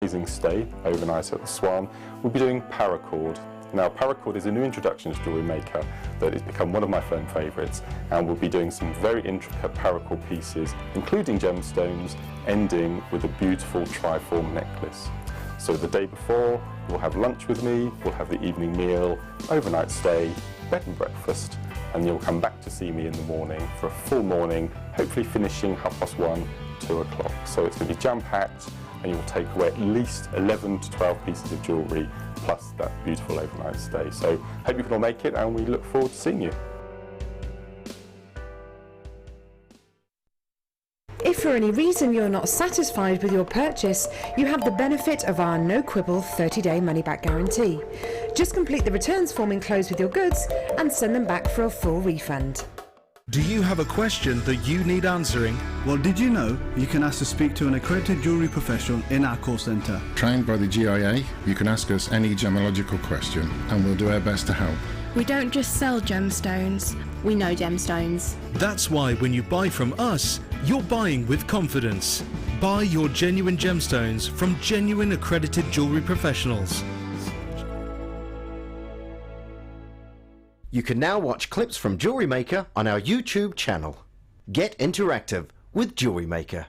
Amazing stay overnight at the Swan. We'll be doing paracord. Now, paracord is a new introduction to Jewellery Maker that has become one of my firm favourites, and we'll be doing some very intricate paracord pieces, including gemstones, ending with a beautiful triform necklace. So the day before, we'll have lunch with me, we'll have the evening meal, overnight stay, bed and breakfast, and you'll come back to see me in the morning for a full morning, hopefully finishing 1:30, 2 o'clock. So it's going to be jam-packed, and you'll take away at least 11 to 12 pieces of jewellery, plus that beautiful overnight stay. So hope you can all make it, and we look forward to seeing you. If for any reason you're not satisfied with your purchase, you have the benefit of our no-quibble 30-day money-back guarantee. Just complete the returns form enclosed with your goods and send them back for a full refund. Do you have a question that you need answering? Well, did you know you can ask to speak to an accredited jewellery professional in our call centre? Trained by the GIA, you can ask us any gemological question and we'll do our best to help. We don't just sell gemstones, we know gemstones. That's why when you buy from us, you're buying with confidence. Buy your genuine gemstones from genuine accredited jewellery professionals. You can now watch clips from Jewellery Maker on our YouTube channel. Get interactive with Jewellery Maker.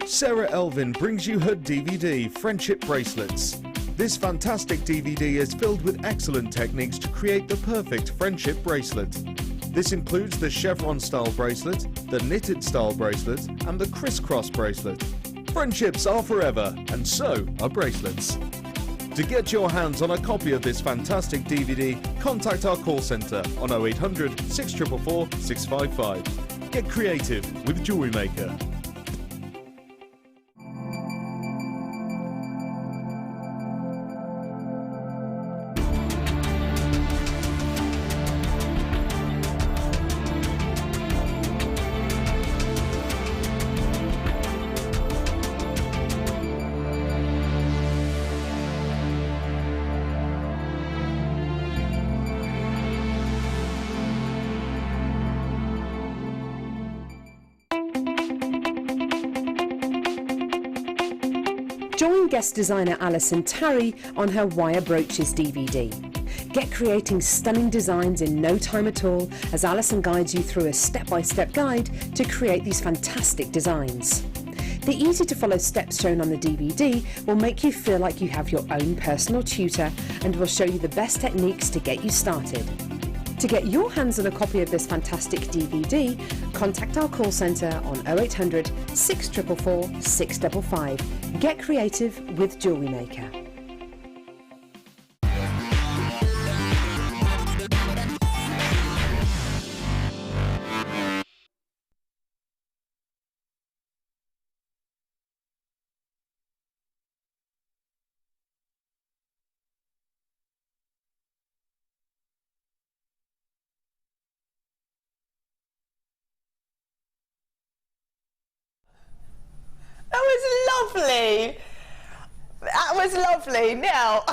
Sarah Elvin brings you her DVD, Friendship Bracelets. This fantastic DVD is filled with excellent techniques to create the perfect friendship bracelet. This includes the chevron style bracelet, the knitted style bracelet, and the crisscross bracelet. Friendships are forever, and so are bracelets. To get your hands on a copy of this fantastic DVD, contact our call centre on 0800 644 655. Get creative with Jewellery Maker. Join guest designer Alison Tarry on her Wire Brooches DVD. Get creating stunning designs in no time at all as Alison guides you through a step-by-step guide to create these fantastic designs. The easy-to-follow steps shown on the DVD will make you feel like you have your own personal tutor and will show you the best techniques to get you started. To get your hands on a copy of this fantastic DVD, contact our call centre on 0800 644 655. Get creative with Jewellery Maker. That was lovely. That was lovely. Now,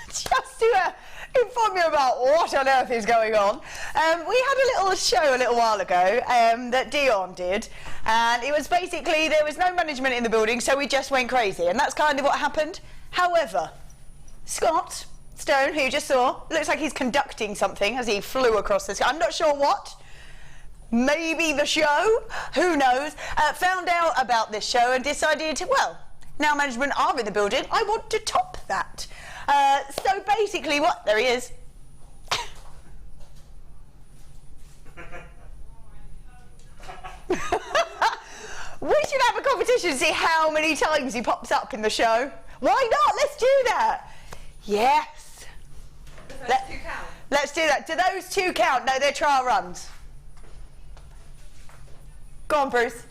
just to inform you about what on earth is going on, we had a little show a little while ago that Dion did, and it was basically there was no management in the building, so we just went crazy, and that's kind of what happened. However, Scott Stone, who you just saw, looks like he's conducting something as he flew across the sky. I'm not sure what. Maybe the show, who knows, found out about this show and decided, well, now management are in the building, I want to top that. So basically what, there he is. We should have a competition to see how many times he pops up in the show. Why not? Let's do that. Yes. Let's do that. Do those two count? No, they're trial runs. Go on, Bruce.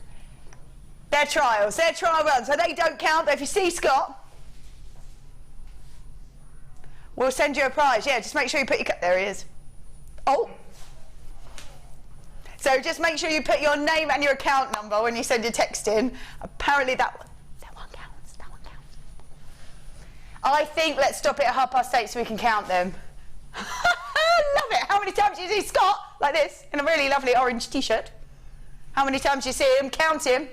They're trials. They're trial runs, so they don't count. But if you see Scott, we'll send you a prize. Yeah, just make sure you put your... There he is. Oh. So just make sure you put your name and your account number when you send your text in. Apparently that one counts. That one counts. I think let's stop it at 8:30 so we can count them. Love it. How many times do you see Scott like this in a really lovely orange t-shirt? How many times do you see him? Count him.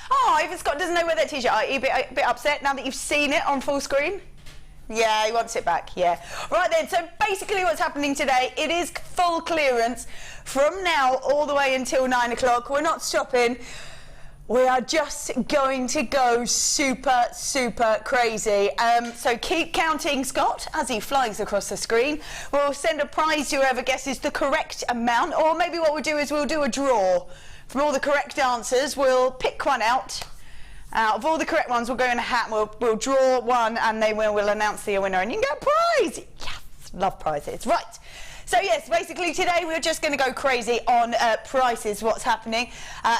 Oh, even Scott doesn't know where that t-shirt. Are you a bit upset now that you've seen it on full screen? Yeah, he wants it back, yeah. Right then, so basically what's happening today, it is full clearance from now all the way until 9 o'clock. We're not stopping. We are just going to go super, super crazy. So keep counting, Scott, as he flies across the screen. We'll send a prize to whoever guesses the correct amount, or maybe what we'll do is we'll do a draw. From all the correct answers, we'll pick one out. Out of all the correct ones, we'll go in a hat, we'll draw one, and then we'll announce the winner, and you can get a prize. Yes, love prizes. Right. So yes, basically today we're just going to go crazy on prices, what's happening.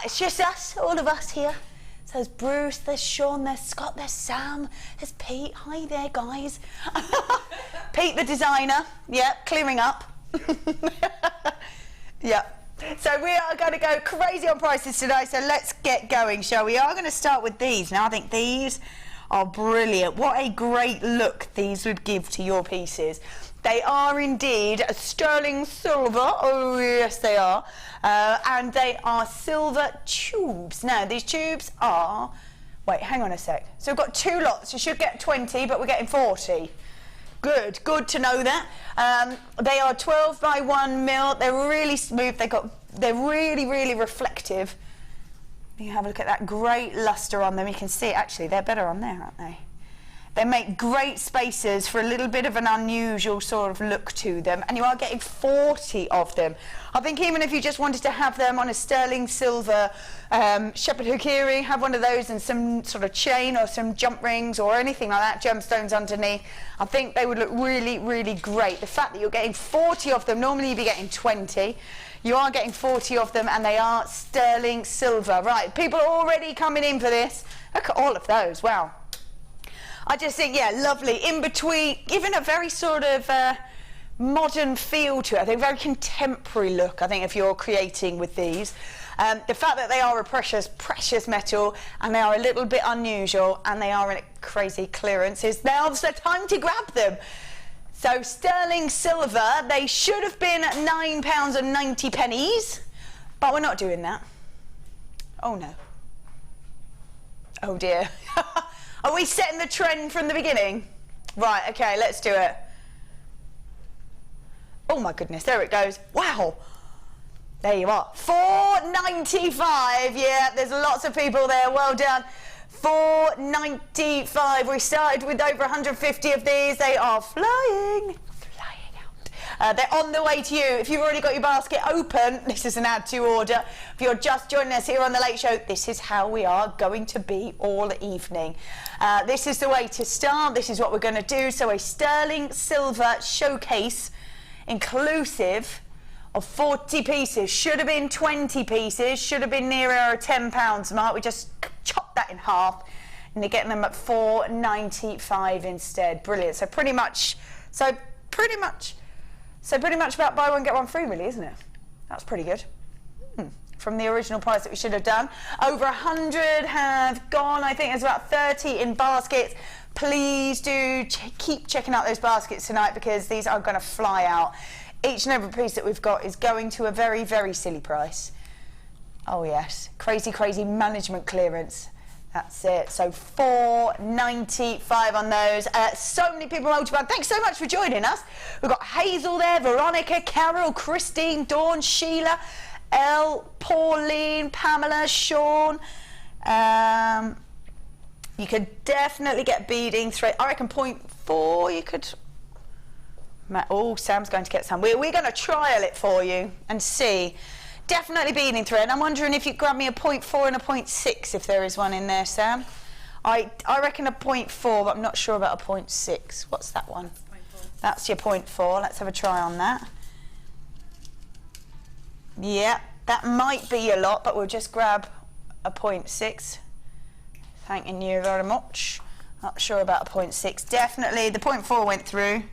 It's just us, all of us here. So there's Bruce, there's Sean, there's Scott, there's Sam, there's Pete. Hi there, guys. Pete the designer, yeah, clearing up. Yeah. So we are going to go crazy on prices today, so let's get going, shall we? We are going to start with these. Now, I think these are brilliant. What a great look these would give to your pieces. They are indeed a sterling silver. Oh, yes, they are. And they are silver tubes. Now, these tubes are... Wait, hang on a sec. So we've got 2 lots. You should get 20, but we're getting 40. Good to know that. They are 12 by 1 mil. They're really smooth. They're really, really reflective. You can have a look at that great luster on them. You can see, actually, they're better on there, aren't they? They make great spaces for a little bit of an unusual sort of look to them, and you are getting 40 of them. I think even if you just wanted to have them on a sterling silver shepherd hook earring, have one of those and some sort of chain or some jump rings or anything like that, gemstones underneath, I think they would look really, really great. The fact that you're getting 40 of them, normally you'd be getting 20, you are getting 40 of them, and they are sterling silver. Right, people are already coming in for this. Look at all of those, wow. I just think, yeah, lovely. In between, giving a very sort of modern feel to it. I think very contemporary look, I think, if you're creating with these. The fact that they are a precious, precious metal, and they are a little bit unusual, and they are in a crazy clearance, is now the time to grab them. So sterling silver, they should have been at £9.90, but we're not doing that. Oh, no. Oh, dear. Are we setting the trend from the beginning? Right, okay, let's do it. Oh my goodness, there it goes. Wow. There you are. £4.95. Yeah, there's lots of people there. Well done. £4.95. We started with over 150 of these. They are flying out. They're on the way to you. If you've already got your basket open, this is an add to order. If you're just joining us here on The Late Show, this is how we are going to be all evening. This is the way to start. This is what we're going to do. So a sterling silver showcase inclusive of 40 pieces. Should have been 20 pieces. Should have been nearer a £10 mark. We just chopped that in half, and you're getting them at £4.95 instead. Brilliant. So pretty much about buy one get one free, really, isn't it? That's pretty good. From the original price that we should have done. Over 100 have gone. I think there's about 30 in baskets. Please do keep checking out those baskets tonight, because these are going to fly out. Each and every piece that we've got is going to a very, very silly price. Oh yes, crazy, crazy management clearance. That's it. So £4.95 on those. So many people multiplied. Thanks so much for joining us. We've got Hazel there, Veronica, Carol, Christine, Dawn, Sheila, Elle, Pauline, Pamela, Sean. You could definitely get beading thread. I reckon 0.4 you could... Oh, Sam's going to get some. We're going to trial it for you and see. Definitely beading thread. I'm wondering if you could grab me a 0.4 and a 0.6 if there is one in there, Sam. I reckon a 0.4, but I'm not sure about a 0.6. What's that one? 0.4. That's your 0.4. Let's have a try on that. Yeah, that might be a lot, but we'll just grab a 0.6. Thanking you very much. Not sure about a 0.6. Definitely, the 0.4 went through.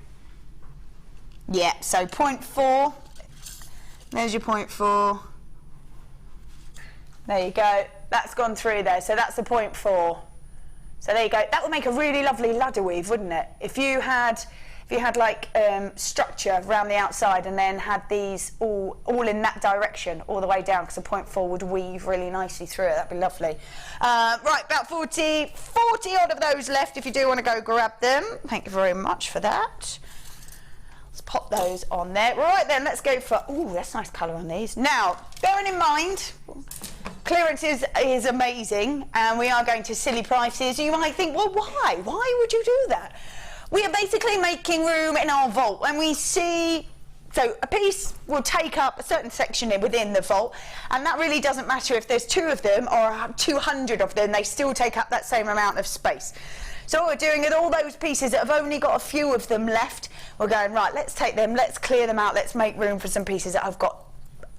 Yeah, so 0.4. There's your 0.4. There you go. That's gone through there. So that's the 0.4. So there you go. That would make a really lovely ladder weave, wouldn't it? If you had if you had like structure around the outside and then had these all in that direction all the way down, because the point 4 would weave really nicely through it. That'd be lovely. Right, about 40 odd of those left if you do want to go grab them. Thank you very much for that. Let's pop those on there. Right then, let's go for, ooh, that's nice colour on these. Now, bearing in mind, clearance is amazing, and we are going to silly prices. You might think, well, why? Why would you do that? We are basically making room in our vault, and we see, so a piece will take up a certain section within the vault, and that really doesn't matter if there's 2 of them or 200 of them, they still take up that same amount of space. So what we're doing with all those pieces that have only got a few of them left, we're going, right, let's take them, let's clear them out, let's make room for some pieces that I've got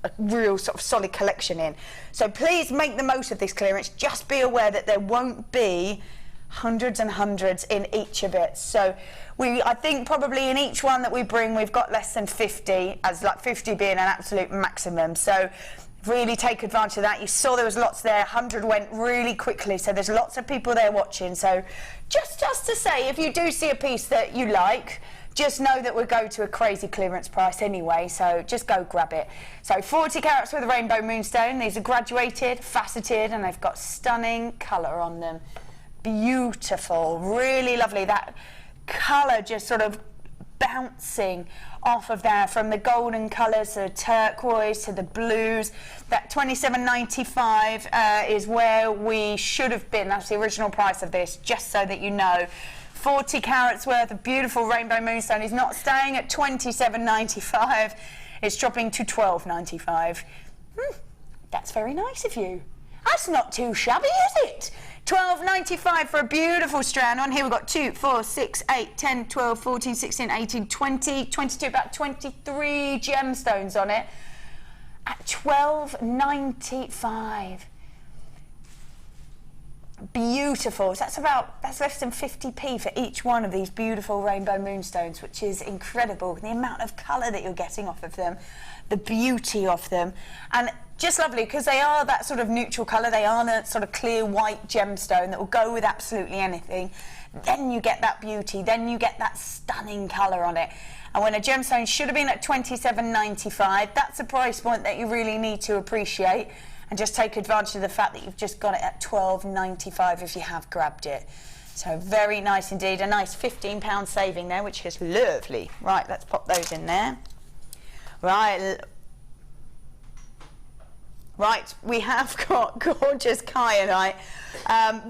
a real sort of solid collection in. So please make the most of this clearance. Just be aware that there won't be hundreds and hundreds in each of it. So I think probably in each one that we bring, we've got less than 50, as like 50 being an absolute maximum. So really take advantage of that. You saw there was lots there. 100 went really quickly, so there's lots of people there watching. So just to say, if you do see a piece that you like, just know that we'll go to a crazy clearance price anyway, so just go grab it. So 40 carats with a rainbow moonstone. These are graduated, faceted, and they've got stunning colour on them. Beautiful, really lovely. That colour just sort of bouncing off of there, from the golden colours to the turquoise to the blues. That $27.95 is where we should have been. That's the original price of this, just so that you know. 40 carats worth of beautiful rainbow moonstone is not staying at $27.95. It's dropping to $12.95. That's very nice of you. That's not too shabby, is it? $12.95 for a beautiful strand on here. We've got 2, 4, 6, 8, 10, 12, 14, 16, 18, 20, 22, about 23 gemstones on it at $12.95. Beautiful. So that's less than 50p for each one of these beautiful rainbow moonstones, which is incredible. The amount of colour that you're getting off of them, the beauty of them, and just lovely because they are that sort of neutral colour. They are the sort of clear white gemstone that will go with absolutely anything. Then you get that beauty, then you get that stunning colour on it. And when a gemstone should have been at $27.95, that's a price point that you really need to appreciate. And just take advantage of the fact that you've just got it at $12.95 if you have grabbed it. So very nice indeed. A nice £15 saving there, which is lovely. Right, let's pop those in there. Right, we have got gorgeous kyanite,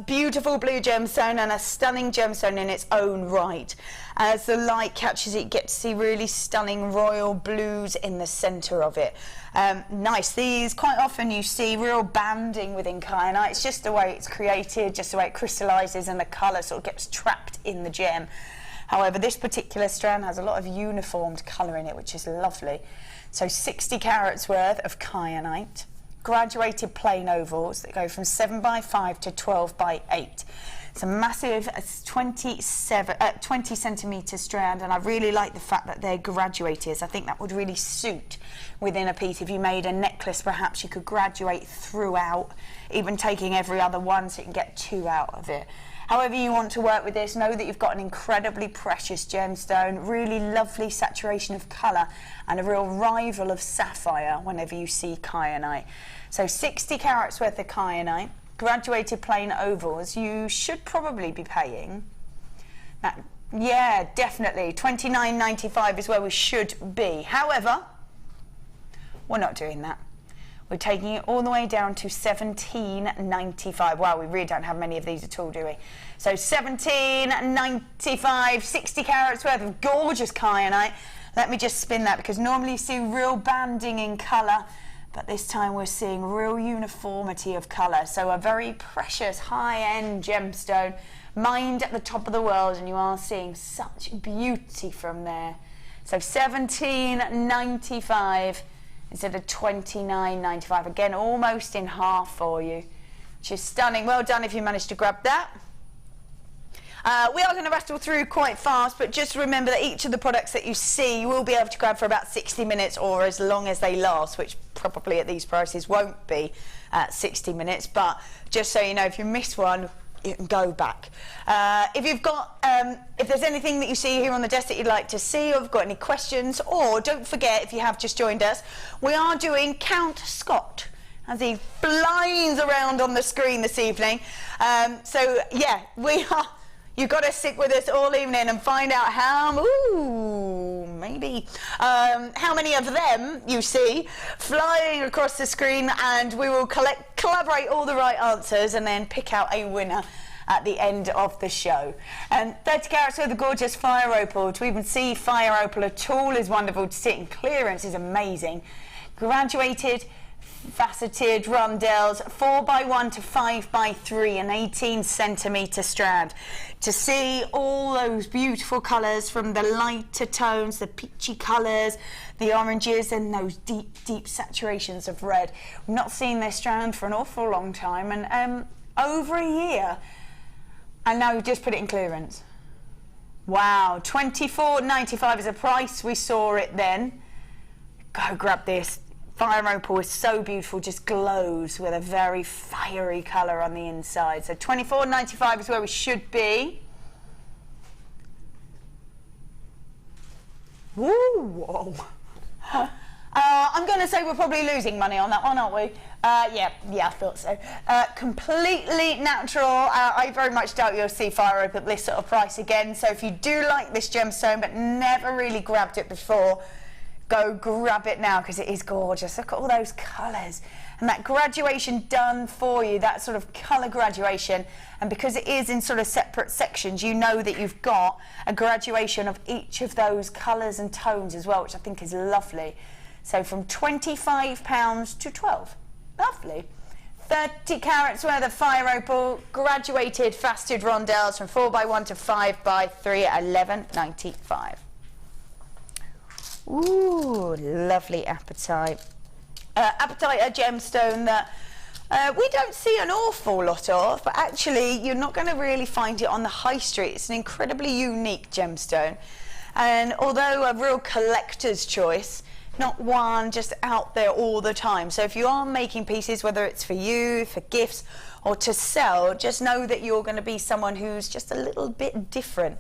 beautiful blue gemstone and a stunning gemstone in its own right. As the light catches it, you get to see really stunning royal blues in the centre of it. Nice. These, quite often you see real banding within kyanite. It's just the way it's created, just the way it crystallises and the colour sort of gets trapped in the gem. However, this particular strand has a lot of uniformed colour in it, which is lovely. So 60 carats worth of kyanite. Graduated plain ovals that go from 7x5 to 12x8. It's a massive 20 centimetre strand, and I really like the fact that they're graduated. I think that would really suit within a piece. If you made a necklace, perhaps you could graduate throughout, even taking every other one so you can get 2 out of it. However you want to work with this, know that you've got an incredibly precious gemstone, really lovely saturation of colour, and a real rival of sapphire whenever you see kyanite. So 60 carats worth of kyanite, graduated plain ovals, you should probably be paying that. Yeah, definitely. $29.95 is where we should be. However, we're not doing that. We're taking it all the way down to $17.95. Wow, we really don't have many of these at all, do we? So $17.95, 60 carats worth of gorgeous kyanite. Let me just spin that, because normally you see real banding in colour, but this time we're seeing real uniformity of colour. So a very precious high-end gemstone, mined at the top of the world, and you are seeing such beauty from there. So $17.95 instead of $29.95. Again, almost in half for you, which is stunning. Well done if you managed to grab that. We are going to rattle through quite fast, but just remember that each of the products that you see you will be able to grab for about 60 minutes or as long as they last, which probably at these prices won't be 60 minutes. But just so you know, if you miss one, you can go back. If you've got, if there's anything that you see here on the desk that you'd like to see, or have got any questions, or don't forget, if you have just joined us, we are doing Count Scott as he flies around on the screen this evening. So yeah, we are. You've got to stick with us all evening and find out how many of them you see flying across the screen, and we will collaborate all the right answers and then pick out a winner at the end of the show. And 30 carats with the gorgeous fire opal. To even see fire opal at all is wonderful. To see it in clearance is amazing. Graduated faceted rondelles, 4x1 to 5x3, an 18cm strand. To see all those beautiful colours, from the lighter tones, the peachy colours, the oranges, and those deep saturations of red. We've not seen this strand for an awful long time, and over a year, and now we've just put it in clearance. Wow, $24.95 is the price we saw it then. Go grab this. Fire opal is so beautiful, just glows with a very fiery colour on the inside. So $24.95 is where we should be. Woo! Whoa. I'm going to say we're probably losing money on that one, aren't we? Yeah, I thought so. Completely natural. I very much doubt you'll see fire opal at this sort of price again. So if you do like this gemstone but never really grabbed it before, go grab it now, because it is gorgeous. Look at all those colours and that graduation done for you, that sort of colour graduation. And because it is in sort of separate sections, you know that you've got a graduation of each of those colours and tones as well, which I think is lovely. So from £25 to $12. Lovely. 30 carats worth of fire opal, graduated faceted rondelles from 4x1 to 5x3 at $11.95. Ooh, lovely apatite. Apatite, a gemstone that we don't see an awful lot of, but actually you're not going to really find it on the high street. It's an incredibly unique gemstone, and although a real collector's choice, not one just out there all the time. So if you are making pieces, whether it's for you, for gifts, or to sell, just know that you're going to be someone who's just a little bit different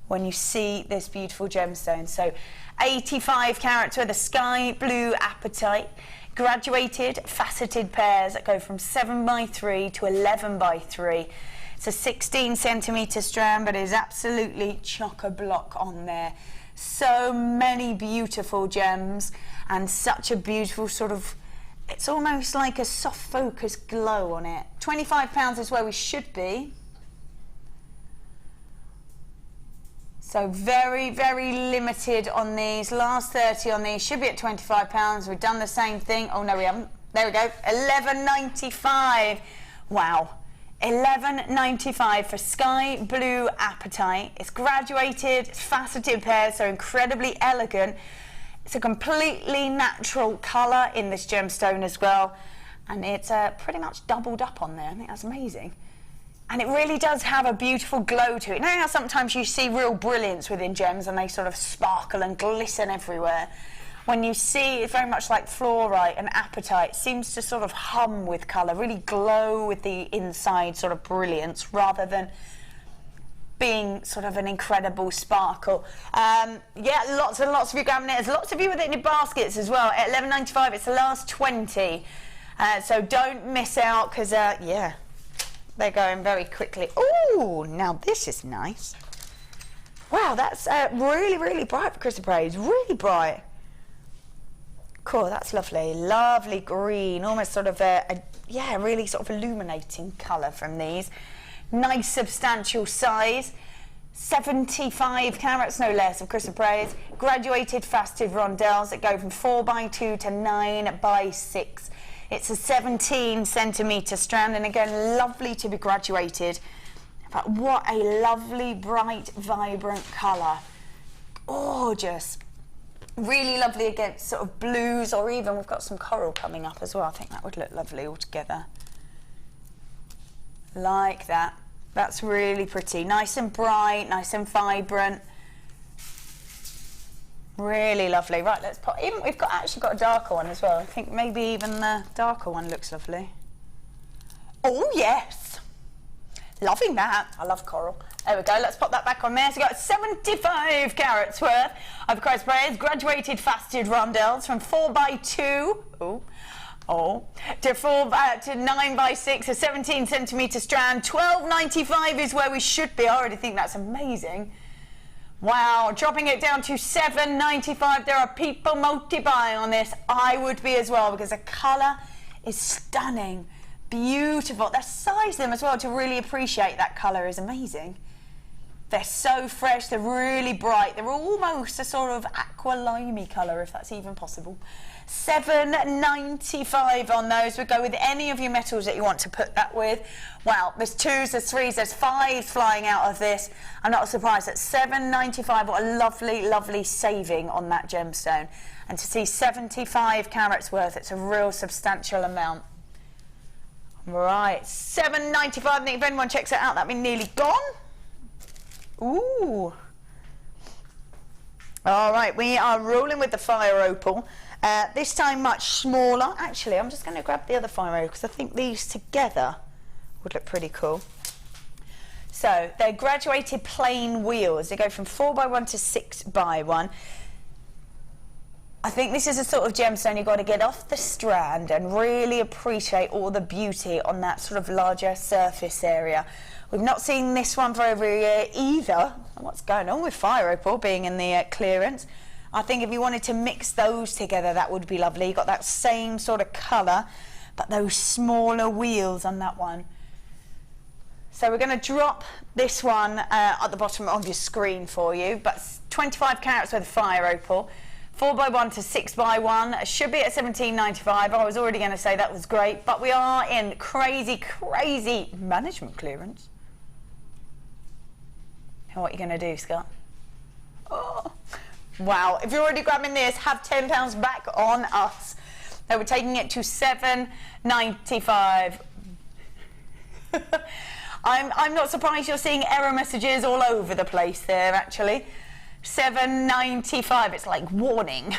when you see this beautiful gemstone. So 85 carats with a sky blue apatite, graduated faceted pairs that go from 7x3 to 11x3. It's a 16cm strand, but it is absolutely chock-a-block on there. So many beautiful gems and such a beautiful sort of, it's almost like a soft focus glow on it. £25 is where we should be. So very, very limited on these. Last 30 on these. Should be at £25. We've done the same thing. Oh, no, we haven't. There we go. $11.95. Wow. $11.95 for sky blue apatite. It's graduated, it's faceted pairs, so incredibly elegant. It's a completely natural colour in this gemstone as well. And it's pretty much doubled up on there. I think that's amazing. And it really does have a beautiful glow to it. You know how sometimes you see real brilliance within gems and they sort of sparkle and glisten everywhere? When you see, it's very much like fluorite and apatite. It seems to sort of hum with colour, really glow with the inside sort of brilliance, rather than being sort of an incredible sparkle. Yeah, lots and lots of you grabbing it. There's lots of you with it in your baskets as well. At $11.95, it's the last 20. So don't miss out, because, yeah, they're going very quickly. Ooh, now this is nice. Wow, that's really, really bright for Christmas parades. Really bright. Cool, that's lovely. Lovely green, almost sort of yeah, really sort of illuminating colour from these. Nice substantial size. 75 carats, no less, of Christmas parades. Graduated faceted rondelles that go from 4x2 to 9x6. It's a 17cm strand, and again, lovely to be graduated. But what a lovely, bright, vibrant colour. Gorgeous. Really lovely against sort of blues, or even we've got some coral coming up as well. I think that would look lovely all together. Like that. That's really pretty. Nice and bright, nice and vibrant. Really lovely. Right, let's put in. We've actually got a darker one as well. I think maybe even the darker one looks lovely. Oh yes, Loving that. I love coral. There we go. Let's pop that back on there. So we've got 75 carats worth of Cross Sprayers, graduated faceted rondelles from 4x2. To 9x6, a 17 centimetre strand. £12.95 is where we should be. I already think that's amazing. Wow, dropping it down to £7.95. There are people multi-buying on this. I would be as well, because the colour is stunning, beautiful. The size of them as well, to really appreciate that colour, is amazing. They're so fresh, they're really bright. They're almost a sort of aqua limey colour, if that's even possible. £7.95 on those. We'll go with any of your metals that you want to put that with. Wow, there's 2s, there's 3s, there's 5s flying out of this. I'm not surprised at £7.95. What a lovely, lovely saving on that gemstone. And to see 75 carats worth, it's a real substantial amount. Right, £7.95. I think if anyone checks it out, that'll be nearly gone. Ooh. All right, we are rolling with the fire opal. This time much smaller. Actually, I'm just going to grab the other fire opal because I think these together would look pretty cool. So they're graduated plain wheels. They go from 4x1 to 6x1. I think this is a sort of gemstone you've got to get off the strand and really appreciate all the beauty on that sort of larger surface area. We've not seen this one for over a year either. What's going on with fire opal being in the clearance? I think if you wanted to mix those together, that would be lovely. You've got that same sort of colour, but those smaller wheels on that one. So we're going to drop this one at the bottom of your screen for you, but 25 carats worth of fire opal. 4x1 to 6x1 should be at £17.95. I was already going to say that was great, but we are in crazy, crazy management clearance. What are you going to do, Scott? Oh, wow. If you're already grabbing this, have £10 back on us. So we're taking it to £7.95. I'm not surprised you're seeing error messages all over the place there, actually. £7.95. It's like warning.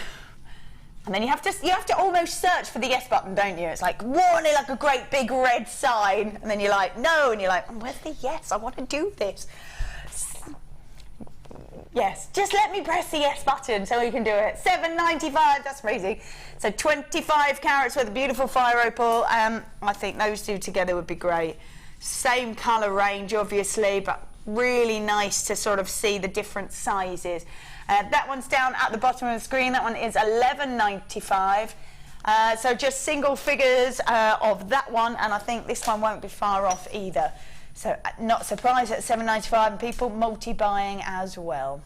And then you have to almost search for the yes button, don't you? It's like warning, like a great big red sign. And then you're like, no. And you're like, where's the yes? I want to do this. Yes, just let me press the yes button so we can do it. £7.95, that's crazy. So 25 carats worth of beautiful fire opal. I think those two together would be great. Same colour range, obviously, but really nice to sort of see the different sizes. That one's down at the bottom of the screen. That one is £11.95. So just single figures of that one, and I think this one won't be far off either. So not surprised at £7.95, and people multi-buying as well.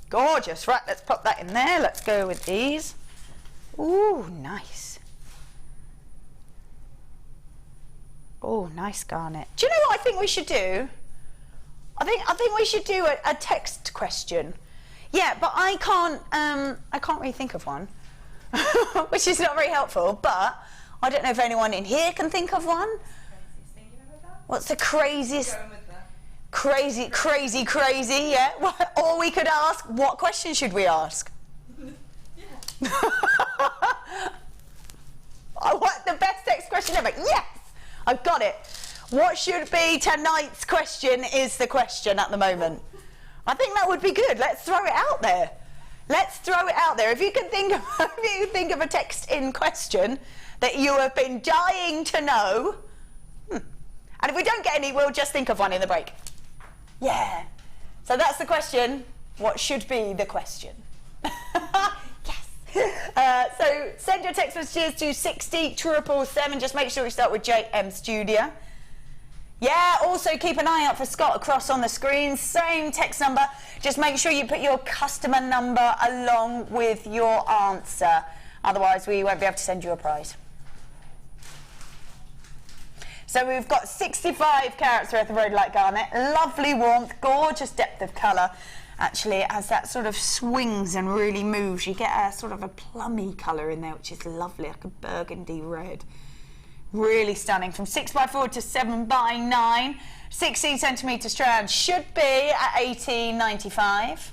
Gorgeous. Right, let's pop that in there. Let's go with these. Ooh, nice. Oh, nice garnet. Do you know what I think we should do? I think we should do a text question. Yeah, but I can't really think of one, which is not very helpful. But I don't know if anyone in here can think of one. What's the craziest? Crazy, yeah. Or we could ask, what question should we ask? I want the best text question ever. Yes, I've got it. What should be tonight's question is the question at the moment. I think that would be good. Let's throw it out there. Let's throw it out there. If you can think of a text in question that you have been dying to know. And if we don't get any, we'll just think of one in the break. Yeah. So that's the question. What should be the question? Yes. So send your text messages to 60777. Just make sure you start with JM Studio. Yeah, also keep an eye out for Scott across on the screen. Same text number. Just make sure you put your customer number along with your answer. Otherwise, we won't be able to send you a prize. So we've got 65 carats worth of rhodolite garnet. Lovely warmth, gorgeous depth of colour. Actually, as that sort of swings and really moves, you get a sort of a plummy colour in there, which is lovely, like a burgundy red. Really stunning. From 6x4 to 7x9, 16 centimetre strand should be at £18.95.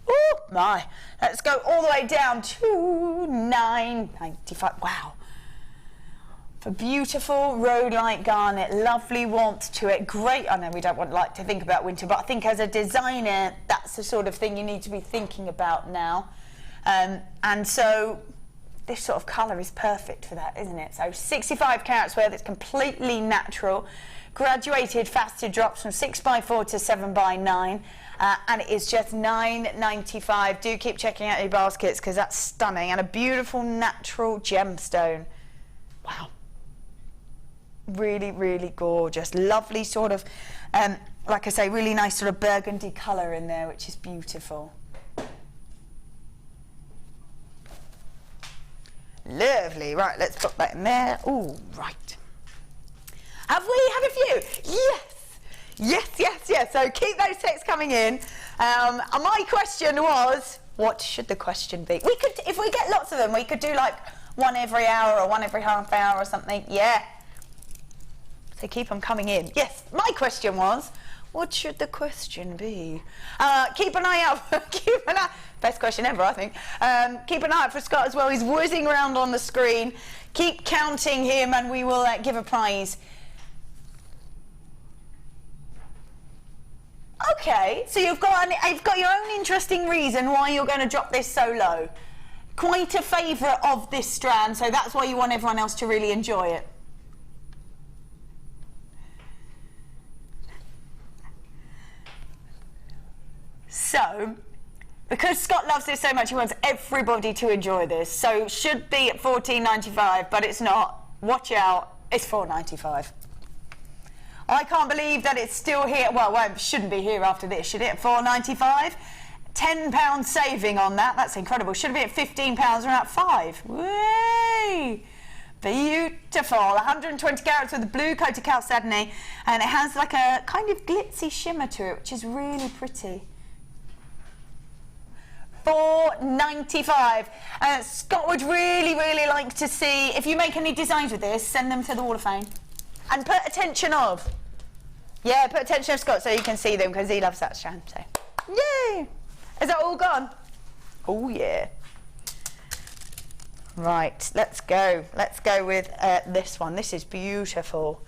Oh my! Let's go all the way down to £9.95. Wow. A beautiful rhodolite garnet, lovely warmth to it, great. I know we don't like to think about winter, but I think as a designer, that's the sort of thing you need to be thinking about now. And so this sort of colour is perfect for that, isn't it? So 65 carats worth, it's completely natural. Graduated faceted drops from 6x4 to 7x9. And it is just $9.95. Do keep checking out your baskets because that's stunning. And a beautiful natural gemstone. Wow. Really, really gorgeous. Lovely sort of, like I say, really nice sort of burgundy colour in there, which is beautiful. Lovely. Right, let's put that in there. Ooh, right. Have we had a few? Yes. Yes, yes, yes. So keep those texts coming in. And my question was, what should the question be? We could, if we get lots of them, we could do like one every hour or one every half hour or something. Yeah. So keep them coming in. Yes, my question was, what should the question be? Keep an eye out. Keep an eye. Best question ever, I think. Keep an eye out for Scott as well. He's whizzing around on the screen. Keep counting him, and we will give a prize. Okay, so you've got your own interesting reason why you're going to drop this so low. Quite a favourite of this strand, so that's why you want everyone else to really enjoy it. So, because Scott loves this so much, he wants everybody to enjoy this. So, should be at $14.95, but it's not. Watch out, it's $4.95. I can't believe that it's still here. Well, it shouldn't be here after this, should it? At $4.95? £10 saving on that. That's incredible. Should it be at £15 or at $5? Way! Beautiful. 120 carats with a blue coated chalcedony, and it has like a kind of glitzy shimmer to it, which is really pretty. $4.95. Scott would really, really like to see, if you make any designs with this, send them to the Wall of Fame. And put attention of. Yeah, put attention of Scott so you can see them because he loves that strand. So, yay! Is that all gone? Oh, yeah. Right, let's go. Let's go with this one. This is beautiful.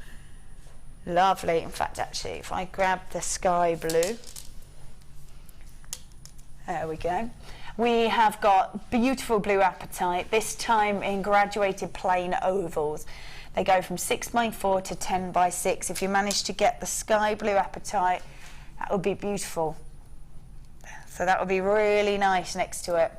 Lovely. In fact, actually, if I grab the sky blue. There we go. We have got beautiful blue apatite, this time in graduated plain ovals. They go from 6x4 to 10x6. If you manage to get the sky blue apatite, that would be beautiful. So that would be really nice next to it.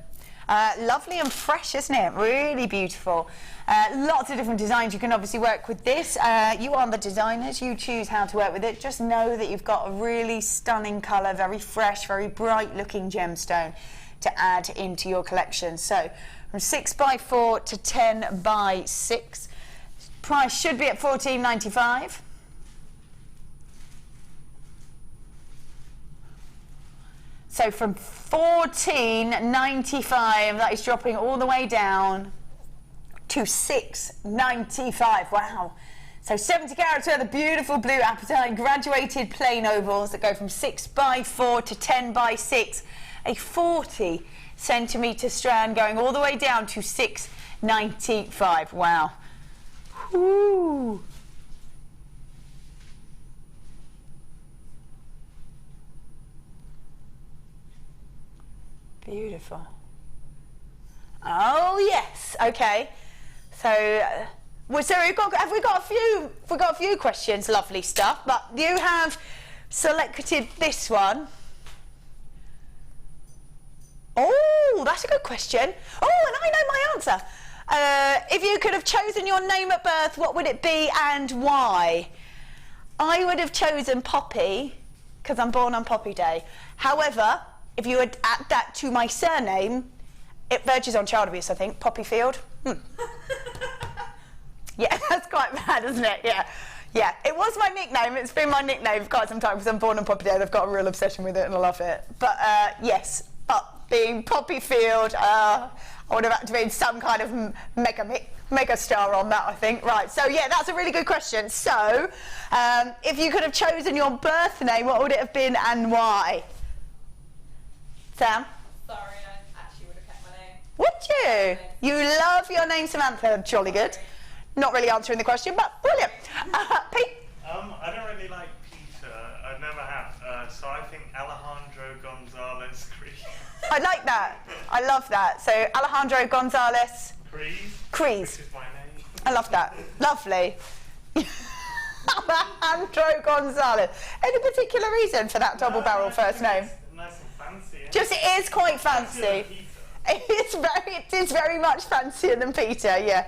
Lovely and fresh, isn't it? Really beautiful. Lots of different designs. You can obviously work with this. You are the designers. You choose how to work with it. Just know that you've got a really stunning colour, very fresh, very bright looking gemstone to add into your collection. So from 6x4 to 10x6. Price should be at $14.95. So from $14.95, that is dropping all the way down to $6.95. Wow. So 70 carats worth of beautiful blue apatite graduated plain ovals that go from 6x4 to 10x6. A 40 centimetre strand going all the way down to $6.95. Wow. Ooh. Beautiful. Oh yes. Okay. So, have we got a few questions? Lovely stuff. But you have selected this one. Oh, that's a good question. Oh, and I know my answer. If you could have chosen your name at birth, what would it be and why? I would have chosen Poppy, because I'm born on Poppy Day. However, if you would add that to my surname, it verges on child abuse, I think. Poppy Field. Yeah, that's quite bad, isn't it? Yeah. Yeah, it was my nickname. It's been my nickname for quite some time because I'm born on Poppy Day. I've got a real obsession with it and I love it. But yes, being Poppy Field, I would have activated some kind of mega star on that, I think. Right, so yeah, that's a really good question. So, if you could have chosen your birth name, what would it have been and why? Sam? Sorry, I actually would have kept my name. Would you? You love your name, Samantha. Jolly good. Not really answering the question, but brilliant. Pete? I don't really like Peter. I never have. So I think Alejandro Gonzalez Crees. I like that. I love that. So Alejandro Gonzalez Crees. Which is my name. I love that. Lovely. Alejandro Gonzalez. Any particular reason for that double barrel first name? Nice and fancy. Just, it is quite fancy. It is very much fancier than Peter, yeah.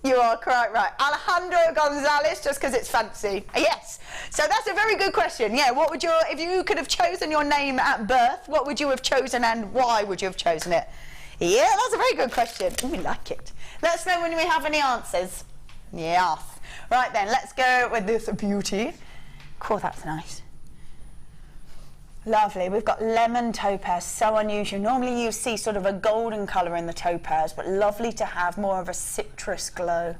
You are quite right. Alejandro Gonzalez, just because it's fancy. Yes. So that's a very good question. Yeah, what would if you could have chosen your name at birth, what would you have chosen and why would you have chosen it? Yeah, that's a very good question. We like it. Let us know when we have any answers. Yes. Right then, let's go with this beauty. Cool, that's nice. Lovely. We've got lemon topaz, so unusual. Normally you see sort of a golden colour in the topaz, but lovely to have more of a citrus glow.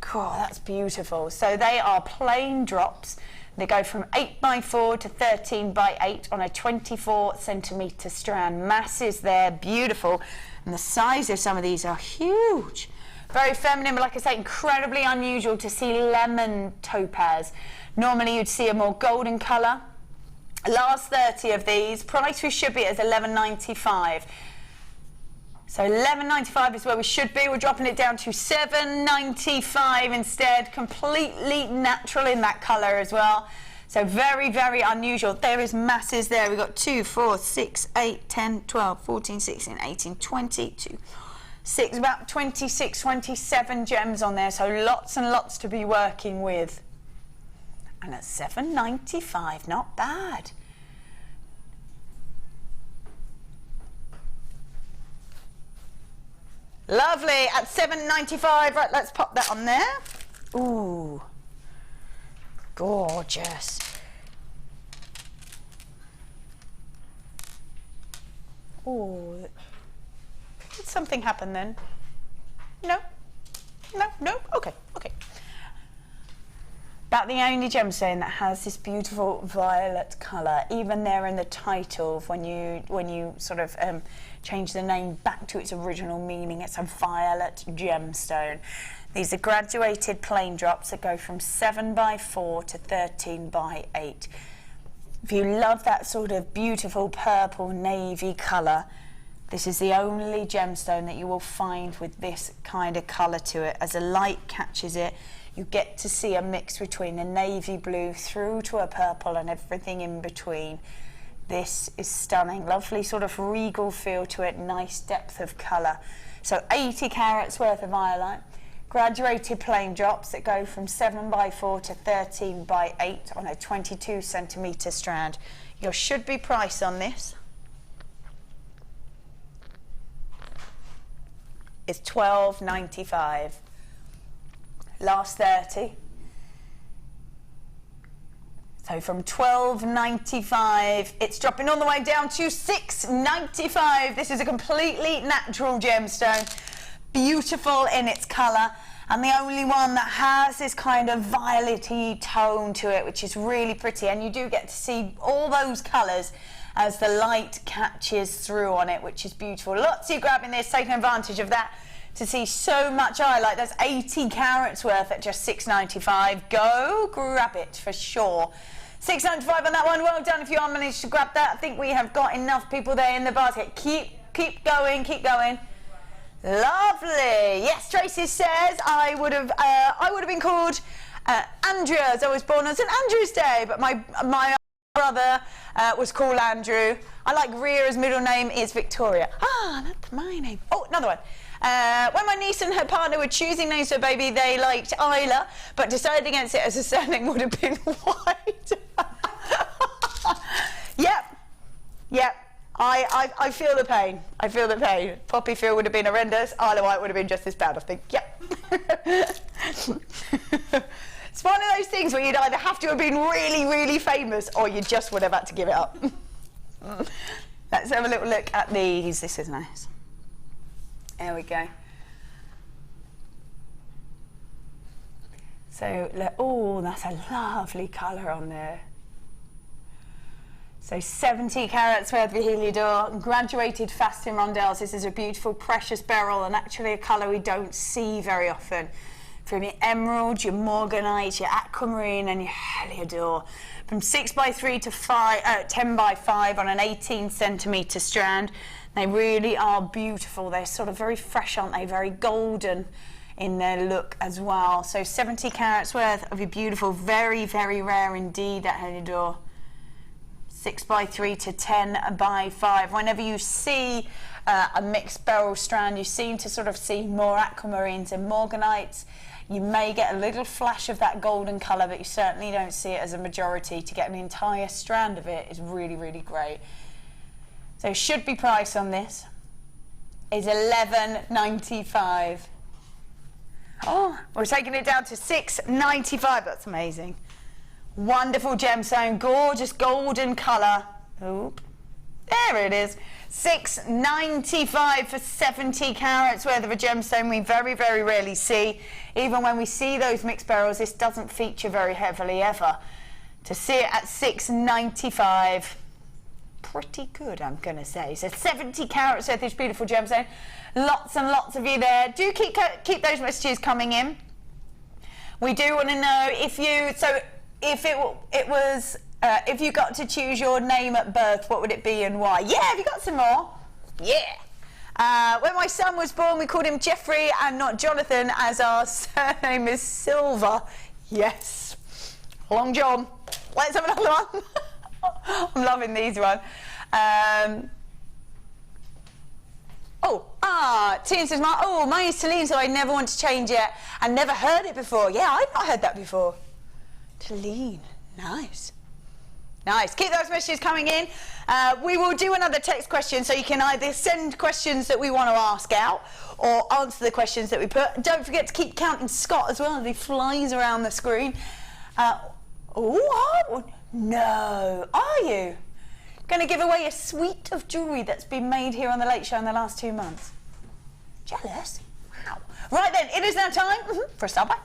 Cool, that's beautiful. So they are plain drops. They go from 8x4 to 13x8 on a 24 centimetre strand. Masses there, beautiful. And the size of some of these are huge. Very feminine, but like I say, incredibly unusual to see lemon topaz. Normally you'd see a more golden colour. Last 30 of these. Price we should be as $11.95. So $11.95 is where we should be. We're dropping it down to $7.95 instead. Completely natural in that colour as well. So very, very unusual. There is masses there. We've got 2, 4, 6, 8, 10, 12, 14, 16, 18, 20, 2, 6, about 26, 27 gems on there. So lots and lots to be working with. And at $7.95, not bad. Lovely, at $7.95, right, let's pop that on there. Ooh, gorgeous. Ooh, did something happen then? No, no, no, okay, okay. About the only gemstone that has this beautiful violet colour, even there in the title, when you sort of change the name back to its original meaning, it's a violet gemstone. These are graduated plain drops that go from 7x4 to 13x8. If you love that sort of beautiful purple navy colour, this is the only gemstone that you will find with this kind of colour to it. As the light catches it, you get to see a mix between a navy blue through to a purple and everything in between. This is stunning. Lovely sort of regal feel to it, nice depth of colour. So 80 carats worth of violet. Graduated plain drops that go from 7x4 to 13x8 on a 22 centimetre strand. Your should be price on this is $12.95. Last 30. So from $12.95, it's dropping all the way down to $6.95. This is a completely natural gemstone, beautiful in its colour, and the only one that has this kind of violet-y tone to it, which is really pretty. And you do get to see all those colours as the light catches through on it, which is beautiful. Lots of you grabbing this, taking advantage of that to see so much highlight. That's 80 carats worth at just $6.95. Go grab it for sure. $6.95 on that one. Well done if you are managed to grab that. I think we have got enough people there in the basket. Keep going, keep going. Lovely. Yes, Tracy says I would have been called Andrea, as I was born on St Andrew's Day, but my brother was called Andrew. I like Ria's middle name is Victoria. Ah, that's my name. Oh, another one. When my niece and her partner were choosing names for a baby, they liked Isla, but decided against it as a surname would have been White. Yep. I feel the pain. I feel the pain. Poppy Field would have been horrendous. Isla White would have been just as bad, I think. Yep. It's one of those things where you'd either have to have been really, really famous or you just would have had to give it up. Let's have a little look at these. This is nice. There we go. So, oh, that's a lovely colour on there. So 70 carats worth of Heliodor, graduated fast in Rondelles. This is a beautiful precious beryl and actually a colour we don't see very often. From your emerald, your morganite, your aquamarine and your Heliodor. From 6x3 to 10x5 on an 18 centimetre strand. They really are beautiful. They're sort of very fresh, aren't they? Very golden in their look as well. So 70 carats worth of your beautiful, very, very rare indeed, that Heliodor. 6x3 to 10x5. Whenever you see a mixed beryl strand, you seem to sort of see more aquamarines and morganites. You may get a little flash of that golden colour, but you certainly don't see it as a majority. To get an entire strand of it is really, really great. So should be price on this is $11.95. Oh, we're taking it down to $6.95. That's amazing. Wonderful gemstone, gorgeous golden colour. Oop. There it is. $6.95 for 70 carats worth of a gemstone we very, very rarely see. Even when we see those mixed beryls, this doesn't feature very heavily ever. To see it at $6.95, pretty good, I'm going to say. So 70 carats worth of this beautiful gemstone. Lots and lots of you there. Do keep those messages coming in. We do want to know if you... if you got to choose your name at birth, what would it be and why? Yeah, have you got some more? Yeah. When my son was born, we called him Jeffrey and not Jonathan, as our surname is Silver. Yes. Long John. Let's have another one. I'm loving these ones. Tina says, mine is Celine, so I never want to change it. I never heard it before. Yeah, I've not heard that before. Celine, nice. Nice. Keep those messages coming in. We will do another text question, so you can either send questions that we want to ask out or answer the questions that we put. Don't forget to keep counting Scott as well as he flies around the screen. No, are you going to give away a suite of jewellery that's been made here on The Late Show in the last 2 months? Jealous? Wow. Right then, it is now time for a star buy.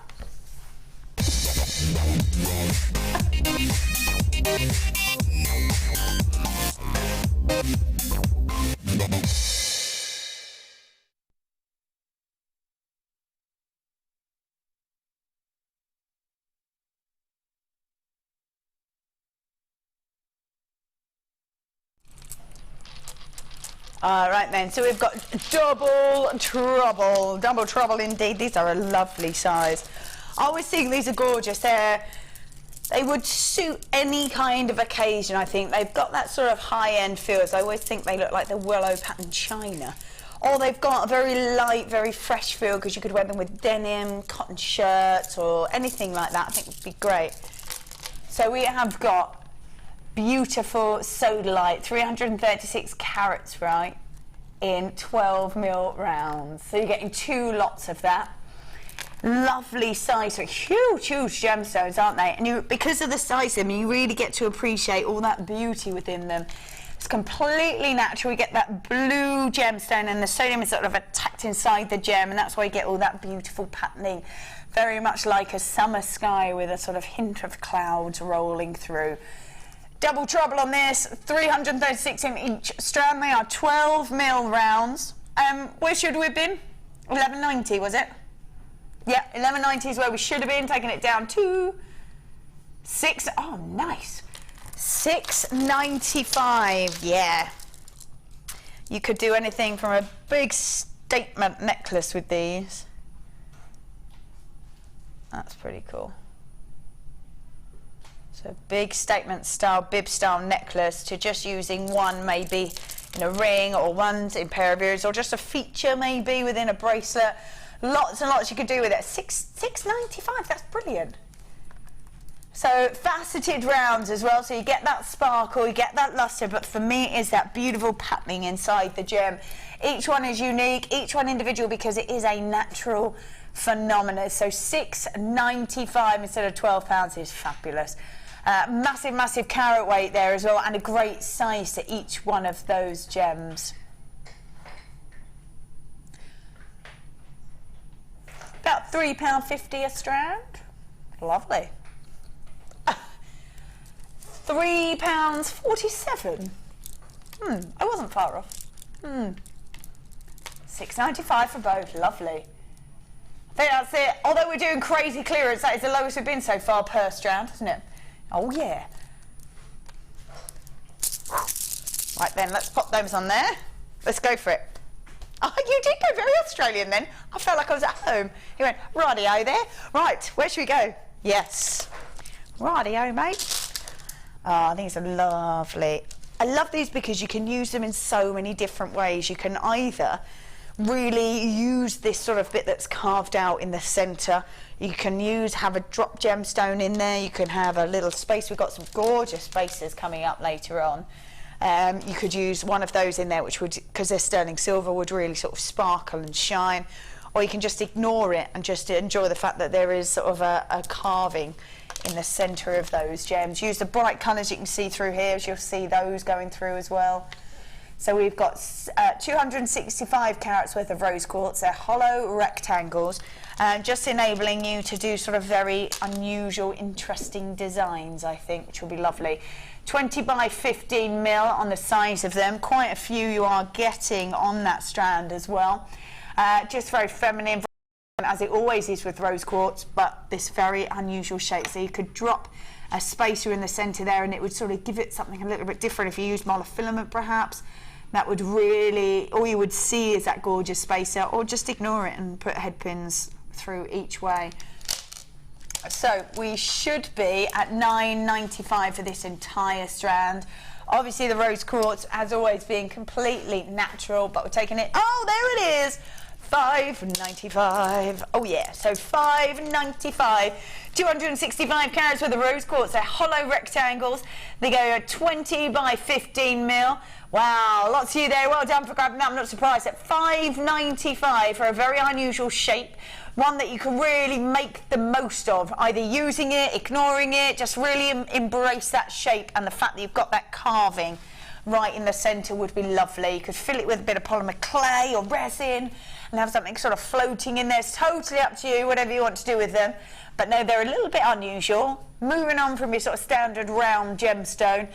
All right then, so we've got double trouble indeed. These are a lovely size. I always think these are gorgeous. They would suit any kind of occasion, I think. They've got that sort of high-end feel. So I always think they look like the willow pattern china. Or they've got a very light, very fresh feel, because you could wear them with denim, cotton shirts, or anything like that. I think would be great. So we have got beautiful sodalite, 336 carats, right, in 12mm rounds. So you're getting 2 lots of that. Lovely size, so huge gemstones, aren't they? And because of the size of them, you really get to appreciate all that beauty within them. It's completely natural. You get that blue gemstone, and the sodium is sort of attacked inside the gem, and that's why you get all that beautiful patterning. Very much like a summer sky with a sort of hint of clouds rolling through. Double trouble on this, 336 in each strand. They are 12mm rounds. Where should we have been? 11.90, was it? Yeah, 11.90 is where we should have been, taking it down to $6. Oh, nice. $6.95, yeah. You could do anything from a big statement necklace with these. That's pretty cool. So big statement style, bib style necklace, to just using one maybe in a ring, or ones in pair of ears, or just a feature maybe within a bracelet. Lots and lots you could do with it. $6.95, that's brilliant. So faceted rounds as well, so you get that sparkle, you get that luster, but for me it is that beautiful patterning inside the gem. Each one is unique, each one individual, because it is a natural phenomenon. So $6.95 instead of £12 is fabulous. Massive carat weight there as well, and a great size to each one of those gems. About £3.50 a strand. Lovely. £3.47. I wasn't far off. £6.95 for both. Lovely. I think that's it. Although we're doing crazy clearance, that is the lowest we've been so far per strand, isn't it? Oh yeah. Right then, let's pop those on there. Let's go for it. Oh, you did go very Australian then. I felt like I was at home. You went, rightio there. Right, where should we go? Yes. Rightio, mate. Oh, these are lovely. I love these because you can use them in so many different ways. You can either really use this sort of bit that's carved out in the centre. You can have a drop gemstone in there. You can have a little space. We've got some gorgeous spaces coming up later on. You could use one of those in there, which would, because they're sterling silver, would really sort of sparkle and shine. Or you can just ignore it and just enjoy the fact that there is sort of a carving in the centre of those gems. Use the bright colours you can see through here, as you'll see those going through as well. So we've got 265 carats worth of rose quartz. They're hollow rectangles, just enabling you to do sort of very unusual, interesting designs, I think, which will be lovely. 20 by 15 mil on the size of them. Quite a few you are getting on that strand as well. Just very feminine, as it always is with rose quartz, but this very unusual shape. So you could drop a spacer in the centre there and it would sort of give it something a little bit different. If you used monofilament perhaps, that would really, all you would see is that gorgeous spacer, or just ignore it and put head pins through each way. So we should be at $9.95 for this entire strand. Obviously the rose quartz, as always, being completely natural, but we're taking it, oh, there it is, $5.95. Oh yeah, so $5.95. 265 carats worth of rose quartz. They're hollow rectangles. They go 20 by 15 mil. Wow, lots of you there. Well done for grabbing that. I'm not surprised. At $5.95 for a very unusual shape. One that you can really make the most of, either using it, ignoring it, just really embrace that shape, and the fact that you've got that carving right in the centre would be lovely. You could fill it with a bit of polymer clay or resin and have something sort of floating in there. It's totally up to you, whatever you want to do with them. But no, they're a little bit unusual. Moving on from your sort of standard round gemstone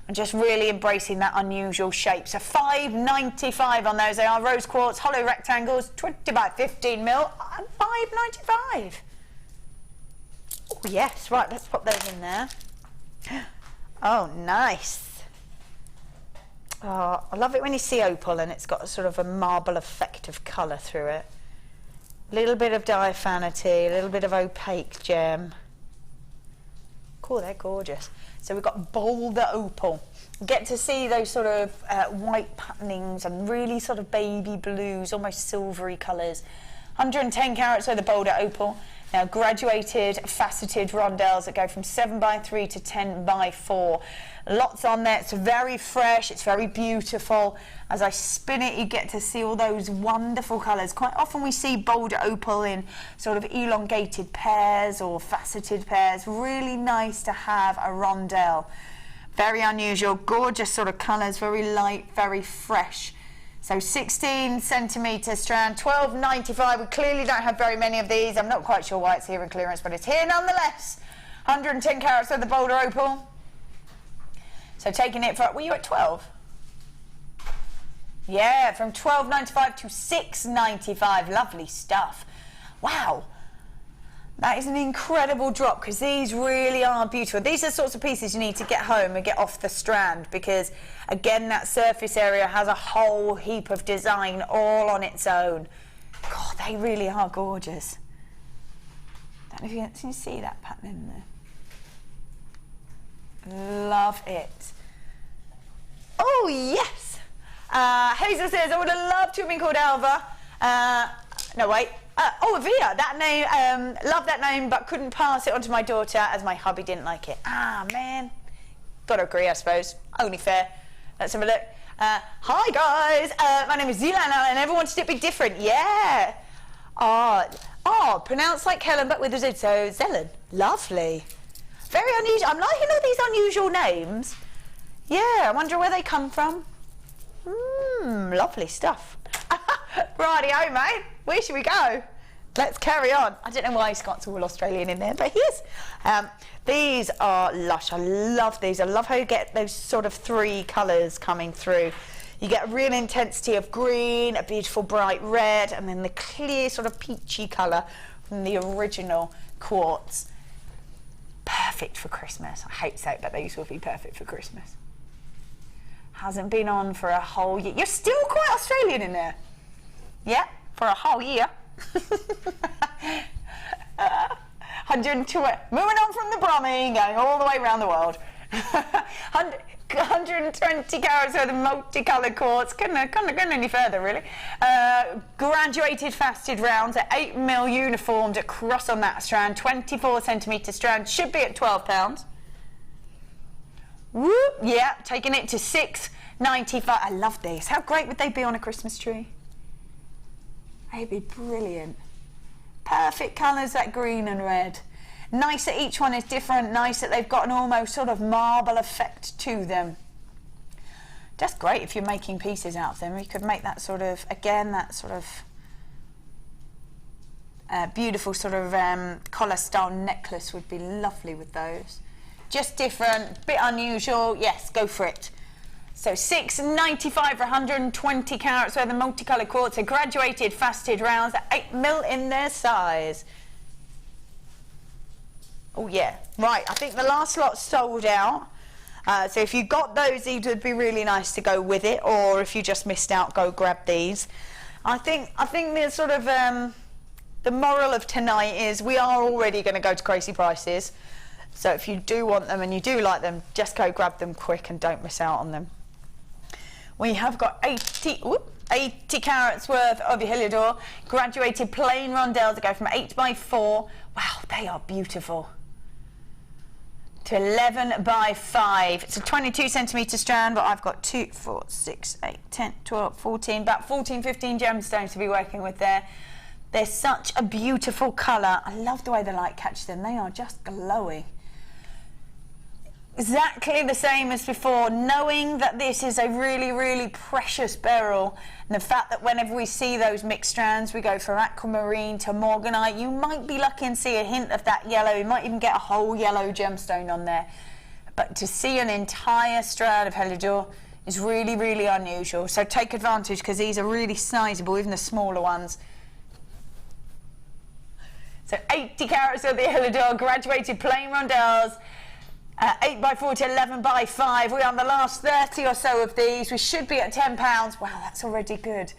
and just really embracing that unusual shape. So $5.95 on those. They are rose quartz, hollow rectangles, 20 by 15 mil, and $5.95. Oh yes, right, let's pop those in there. Oh, nice. Oh, I love it when you see opal and it's got a sort of a marble effect of colour through it. A little bit of diaphanity, a little bit of opaque gem. Cool, they're gorgeous. So we've got bolder opal. Get to see those sort of white patternings and really sort of baby blues, almost silvery colours. 110 carats worth of bolder opal. Now graduated faceted rondelles that go from 7 by 3 to 10 by 4. Lots on there. It's very fresh, it's very beautiful. As I spin it, you get to see all those wonderful colours. Quite often we see bolder opal in sort of elongated pairs or faceted pairs. Really nice to have a rondelle. Very unusual, gorgeous sort of colours, very light, very fresh. So 16 centimetre strand, $12.95. We clearly don't have very many of these. I'm not quite sure why it's here in clearance, but it's here nonetheless. 110 carats of the bolder opal. So taking it for, were you at 12? Yeah, from $12.95 to $6.95. Lovely stuff. Wow. That is an incredible drop, because these really are beautiful. These are the sorts of pieces you need to get home and get off the strand, because again, that surface area has a whole heap of design all on its own. God, they really are gorgeous. Don't know if you can see that pattern in there. Love it. Oh yes. Hazel says, I would have loved to have been called Alva. No wait. Oh, Avia, that name, love that name, but couldn't pass it on to my daughter as my hubby didn't like it. Ah, man. Gotta agree, I suppose. Only fair. Let's have a look. Hi, guys. My name is Zilana, and everyone wanted it to be different. Yeah. Oh, pronounced like Helen, but with a Z, so Zelen. Lovely. Very unusual. I'm liking all these unusual names. Yeah, I wonder where they come from. Lovely stuff. Rightio, mate. Where should we go? let's carry on. I don't know why Scott's all Australian in there, but he is. These are lush. I love these. I love how you get those sort of three colours coming through. You get a real intensity of green, a beautiful bright red, and then the clear sort of peachy colour from the original quartz. Perfect for Christmas. I hate to say it, but these will be perfect for Christmas. Hasn't been on for a whole year. You're still quite Australian in there. Yeah, for a whole year. 120. Moving on from the Brummy, going all the way around the world. 120 carats worth of multicoloured quartz. Couldn't go any further, really. Graduated faceted rounds at 8mm uniformed across on that strand. 24cm strand, should be at £12. Whoop, yeah, taking it to $6.95. I love these. How great would they be on a Christmas tree? They'd be brilliant. Perfect colours, that green and red. Nice that each one is different. Nice that they've got an almost sort of marble effect to them. Just great if you're making pieces out of them. You could make that sort of, again, that sort of beautiful sort of collar style necklace would be lovely with those. Just different, bit unusual. Yes, go for it. So $6.95 for 120 carats worth of multicoloured quartz, a graduated faceted rounds at 8mm in their size. Oh yeah, right, I think the last lot sold out. So if you got those, these would be really nice to go with it, or if you just missed out, go grab these. I think the sort of the moral of tonight is we are already going to go to crazy prices. So if you do want them and you do like them, just go grab them quick and don't miss out on them. We have got 80 carats worth of Heliodor graduated plain rondelles that go from 8x4. Wow, they are beautiful. To 11x5. It's a 22cm strand, but I've got 2, 4, 6, 8, 10, 12, 14, about 14, 15 gemstones to be working with there. They're such a beautiful colour. I love the way the light catches them. They are just glowing. Exactly the same as before, knowing that this is a really, really precious beryl, and the fact that whenever we see those mixed strands, we go from aquamarine to morganite. You might be lucky and see a hint of that yellow. You might even get a whole yellow gemstone on there. But to see an entire strand of Heliodor is really, really unusual. So take advantage, because these are really sizable, even the smaller ones. So 80 carats of the Heliodor graduated plain rondelles. 8x4 to 11x5. We're on the last 30 or so of these. We should be at £10. Wow, that's already good.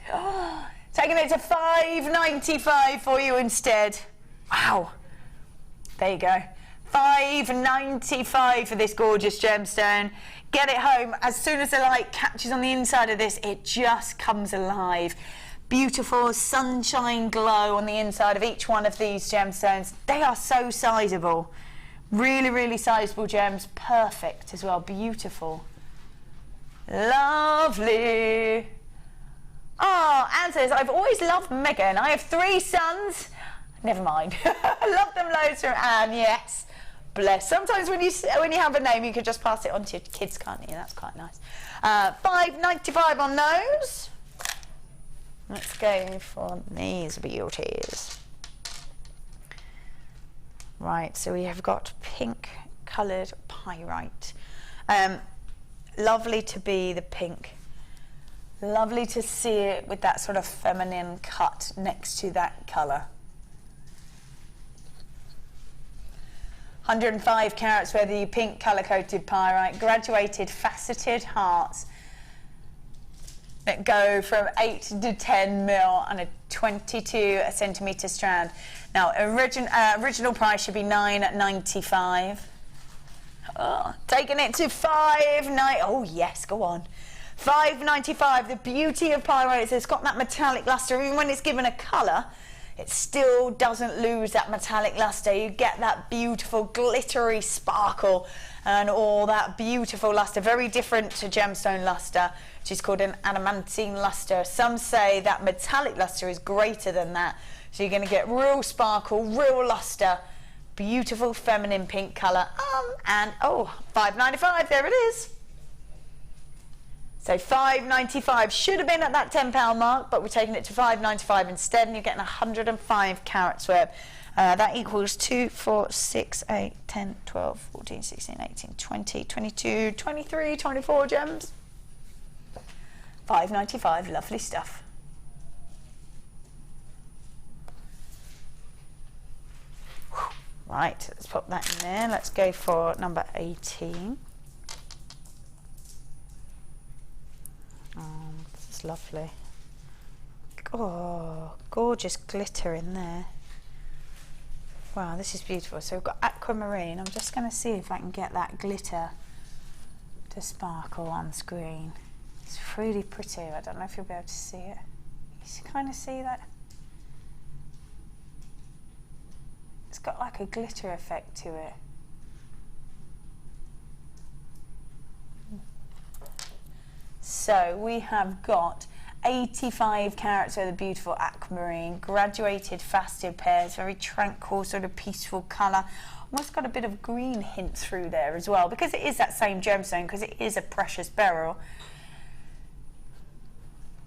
Taking it to $5.95 for you instead. Wow. There you go. $5.95 for this gorgeous gemstone. Get it home. As soon as the light catches on the inside of this, it just comes alive. Beautiful sunshine glow on the inside of each one of these gemstones. They are so sizable. Really, really sizable gems. Perfect as well. Beautiful. Lovely. Oh, Anne says, I've always loved Megan. I have 3 sons. Never mind. I love them loads from Anne, yes. Bless. Sometimes when you have a name, you can just pass it on to your kids, can't you? That's quite nice. $5.95 on those. Let's go for these beauties. Right, so we have got pink coloured pyrite. Lovely to be the pink. Lovely to see it with that sort of feminine cut next to that colour. 105 carats worth of pink colour-coated pyrite, graduated faceted hearts that go from 8 to 10mm and a 22cm strand. Now, original price should be $9.95. Oh, taking it to $5.90. Oh yes, go on. $5.95. The beauty of pyrite is it's got that metallic luster. Even when it's given a colour, it still doesn't lose that metallic luster. You get that beautiful glittery sparkle and all that beautiful luster. Very different to gemstone luster, which is called an adamantine luster. Some say that metallic luster is greater than that. So you're going to get real sparkle, real luster, beautiful feminine pink colour. And oh, $5.95, there it is. So $5.95 should have been at that £10 mark, but we're taking it to $5.95 instead, and you're getting 105 carats worth. That equals 2, 4, 6, 8, 10, 12, 14, 16, 18, 20, 22, 23, 24 gems. $5.95, lovely stuff. Right, let's pop that in there. Let's go for number 18. Oh, this is lovely. Oh, gorgeous glitter in there. Wow, this is beautiful. So we've got aquamarine. I'm just going to see if I can get that glitter to sparkle on screen. It's really pretty. I don't know if you'll be able to see it. You kind of see that? It's got like a glitter effect to it. So we have got 85 carats worth of beautiful aquamarine, graduated faceted pairs, very tranquil, sort of peaceful colour. Almost got a bit of green hint through there as well, because it is that same gemstone, because it is a precious beryl.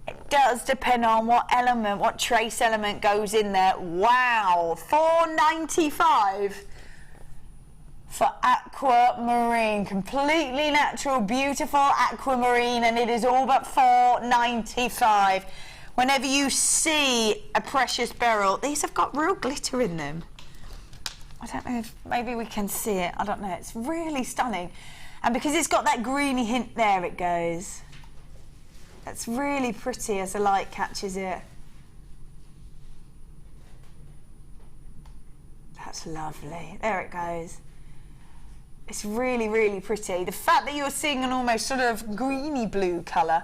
It does depend on what element, what trace element goes in there. Wow, $4.95 for aquamarine, completely natural, beautiful aquamarine, and it is all but $4.95. Whenever you see a precious beryl, these have got real glitter in them. I don't know if maybe we can see it. I don't know. It's really stunning, and because it's got that greeny hint there, it goes. It's really pretty as the light catches it. That's lovely. There it goes. It's really, really pretty. The fact that you're seeing an almost sort of greeny blue colour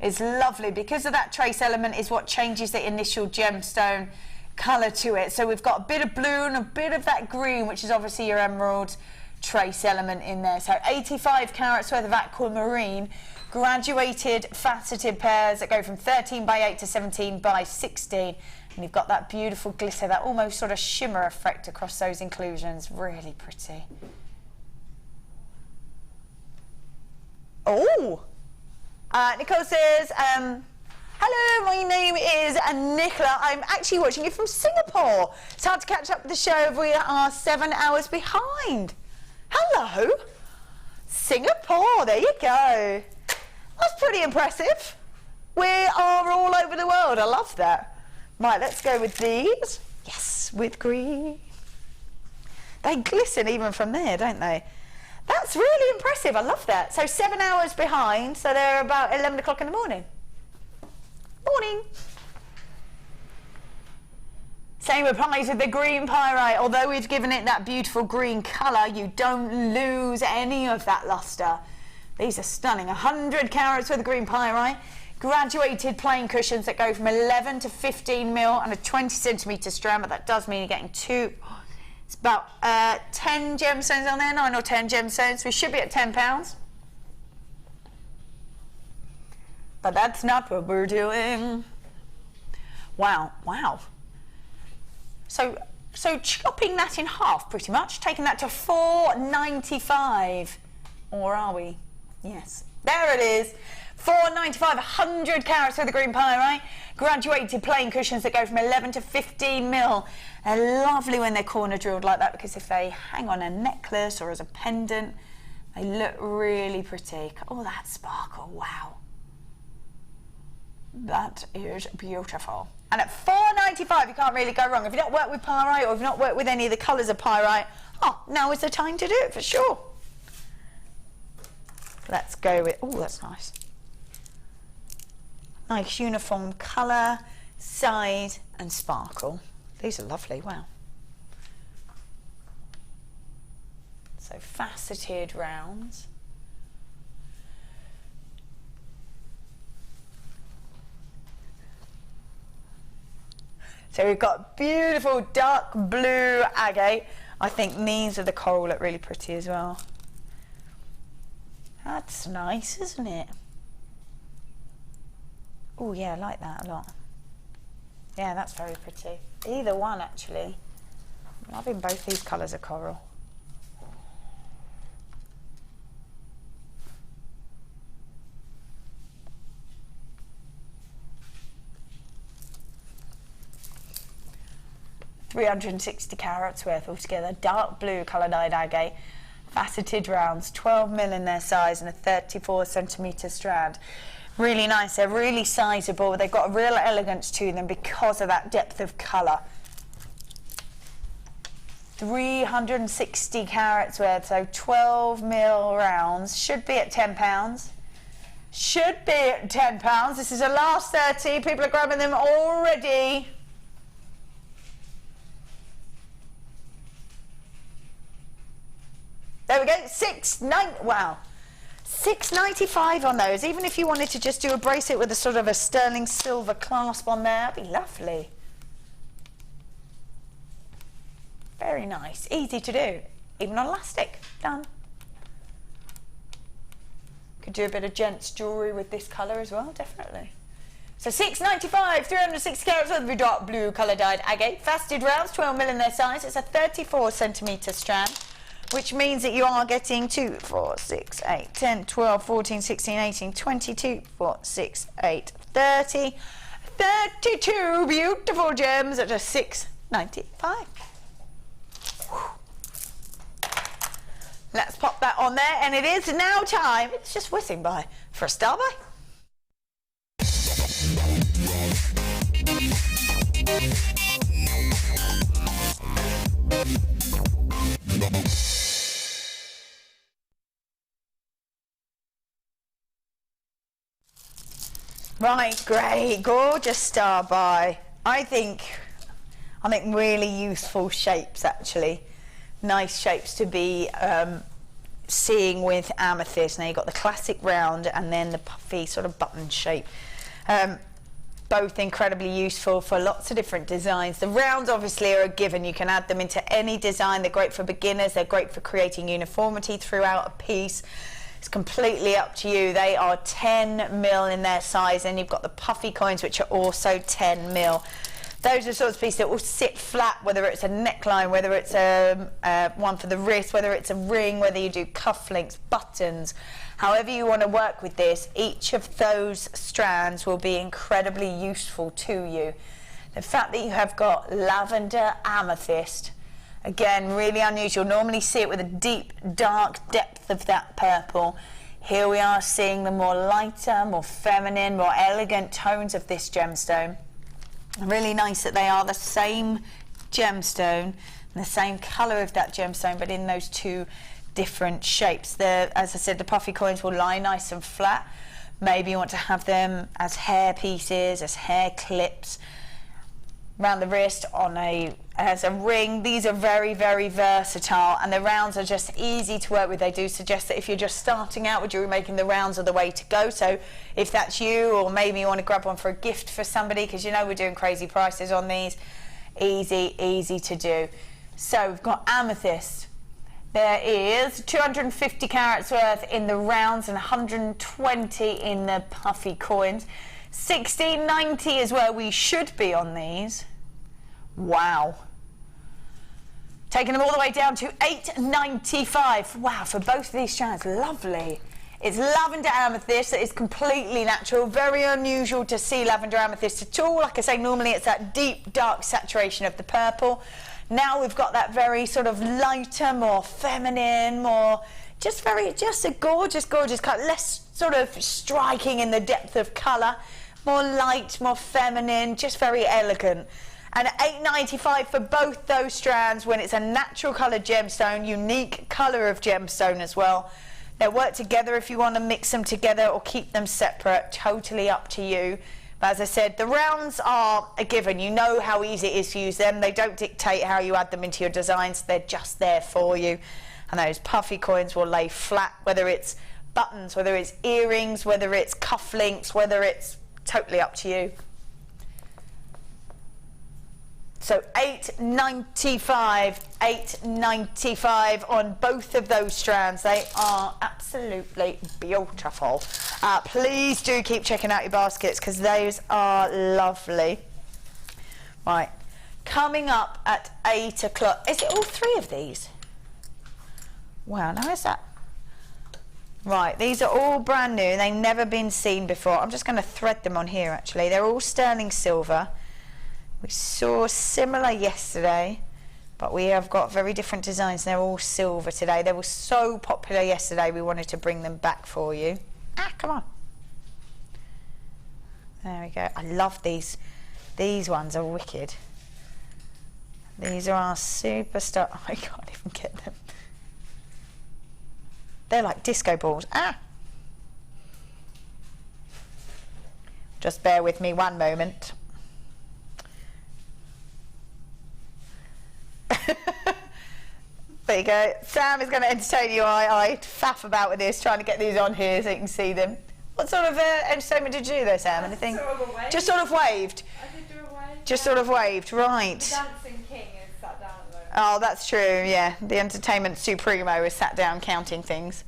is lovely, because of that trace element is what changes the initial gemstone colour to it. So we've got a bit of blue and a bit of that green, which is obviously your emerald trace element in there. So 85 carats worth of aquamarine, graduated faceted pairs that go from 13 by 8 to 17 by 16. And you've got that beautiful glitter, that almost sort of shimmer effect across those inclusions. Really pretty. Oh, Nicole says, hello, my name is Nicola. I'm actually watching you from Singapore. It's hard to catch up with the show. We are 7 hours behind. Hello, Singapore, there you go. That's pretty impressive. We are all over the world. I love that. Right, let's go with these. Yes, with green. They glisten even from there, don't they? That's really impressive. I love that. So 7 hours behind, so they're about 11 o'clock in the morning. Morning. Same applies with the green pyrite. Although we've given it that beautiful green colour, you don't lose any of that lustre. These are stunning. 100 carats worth of green pyrite. Graduated plain cushions that go from 11 to 15 mil and a 20 centimetre strand, but that does mean you're getting two. It's about 10 gemstones on there, 9 or 10 gemstones. We should be at £10. But that's not what we're doing. Wow, wow. So chopping that in half pretty much, taking that to $4.95. Or are we? Yes. There it is. $4.95, 100 carats worth of green pyrite. Graduated plain cushions that go from 11 to 15 mil. They're lovely when they're corner drilled like that, because if they hang on a necklace or as a pendant, they look really pretty. Oh, that sparkle, wow. That is beautiful. And at $4.95, you can't really go wrong. If you've not worked with pyrite, or if you've not worked with any of the colours of pyrite, oh, now is the time to do it for sure. Let's go with, oh, that's nice. Nice uniform colour, size and sparkle. These are lovely, wow. So faceted rounds. So we've got beautiful dark blue agate. I think these are the coral look really pretty as well. That's nice, isn't it? Oh yeah, I like that a lot. Yeah, that's very pretty. Either one, actually. I'm loving both these colours of coral. 360 carats worth altogether. Dark blue colour dyed agate, faceted rounds, 12mm in their size, and a 34cm strand. Really nice. They're really sizable. They've got a real elegance to them because of that depth of colour. 360 carats worth, so 12mm rounds. Should be at £10. Should be at £10. This is a last 30. People are grabbing them already. There we go. Wow. £6.95 on those. Even if you wanted to just do a bracelet with a sort of a sterling silver clasp on there, that'd be lovely. Very nice. Easy to do. Even on elastic. Done. Could do a bit of gents jewellery with this colour as well, definitely. So £6.95, 360 carats worth of dark blue colour dyed agate. Faceted rounds, 12mm in their size. It's a 34cm strand, which means that you are getting 2, 4, 6, 8, 10, 12, 14, 16, 18, 22, 4, 6, 8, 30, 32 beautiful gems at just £6.95. Let's pop that on there, and it is now time, it's just whizzing by, for a star buy. Right, great, gorgeous star buy. I think really useful shapes, actually. Nice shapes to be seeing with amethyst. Now you've got the classic round and then the puffy sort of button shape. Both incredibly useful for lots of different designs. The rounds obviously are a given. You can add them into any design. They're great for beginners. They're great for creating uniformity throughout a piece. It's completely up to you. They are 10mm in their size, and you've got the puffy coins, which are also 10mm. Those are sorts of pieces that will sit flat, whether it's a neckline, whether it's a one for the wrist, whether it's a ring, whether you do cufflinks, buttons. However you want to work with this, each of those strands will be incredibly useful to you. The fact that you have got lavender amethyst, again, really unusual. Normally see it with a deep, dark depth of that purple. Here we are seeing the more lighter, more feminine, more elegant tones of this gemstone. Really nice that they are the same gemstone and the same colour of that gemstone, but in those two different shapes. As I said, the puffy coins will lie nice and flat. Maybe you want to have them as hair pieces, as hair clips, around the wrist, as a ring. These are very, very versatile, and the rounds are just easy to work with. They do suggest that if you're just starting out with jewellery making, the rounds are the way to go. So if that's you, or maybe you want to grab one for a gift for somebody, because you know we're doing crazy prices on these, easy to do. So we've got amethyst. There is 250 carats worth in the rounds and 120 in the puffy coins. $16.90 is where we should be on these. Wow. Taking them all the way down to $8.95. Wow, for both of these strands, lovely. It's lavender amethyst that is completely natural. Very unusual to see lavender amethyst at all. Like I say, normally it's that deep, dark saturation of the purple. Now we've got that very sort of lighter, more feminine, more just a gorgeous colour, less sort of striking in the depth of colour, more light, more feminine, just very elegant. And at $8.95 for both those strands, when it's a natural coloured gemstone, unique colour of gemstone as well. They'll work together if you want to mix them together or keep them separate, totally up to you. But as I said, the rounds are a given. You know how easy it is to use them. They don't dictate how you add them into your designs. They're just there for you. And those puffy coins will lay flat, whether it's buttons, whether it's earrings, whether it's cufflinks, whether it's totally up to you. So $8.95 on both of those strands. They are absolutely beautiful. Please do keep checking out your baskets, because those are lovely. Right, coming up at 8 o'clock. Is it all three of these? Wow, now is that? Right, these are all brand new. They've never been seen before. I'm just going to thread them on here, actually. They're all sterling silver. We saw similar yesterday, but we have got very different designs. They're all silver today. They were so popular yesterday, we wanted to bring them back for you. Ah, come on. There we go. I love these. These ones are wicked. These are our superstar. I can't even get them. They're like disco balls. Ah! Just bear with me one moment. There you go. Sam is going to entertain you. I faff about with this, trying to get these on here so you can see them. What sort of entertainment did you do there, Sam? Anything? Sort of a wave. Just sort of waved. I did do a wave. Just sort of waved, right. The dancing king is sat down at the moment. Oh, that's true, yeah. The entertainment supremo is sat down counting things.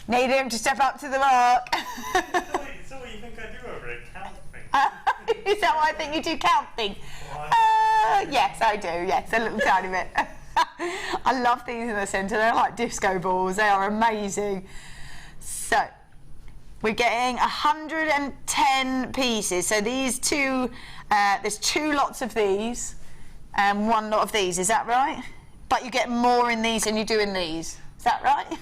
Need him to step up to the mark. Is that what you think I do over it? Count things? Is that why I think you do counting? Yes, I do, yes, a little tiny bit. I love these in the centre. They're like disco balls. They are amazing. So, we're getting 110 pieces. So these two, there's 2 lots of these and 1 lot of these. Is that right? But you get more in these than you do in these. Is that right?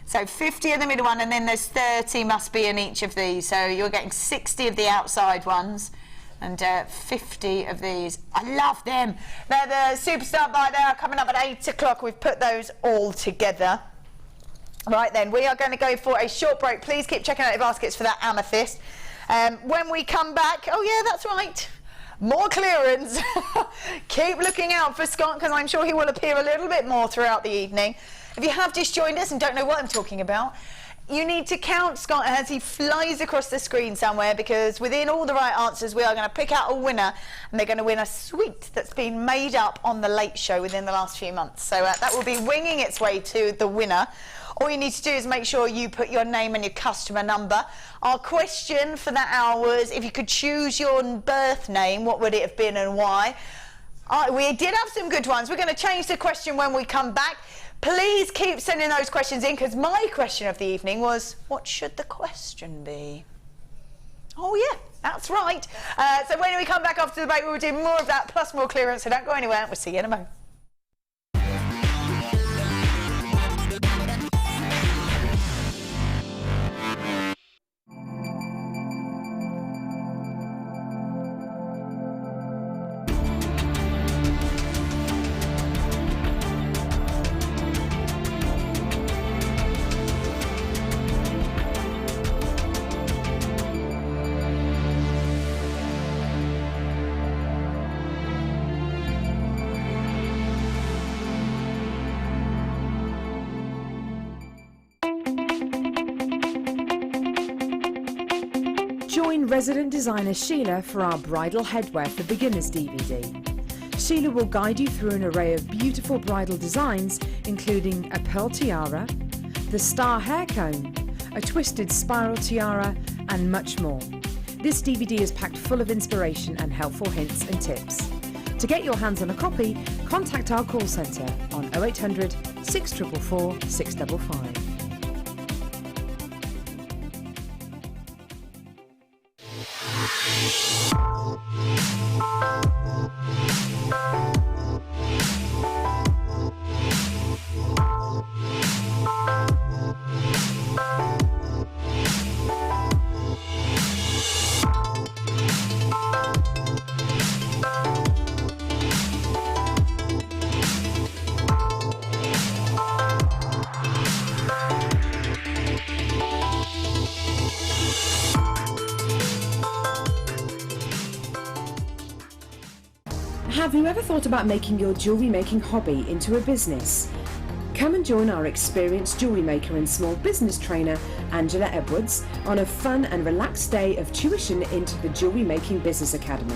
So 50 in the middle one, and then there's 30 must be in each of these. So you're getting 60 of the outside ones and 50 of these. I love them. They're the superstar buy. They are coming up at 8 o'clock. We've put those all together. Right then, we are going to go for a short break. Please keep checking out your baskets for that amethyst. When we come back, oh yeah, that's right, more clearance. Keep looking out for Scott, because I'm sure he will appear a little bit more throughout the evening. If you have just joined us and don't know what I'm talking about, you need to count Scott as he flies across the screen somewhere, because within all the right answers we are going to pick out a winner, and they're going to win a suite that's been made up on the Late Show within the last few months. So that will be winging its way to the winner. All you need to do is make sure you put your name and your customer number. Our question for that hour was, if you could choose your birth name, what would it have been and why? We did have some good ones. We're going to change the question when we come back. Please keep sending those questions in, because my question of the evening was, what should the question be? Oh yeah, that's right. So when we come back after the break, we'll do more of that, plus more clearance, so don't go anywhere. We'll see you in a moment. Join resident designer Sheila for our Bridal Headwear for Beginners DVD. Sheila will guide you through an array of beautiful bridal designs, including a pearl tiara, the star hair cone, a twisted spiral tiara, and much more. This DVD is packed full of inspiration and helpful hints and tips. To get your hands on a copy, contact our call centre on 0800 644 655. Have you ever thought about making your jewellery making hobby into a business? Come and join our experienced jewellery maker and small business trainer, Angela Edwards, on a fun and relaxed day of tuition into the Jewellery Making Business Academy.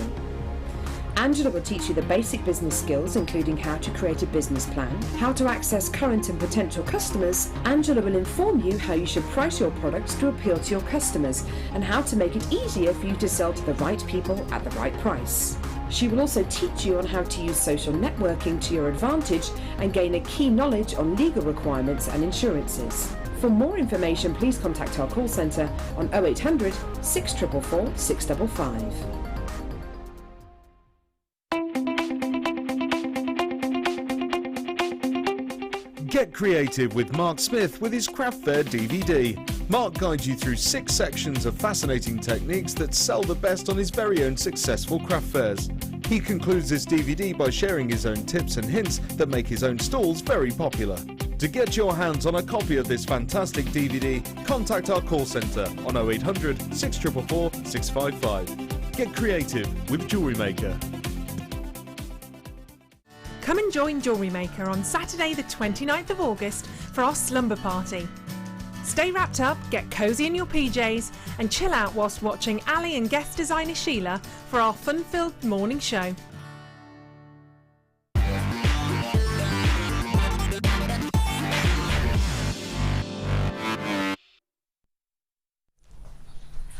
Angela will teach you the basic business skills, including how to create a business plan, how to access current and potential customers. Angela will inform you how you should price your products to appeal to your customers, and how to make it easier for you to sell to the right people at the right price. She will also teach you on how to use social networking to your advantage and gain a key knowledge on legal requirements and insurances. For more information, please contact our call centre on 0800 644 655. Get creative with Mark Smith with his Craft Fair DVD. Mark guides you through 6 sections of fascinating techniques that sell the best on his very own successful craft fairs. He concludes this DVD by sharing his own tips and hints that make his own stalls very popular. To get your hands on a copy of this fantastic DVD, contact our call centre on 0800 644 655. Get creative with Jewellery Maker. Come and join Jewellery Maker on Saturday the 29th of August for our slumber party. Stay wrapped up, get cosy in your PJs and chill out whilst watching Ali and guest designer Sheila for our fun-filled morning show.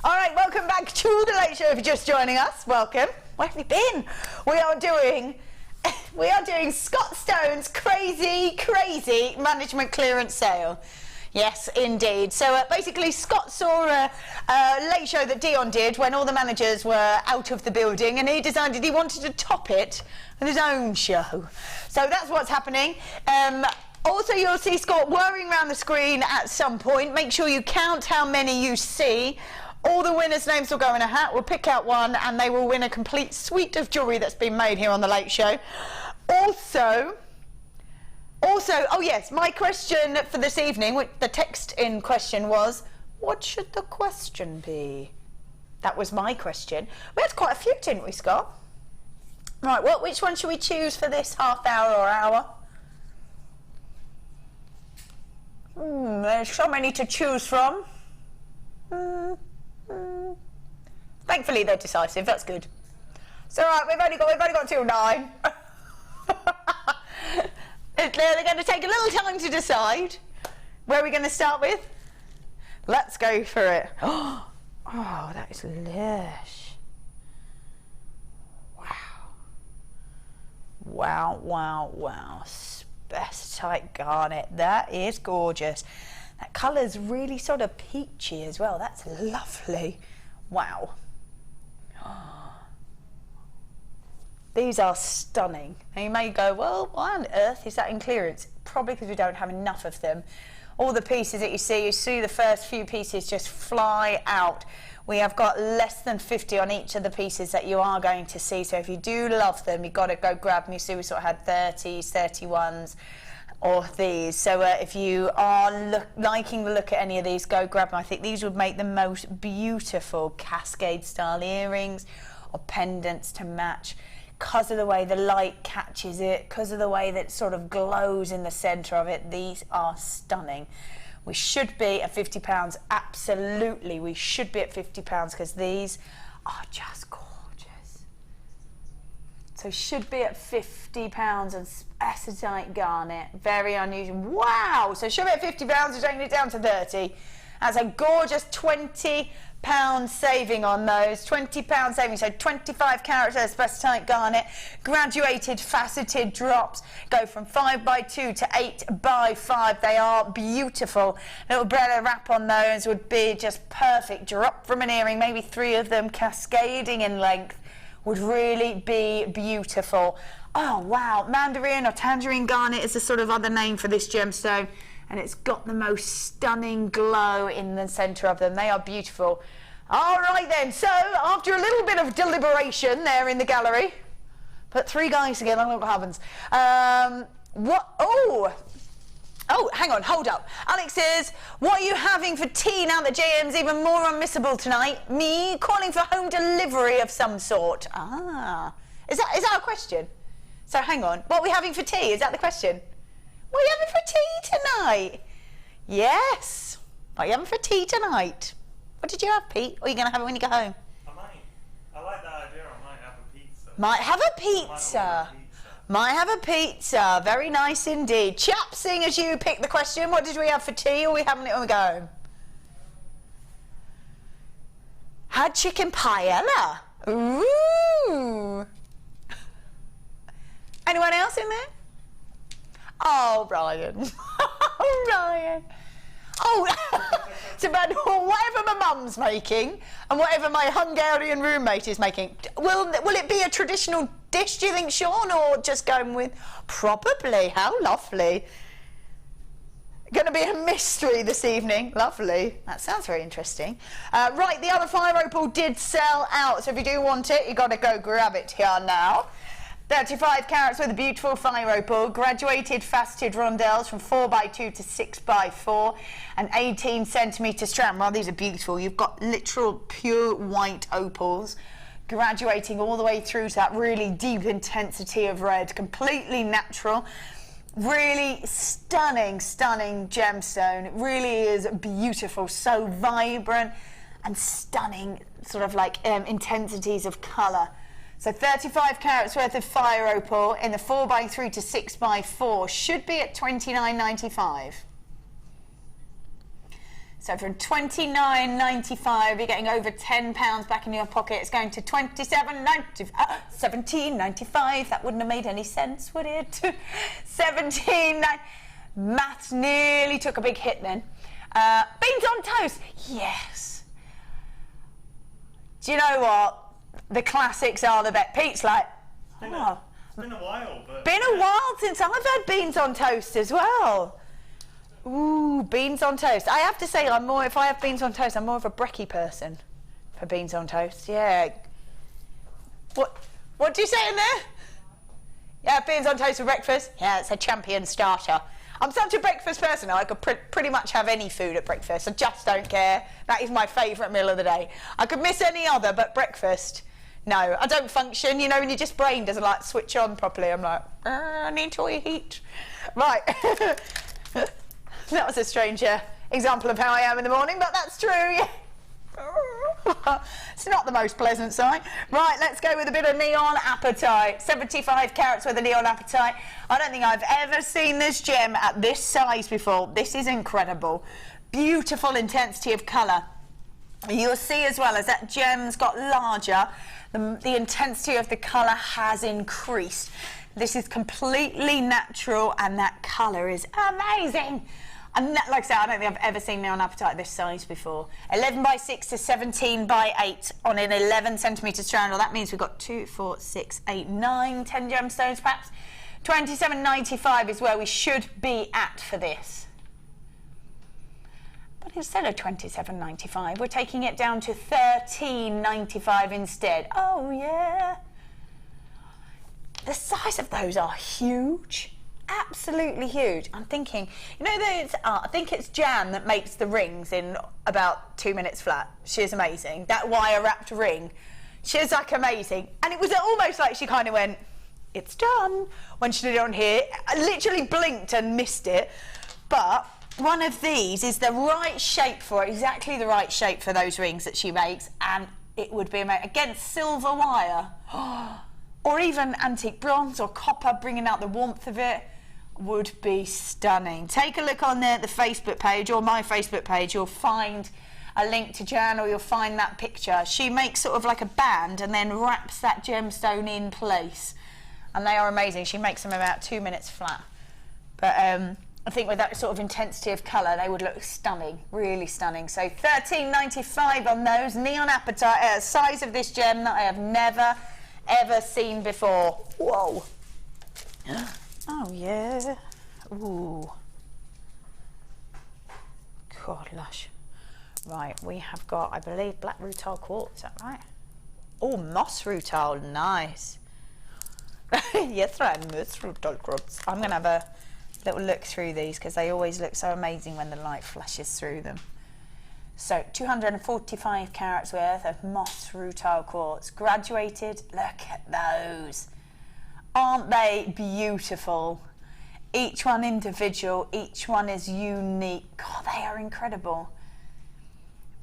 Alright, welcome back to the Late Show. If you're just joining us, welcome. Where have we been? We are doing Scott Stone's crazy management clearance sale. Yes, indeed. So basically, Scott saw a late show that Dion did when all the managers were out of the building, and he decided he wanted to top it with his own show. So that's what's happening. Also, you'll see Scott whirring around the screen at some point. Make sure you count how many you see. All the winners' names will go in a hat. We'll pick out one, and they will win a complete suite of jewellery that's been made here on the Late Show. Also, oh yes, my question for this evening, the text in question was, what should the question be? That was my question. We had quite a few, didn't we, Scott? Right, which one should we choose for this half hour or hour? There's so many to choose from. Thankfully, they're decisive. That's good. So, right, we've only got till 9. They're going to take a little time to decide. Where are we going to start with? Let's go for it. Oh, that is lush. Wow. Spessartite garnet. That is gorgeous. That colour's really sort of peachy as well. That's lovely. Wow. These are stunning. Now you may go, well, why on earth is that in clearance? Probably because we don't have enough of them. All the pieces that you see the first few pieces just fly out. We have got less than 50 on each of the pieces that you are going to see. So if you do love them, you've got to go grab them. You see we sort of had 30s, 31s, or these. So if you are liking the look at any of these, go grab them. I think these would make the most beautiful cascade style earrings or pendants to match, because of the way the light catches it, because of the way that it sort of glows in the centre of it. These are stunning. We should be at £50, absolutely. We should be at £50 because these are just gorgeous. So should be at £50 and spessartite garnet, very unusual. Wow, so should be at £50, we're taking it down to 30. That's a gorgeous £20 saving on those, £20 saving, so 25 carats of spessartite garnet, graduated faceted drops, go from 5x2 to 8x5. They are beautiful. Little Brella wrap on those would be just perfect. Drop from an earring, maybe 3 of them cascading in length, would really be beautiful. Oh wow, mandarin or tangerine garnet is the sort of other name for this gemstone. And it's got the most stunning glow in the centre of them. They are beautiful. All right then, so after a little bit of deliberation there in the gallery, put 3 guys together, I don't know what happens. Oh, hang on, hold up. Alex says, what are you having for tea now that JM's even more unmissable tonight? Me calling for home delivery of some sort. Ah, is that a question? So hang on, what are we having for tea? Is that the question? What are you having for tea tonight? Yes. What are you having for tea tonight? What did you have, Pete? Or are you going to have it when you go home? I might. I like that idea. I might have a pizza. Might have a pizza. Might have a pizza. Very nice indeed. Chap, seeing as you picked the question, what did we have for tea, or are we having it when we go home? Had chicken paella. Ooh. Anyone else in there? Oh, Ryan. Oh, Ryan. Oh, so about whatever my mum's making and whatever my Hungarian roommate is making. Will it be a traditional dish, do you think, Sean, or just going with probably? How lovely. Going to be a mystery this evening. Lovely. That sounds very interesting. Right, the other fire opal did sell out, so if you do want it, you've got to go grab it here now. 35 carats with a beautiful fire opal, graduated faceted rondelles from 4x2 to 6x4, and 18 centimetre strand. Well, these are beautiful. You've got literal pure white opals graduating all the way through to that really deep intensity of red, completely natural. Really stunning, stunning gemstone. It really is beautiful, so vibrant and stunning, sort of like intensities of colour. So 35 carats worth of fire opal in the 4x3 to 6x4 should be at $29.95. So for $29.95, you're getting over £10 back in your pocket. It's going to $17.95. That wouldn't have made any sense, would it? $17.95. Maths nearly took a big hit then. Beans on toast. Yes. Do you know what? The classics are the best. Pete's like, oh. It's been a while, but... Been a while since I've had beans on toast as well. Ooh, beans on toast. I have to say, if I have beans on toast, I'm more of a brekkie person for beans on toast. Yeah. What do you say in there? Yeah, beans on toast for breakfast. Yeah, it's a champion starter. I'm such a breakfast person. I could pretty much have any food at breakfast. I just don't care. That is my favourite meal of the day. I could miss any other, but breakfast, no. I don't function. You know, when your just brain doesn't like switch on properly. I'm like, I need to eat. Right. That was a strange example of how I am in the morning, but that's true. Yeah. It's not the most pleasant sight. Right, let's go with a bit of neon apatite. 75 carats worth of neon apatite. I don't think I've ever seen this gem at this size before. This is incredible. Beautiful intensity of colour. You'll see as well as that gem's got larger, the intensity of the colour has increased. This is completely natural and that colour is amazing. And like I said, I don't think I've ever seen neon apatite this size before. 11x6 to 17x8 on an 11 centimetre strand. Well, that means we've got 2, 4, 6, 8, 9, 10 gemstones perhaps. $27.95 is where we should be at for this. But instead of $27.95, we're taking it down to $13.95 instead. Oh, yeah. The size of those are huge. Absolutely huge. I'm thinking, you know, I think it's Jan that makes the rings in about 2 minutes flat. She's amazing. That wire wrapped ring, she's like amazing. And it was almost like she kind of went, it's done, when she did it on here. I literally blinked and missed it. But one of these is the right shape for it, exactly the right shape for those rings that she makes, and it would be amazing. Again, silver wire, or even antique bronze or copper, bringing out the warmth of it, would be stunning. Take a look on the Facebook page or my Facebook page. You'll find a link to Jan, or you'll find that picture. She makes sort of like a band and then wraps that gemstone in place, and they are amazing. She makes them about 2 minutes flat, but I think with that sort of intensity of colour they would look stunning, really stunning. So $13.95 on those. Neon apatite, size of this gem that I have never ever seen before. Whoa. Oh yeah. Ooh. God, lush. Right, we have got, I believe, black rutile quartz, is that right? Oh, moss rutile, nice. Yes, right, moss rutile quartz. I'm going to have a little look through these because they always look so amazing when the light flashes through them. So 245 carats worth of moss rutile quartz, graduated. Look at those. Aren't they beautiful? Each one individual, each one is unique. God, they are incredible.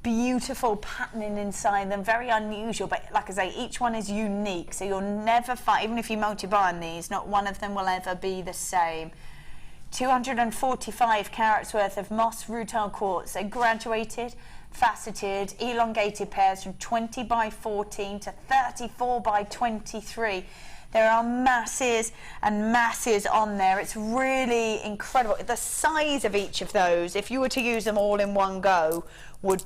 Beautiful patterning inside them, very unusual, but like I say, each one is unique, so you'll never find, even if you multi-bind these, not one of them will ever be the same. 245 carats worth of moss rutile quartz. They're graduated, faceted, elongated pairs from 20 by 14 to 34 by 23. There are masses and masses on there. It's really incredible. The size of each of those, if you were to use them all in one go, would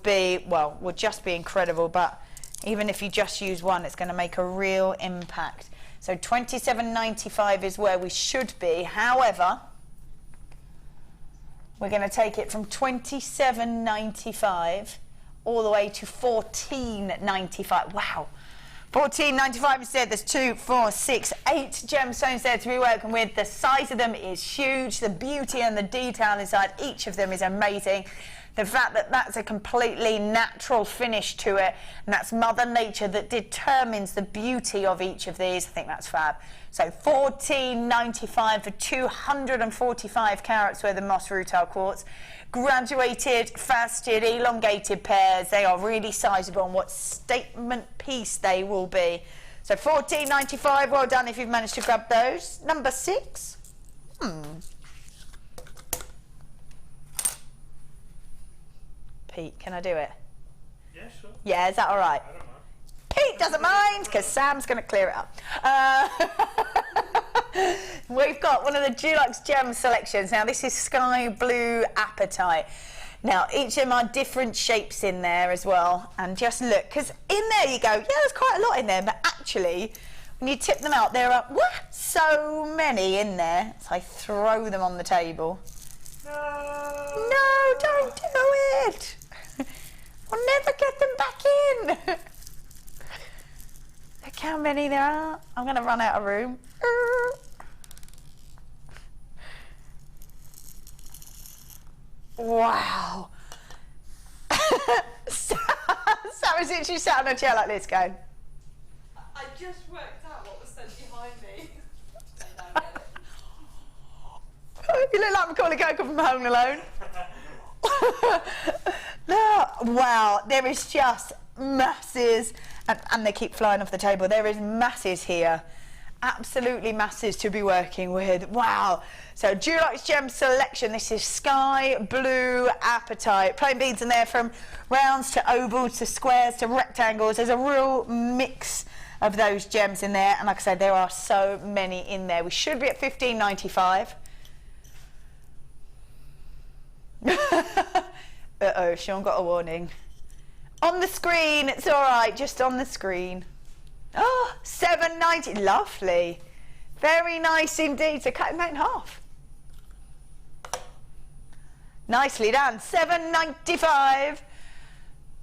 just be incredible. But even if you just use one, it's going to make a real impact. So £27.95 is where we should be. However, we're going to take it from £27.95 all the way to £14.95. Wow. £14.95 instead. There's 2, 4, 6, 8 gemstones there to be working with. The size of them is huge. The beauty and the detail inside each of them is amazing. The fact that that's a completely natural finish to it, and that's Mother Nature that determines the beauty of each of these, I think that's fab. So £14.95 for 245 carats worth of moss rutile quartz. Graduated, faceted, elongated pairs. They are really sizable, and what statement piece they will be. So £14.95, well done if you've managed to grab those. Number 6. Pete, can I do it? Yeah, sure. Yeah, is that all right? I don't mind. Pete doesn't mind, because Sam's going to clear it up. We've got one of the Dulux gem selections. Now, this is Sky Blue Apatite. Now, each of them are different shapes in there as well. And just look, because in there you go, yeah, there's quite a lot in there, but actually, when you tip them out, there are so many in there. So I throw them on the table. No, don't do it. We'll never get them back in. Look how many there are. I'm going to run out of room. Wow. Sarah's literally sat on a chair like this going. I just worked out what was sent behind me. You look like Macaulay Culkin from Home Alone. No, wow, there is just masses, and they keep flying off the table. There is masses here, absolutely masses to be working with. Wow. So Dulux Gem Selection. This is Sky Blue Apatite. Plain beads in there from rounds to ovals to squares to rectangles. There's a real mix of those gems in there, and like I said, there are so many in there. We should be at £15.95. Uh-oh, Sean got a warning. On the screen, it's all right, just on the screen. Oh, £7.90, lovely. Very nice indeed, so cut that in half. Nicely done, £7.95.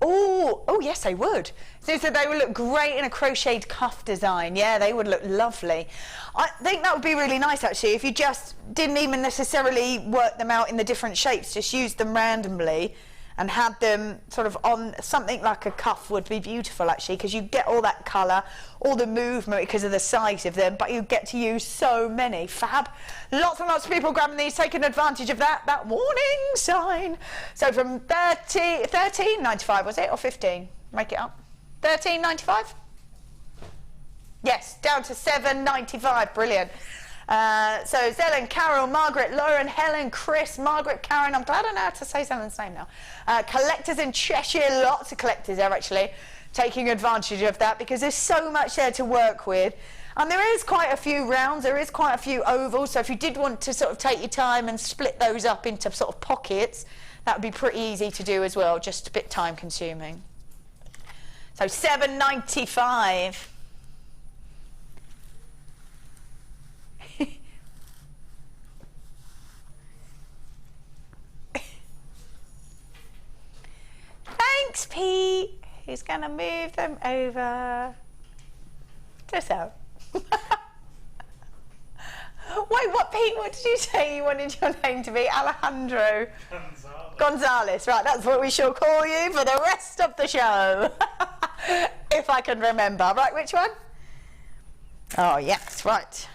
Oh, yes, they would. So they would look great in a crocheted cuff design. Yeah, they would look lovely. I think that would be really nice, actually, if you just didn't even necessarily work them out in the different shapes, just used them randomly and had them sort of on something like a cuff would be beautiful, actually, because you get all that colour, all the movement because of the size of them, but you get to use so many. Fab. Lots and lots of people grabbing these, taking advantage of that warning sign. So from £13.95, was it, or 15? Make it up. £13.95? Yes, down to £7.95. Brilliant. So Zellen, Carol, Margaret, Lauren, Helen, Chris, Margaret, Karen. I'm glad I know how to say someone's name now. Collectors in Cheshire, lots of collectors there actually taking advantage of that because there's so much there to work with. And there is quite a few rounds, there is quite a few ovals, so if you did want to sort of take your time and split those up into sort of pockets, that would be pretty easy to do as well, just a bit time consuming. So £7.95. Thanks, Pete. Who's going to move them over to so. Wait, what, Pete? What did you say you wanted your name to be? Alejandro Gonzalez. Right, that's what we shall call you for the rest of the show. If I can remember. Right, which one? Oh, yes, right.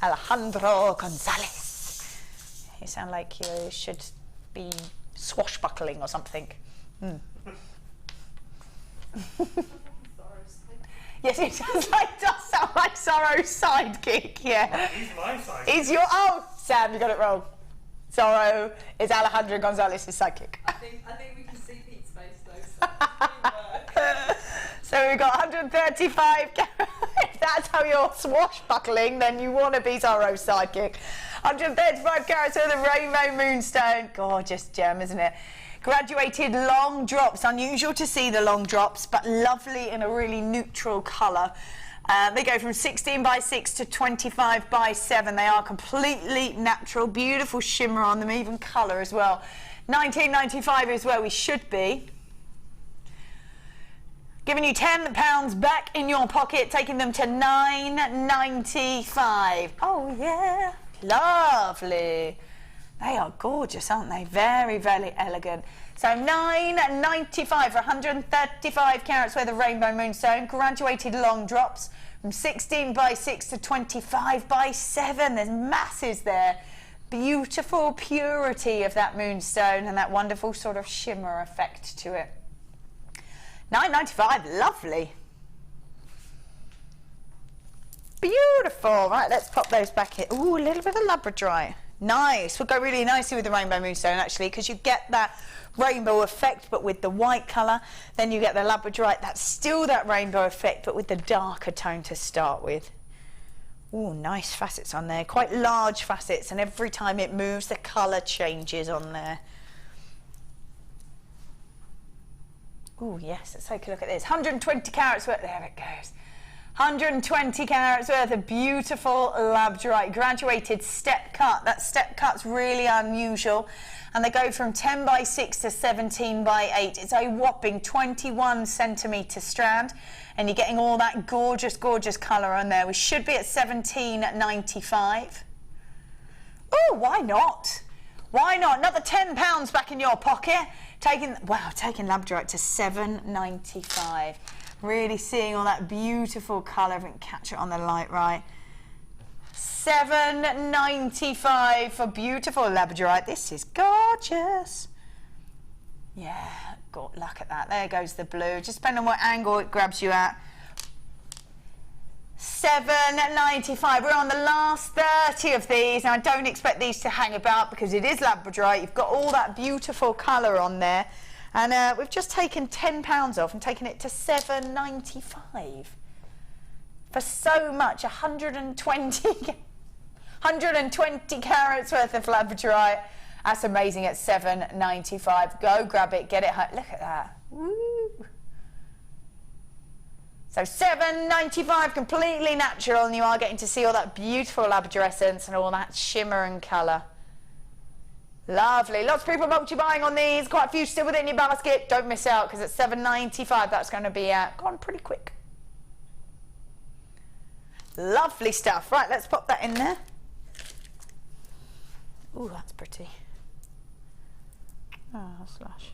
Alejandro Gonzalez. You sound like you should be swashbuckling or something. Yes, it does sound like Zorro's sidekick, yeah. He's my sidekick. He's your, oh, Sam, you got it wrong. Zorro is Alejandro Gonzalez's sidekick. I think we can see Pete's face though, so So we've got 135 that's how you're swashbuckling, then you want to be Zorro's sidekick. 135 carats worth of rainbow moonstone. Gorgeous gem, isn't it? Graduated long drops. Unusual to see the long drops, but lovely in a really neutral colour. They go from 16 by 6 to 25 by 7. They are completely natural, beautiful shimmer on them, even colour as well. £19.95 is where we should be. Giving you £10 back in your pocket, taking them to £9.95. Oh yeah, lovely. They are gorgeous, aren't they? Very, very elegant. So £9.95 for 135 carats worth of rainbow moonstone. Graduated long drops from 16 by 6 to 25 by 7. There's masses there. Beautiful purity of that moonstone and that wonderful sort of shimmer effect to it. £9.95, lovely. Beautiful. Right, let's pop those back in. Ooh, a little bit of labradorite. Nice. Will go really nicely with the rainbow moonstone actually, because you get that rainbow effect but with the white colour. Then you get the labradorite, that's still that rainbow effect but with the darker tone to start with. Ooh, nice facets on there, quite large facets, and every time it moves the colour changes on there. Ooh, yes, let's take a look at this. 120 carats worth, there it goes. 120 carats worth of beautiful labradorite, graduated step cut. That step cut's really unusual, and they go from 10 by 6 to 17 by 8. It's a whopping 21 centimetre strand, and you're getting all that gorgeous, gorgeous colour on there. We should be at £17.95. Oh, why not? Why not? Another £10 back in your pocket. Taking labradorite to £7.95. Really seeing all that beautiful colour. If we can catch it on the light right. £7.95 for beautiful labradorite. This is gorgeous. Yeah, got luck at that. There goes the blue. Just depending on what angle it grabs you at. £7.95. We're on the last 30 of these. Now, I don't expect these to hang about because it is labradorite. You've got all that beautiful colour on there. And we've just taken £10 off and taken it to £7.95 for so much. 120 carats worth of labradorite. That's amazing at £7.95. Go grab it, get it home. Look at that. Woo. So £7.95, completely natural, and you are getting to see all that beautiful labradorescence and all that shimmer and colour. Lovely. Lots of people multi-buying on these. Quite a few still within your basket. Don't miss out, because at £7.95 that's going to be gone pretty quick. Lovely stuff. Right, let's pop that in there. Ooh, that's pretty. Oh, slash.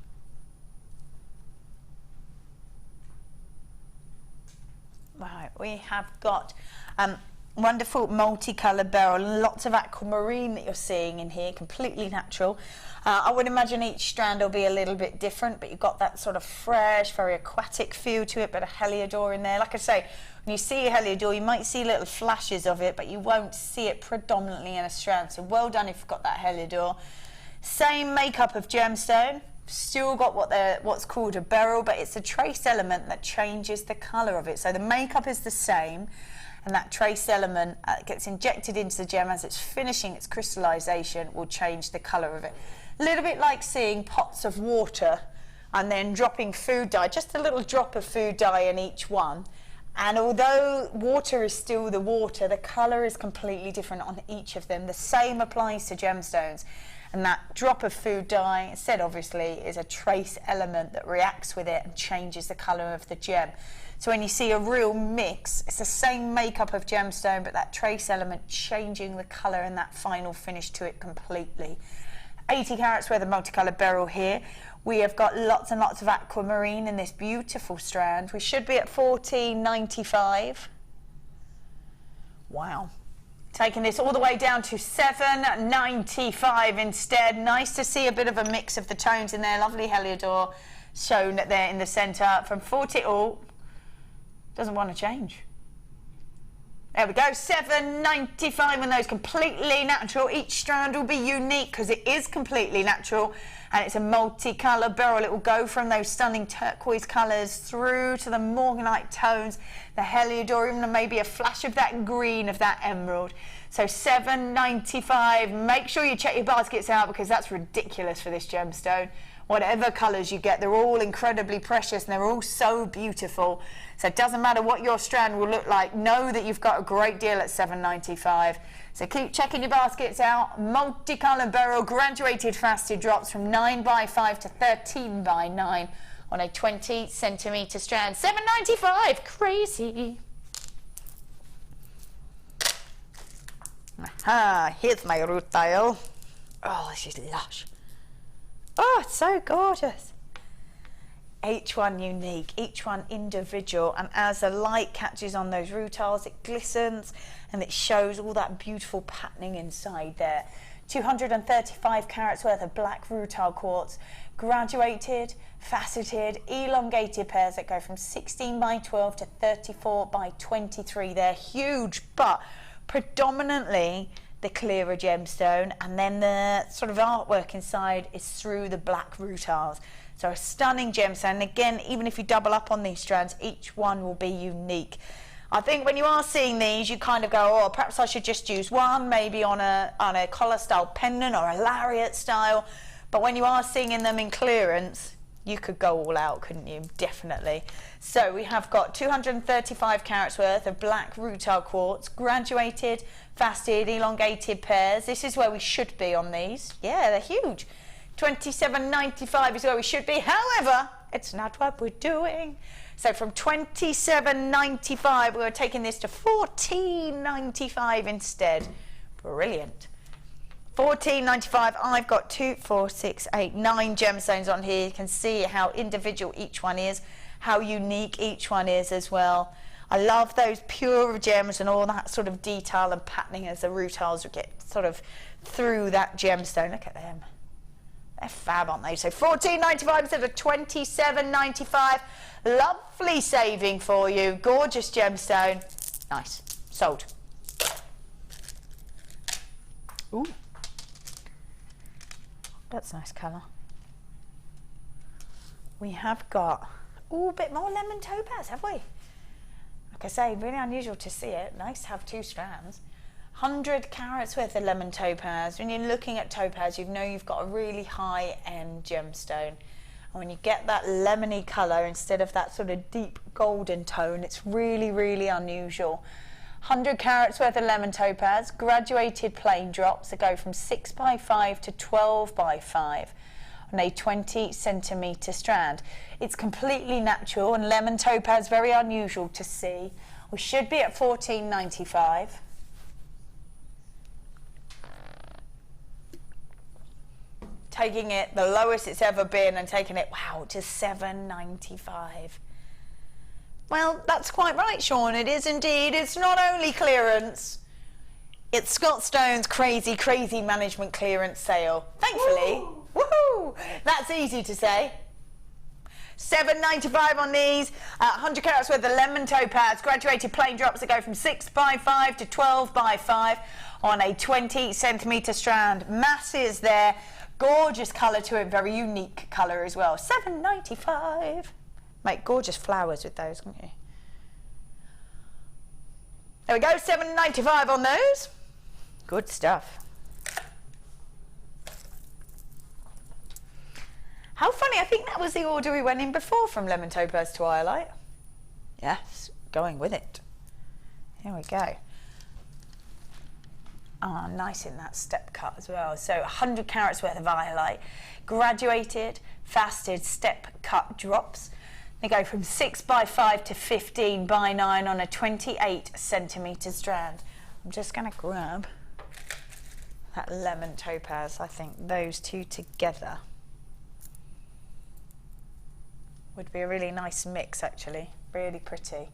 Right, we have got wonderful multicoloured beryl, lots of aquamarine that you're seeing in here, completely natural. I would imagine each strand will be a little bit different, but you've got that sort of fresh, very aquatic feel to it, but a heliodor in there. Like I say, when you see a heliodor, you might see little flashes of it, but you won't see it predominantly in a strand. So well done if you've got that heliodor. Same makeup of gemstone. Still got what's called a beryl, but it's a trace element that changes the colour of it. So the makeup is the same, and that trace element gets injected into the gem as it's finishing its crystallisation, will change the colour of it. A little bit like seeing pots of water and then dropping food dye, just a little drop of food dye in each one. And although water is still the water, the colour is completely different on each of them. The same applies to gemstones. And that drop of food dye, instead obviously, is a trace element that reacts with it and changes the colour of the gem. So when you see a real mix, it's the same makeup of gemstone, but that trace element changing the colour and that final finish to it completely. 80 carats worth of multicoloured beryl here. We have got lots and lots of aquamarine in this beautiful strand. We should be at £14.95. Wow. Taking this all the way down to £7.95 instead. Nice to see a bit of a mix of the tones in there. Lovely heliodor shown there in the centre. From 40, oh, doesn't want to change. There we go, $7.95 on those, completely natural. Each strand will be unique because it is completely natural and it's a multicolour beryl. It will go from those stunning turquoise colours through to the morganite tones, the heliodorium, and maybe a flash of that green, of that emerald. So $7.95. Make sure you check your baskets out because that's ridiculous for this gemstone. Whatever colours you get, they're all incredibly precious and they're all so beautiful. So it doesn't matter what your strand will look like, know that you've got a great deal at $7.95. So keep checking your baskets out. Multicolour beryl, graduated faceted drops from 9x5 to 13x9 on a 20 centimetre strand. $7.95, crazy. Aha, here's my root tile. Oh, this is lush. Oh, it's so gorgeous. Each one unique, each one individual, and as the light catches on those rutiles, it glistens and it shows all that beautiful patterning inside there. 235 carats worth of black rutile quartz, graduated, faceted, elongated pairs that go from 16x12 to 34x23. They're huge, but predominantly the clearer gemstone, and then the sort of artwork inside is through the black rutiles. So a stunning gemstone, and again, even if you double up on these strands, each one will be unique. I think when you are seeing these, you kind of go, oh, perhaps I should just use one, maybe on a collar style pendant or a lariat style. But when you are seeing them in clearance, you could go all out, couldn't you? Definitely. So we have got 235 carats worth of black rutile quartz, graduated, faceted, elongated pairs. This is where we should be on these. Yeah, they're huge. $27.95 is where we should be. However, it's not what we're doing. So from $27.95, we're taking this to $14.95 instead. Brilliant. $14.95. I've got 2, 4, 6, 8, 9 gemstones on here. You can see how individual each one is, how unique each one is as well. I love those pure gems and all that sort of detail and patterning as the rutiles get sort of through that gemstone. Look at them. They're fab, aren't they? So $14.95 instead of $27.95. Lovely saving for you. Gorgeous gemstone. Nice. Sold. Ooh. That's a nice colour. We have got a bit more lemon topaz, have we? Like I say, really unusual to see it. Nice to have 2 strands. 100 carats worth of lemon topaz. When you're looking at topaz, you know you've got a really high-end gemstone. And when you get that lemony colour instead of that sort of deep golden tone, it's really, really unusual. 100 carats worth of lemon topaz, graduated plain drops that go from 6x5 to 12x5 on a 20 centimetre strand. It's completely natural, and lemon topaz very unusual to see. We should be at $14.95. Taking it the lowest it's ever been and taking it, wow, to $7.95. Well, that's quite right, Sean. It is indeed. It's not only clearance. It's Scott Stone's crazy, crazy management clearance sale. Thankfully. Woohoo! That's easy to say. $7.95 on these. 100 carats worth of lemon topaz, graduated plain drops that go from 6x5 to 12x5 on a 20 centimetre strand. Masses there. Gorgeous colour to it. Very unique colour as well. $7.95. Make gorgeous flowers with those, can't you? There we go, $7.95 on those. Good stuff. How funny, I think that was the order we went in before from lemon topaz to iolite. Yes, going with it. Here we go. Ah, nice in that step cut as well. So 100 carats worth of iolite, graduated, faceted step cut drops. They go from 6x5 to 15x9 on a 28 centimetre strand. I'm just going to grab that lemon topaz. I think those two together would be a really nice mix, actually. Really pretty.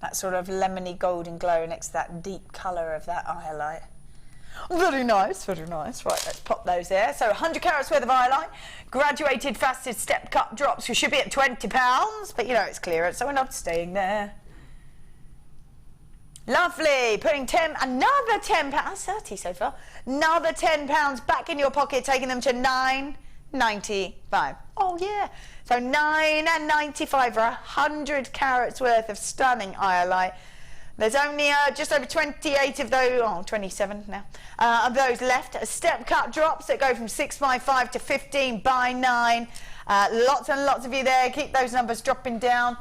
That sort of lemony golden glow next to that deep colour of that iolite. Very nice, very nice. Right, let's pop those there. So 100 carats worth of iolite, graduated faceted step cut drops. We should be at £20, but you know it's clearance, so we're not staying there. Lovely. Putting another £10, that's 30 so far. Another £10 back in your pocket, taking them to £9.95. Oh yeah. So £9.95 for 100 carats worth of stunning iolite. There's only just over 28 of those, 27 now, of those left. Step cut drops that go from 6x5 to 15 by 9. Lots and lots of you there. Keep those numbers dropping down.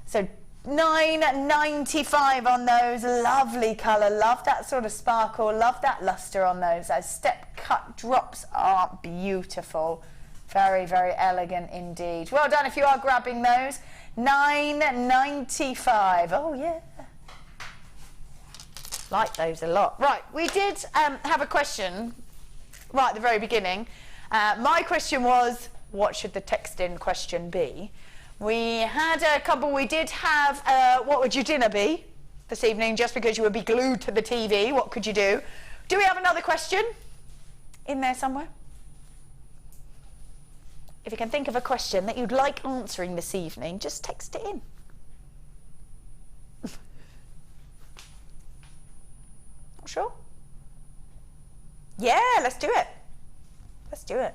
So £9.95 on those. Lovely colour. Love that sort of sparkle. Love that lustre on those. Those step cut drops are beautiful. Very, very elegant indeed. Well done if you are grabbing those. £9.95. Oh yeah. Like those a lot. Right, we did have a question right at the very beginning. My question was, what should the text-in question be? We had a couple. We did have, what would your dinner be this evening? Just because you would be glued to the TV, what could you do? Do we have another question in there somewhere? If you can think of a question that you'd like answering this evening, just text it in. Not sure? Yeah, let's do it. Let's do it.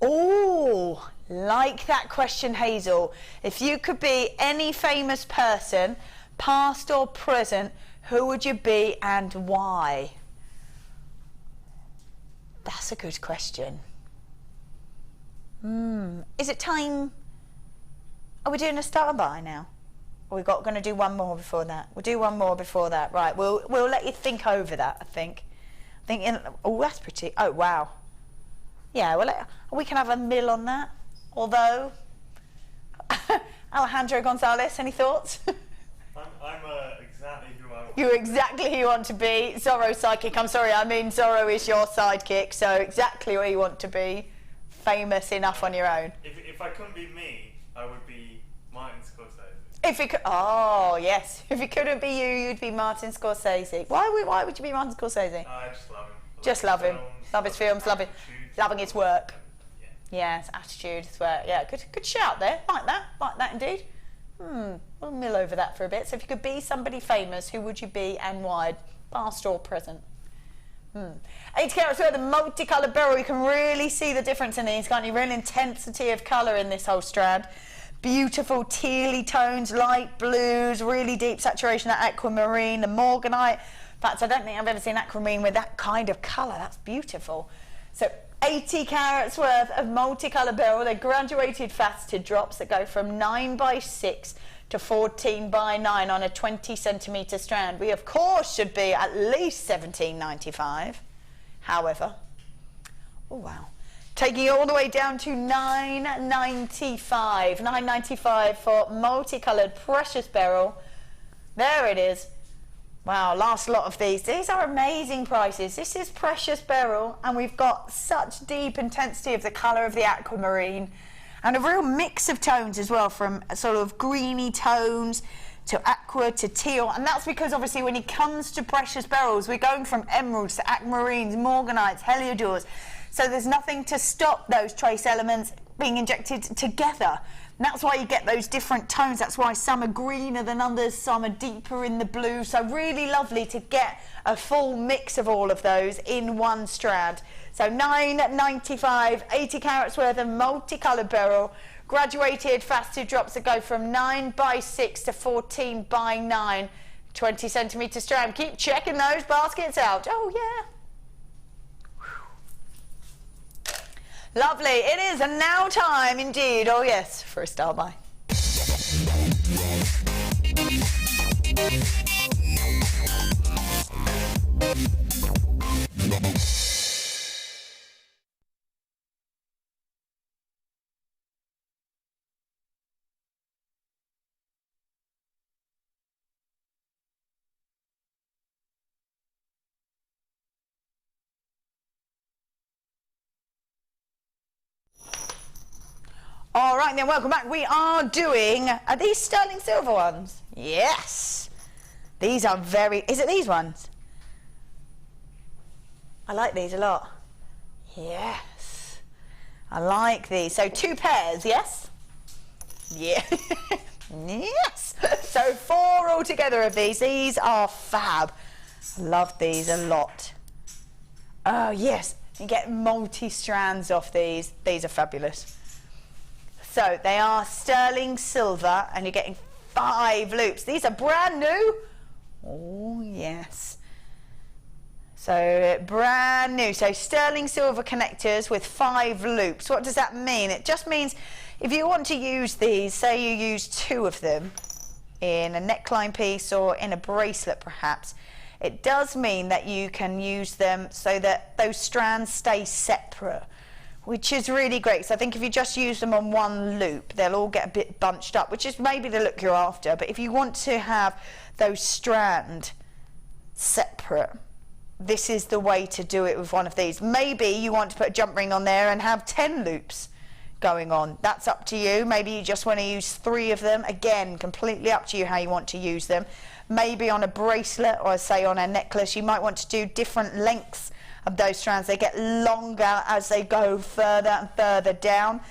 Oh, like that question, Hazel. If you could be any famous person, past or present, who would you be and why? That's a good question. Is it time? Are we doing a standby now? Or we're going to do one more before that? We'll do one more before that. Right, we'll let you think over that, I think. Oh, that's pretty. Oh, wow. Yeah, well, we can have a mill on that. Although, Alejandro Gonzalez, any thoughts? I'm exactly who I want. You're exactly who you want to be. Zorro's sidekick. I'm sorry, I mean Zorro is your sidekick, so exactly where you want to be. Famous enough on your own. If I couldn't be me, I would be Martin Scorsese. If it could, oh yes, if it couldn't be you, you'd be Martin Scorsese. Why would you be Martin Scorsese? I just love him. Just love him. Love his films. Loving his work. Yeah. Yeah, his attitude, his work. Yeah, good shout there. Like that indeed. We'll mill over that for a bit. So if you could be somebody famous, who would you be and why? Past or present? 80 carats worth of multicoloured beryl. You can really see the difference in these, can't you? Real intensity of colour in this whole strand. Beautiful tealy tones, light blues, really deep saturation, that aquamarine, the morganite. In fact, I don't think I've ever seen aquamarine with that kind of colour. That's beautiful. So 80 carats worth of multicoloured beryl. They're graduated faceted drops that go from 9x6 to 14 by 9 on a 20 centimetre strand. We of course should be at least £17.95. However, oh wow, taking it all the way down to £9.95. £9.95 for multicoloured precious beryl. There it is. Wow, last lot of these. These are amazing prices. This is precious beryl, and we've got such deep intensity of the colour of the aquamarine. And a real mix of tones as well, from sort of greeny tones to aqua to teal. And that's because obviously when it comes to precious beryls, we're going from emeralds to aquamarines, morganites, heliodores. So there's nothing to stop those trace elements being injected together. And that's why you get those different tones. That's why some are greener than others, some are deeper in the blue. So really lovely to get a full mix of all of those in one strand. So £9.95, 80 carats worth of multicoloured beryl, graduated faceted drops that go from 9x6 to 14 by 9, 20 centimetre strand. Keep checking those baskets out. Oh yeah. Lovely. It is now time indeed, oh yes, for a start by. All right then, welcome back. We are doing, are these sterling silver ones? Yes. These are very, is it these ones? I like these a lot. Yes. I like these. So 2 pairs, yes? Yeah. Yes! So 4 altogether of these. These are fab. Love these a lot. Oh, yes. You get multi-strands off these. These are fabulous. So they are sterling silver, and you're getting 5 loops. These are brand new. Oh, yes. So brand new. So sterling silver connectors with 5 loops. What does that mean? It just means if you want to use these, say you use 2 of them in a neckline piece or in a bracelet perhaps, it does mean that you can use them so that those strands stay separate, which is really great. So I think if you just use them on one loop, they'll all get a bit bunched up, which is maybe the look you're after. But if you want to have those strands separate, this is the way to do it with one of these. Maybe you want to put a jump ring on there and have 10 loops going on. That's up to you. Maybe you just want to use 3 of them. Again, completely up to you how you want to use them. Maybe on a bracelet or say on a necklace, you might want to do different lengths of those strands. They get longer as they go further and further down.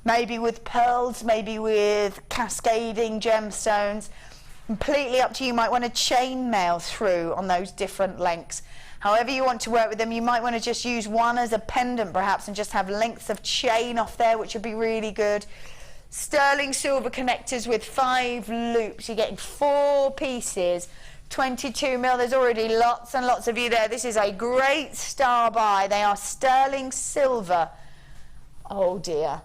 Maybe with pearls, maybe with cascading gemstones. Completely up to you. You might want to chain mail through on those different lengths. However you want to work with them, you might want to just use one as a pendant perhaps and just have lengths of chain off there, which would be really good. Sterling silver connectors with 5 loops. You're getting 4 pieces, 22 mil. There's already lots and lots of you there. This is a great star buy. They are sterling silver. Oh dear.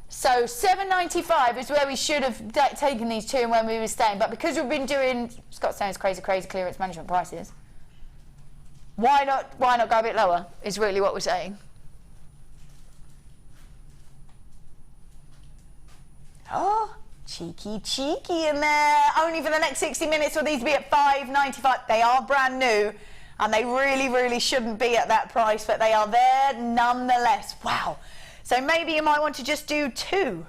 So $7.95 is where we should have taken these 2 when we were staying, but because we've been doing Scott Stone's crazy clearance management prices, why not go a bit lower is really what we're saying. Oh, cheeky in there. Only for the next 60 minutes will these be at $5.95. They are brand new and they really shouldn't be at that price, but they are there nonetheless. Wow. So maybe you might want to just do 2.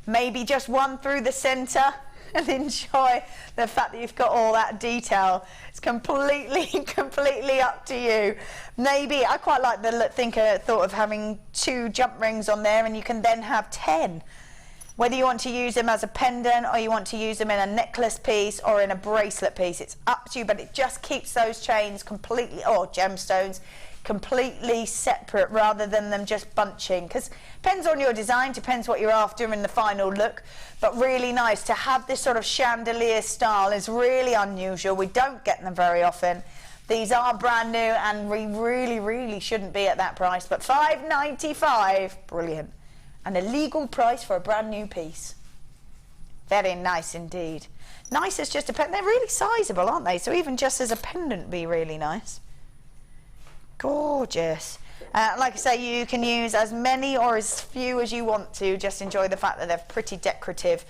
Maybe just 1 through the centre and enjoy the fact that you've got all that detail. It's completely up to you. Maybe, I quite like the thought of having 2 jump rings on there and you can then have 10. Whether you want to use them as a pendant or you want to use them in a necklace piece or in a bracelet piece, it's up to you, but it just keeps those chains completely, or gemstones, completely separate rather than them just bunching, because depends on your design, depends what you're after in the final look, but really nice to have this sort of chandelier style is really unusual. We don't get them very often. These are brand new and we really shouldn't be at that price, but $5.95, brilliant. And a legal price for a brand new piece. Very nice indeed. Nice as just a pendant. They're really sizable, aren't they? So even just as a pendant be really nice. Gorgeous. Like I say, you can use as many or as few as you want to. Just enjoy the fact that they're pretty decorative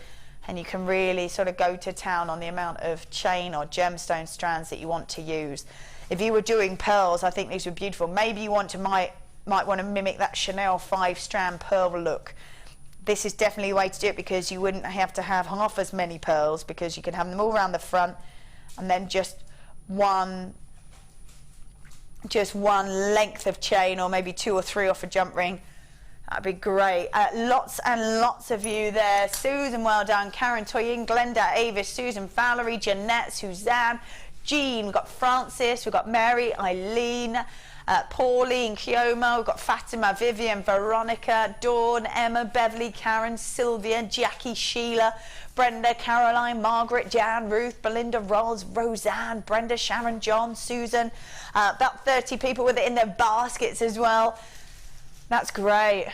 and you can really sort of go to town on the amount of chain or gemstone strands that you want to use. If you were doing pearls, I think these were beautiful. Maybe you might want to mimic that Chanel 5-strand pearl look. This is definitely a way to do it because you wouldn't have to have half as many pearls because you can have them all around the front and then just one length of chain or maybe 2 or 3 off a jump ring. That'd be great. Lots and lots of you there. Susan, well done. Karen Toyin, Glenda, Avis, Susan, Valerie, Jeanette, Suzanne, Jean, we've got Francis, we've got Mary, Eileen, Pauline, Kioma, we've got Fatima, Vivian, Veronica, Dawn, Emma, Beverly, Karen, Sylvia, Jackie, Sheila, Brenda, Caroline, Margaret, Jan, Ruth, Belinda, Rolls, Roseanne, Brenda, Sharon, John, Susan. About 30 people with it in their baskets as well. That's great.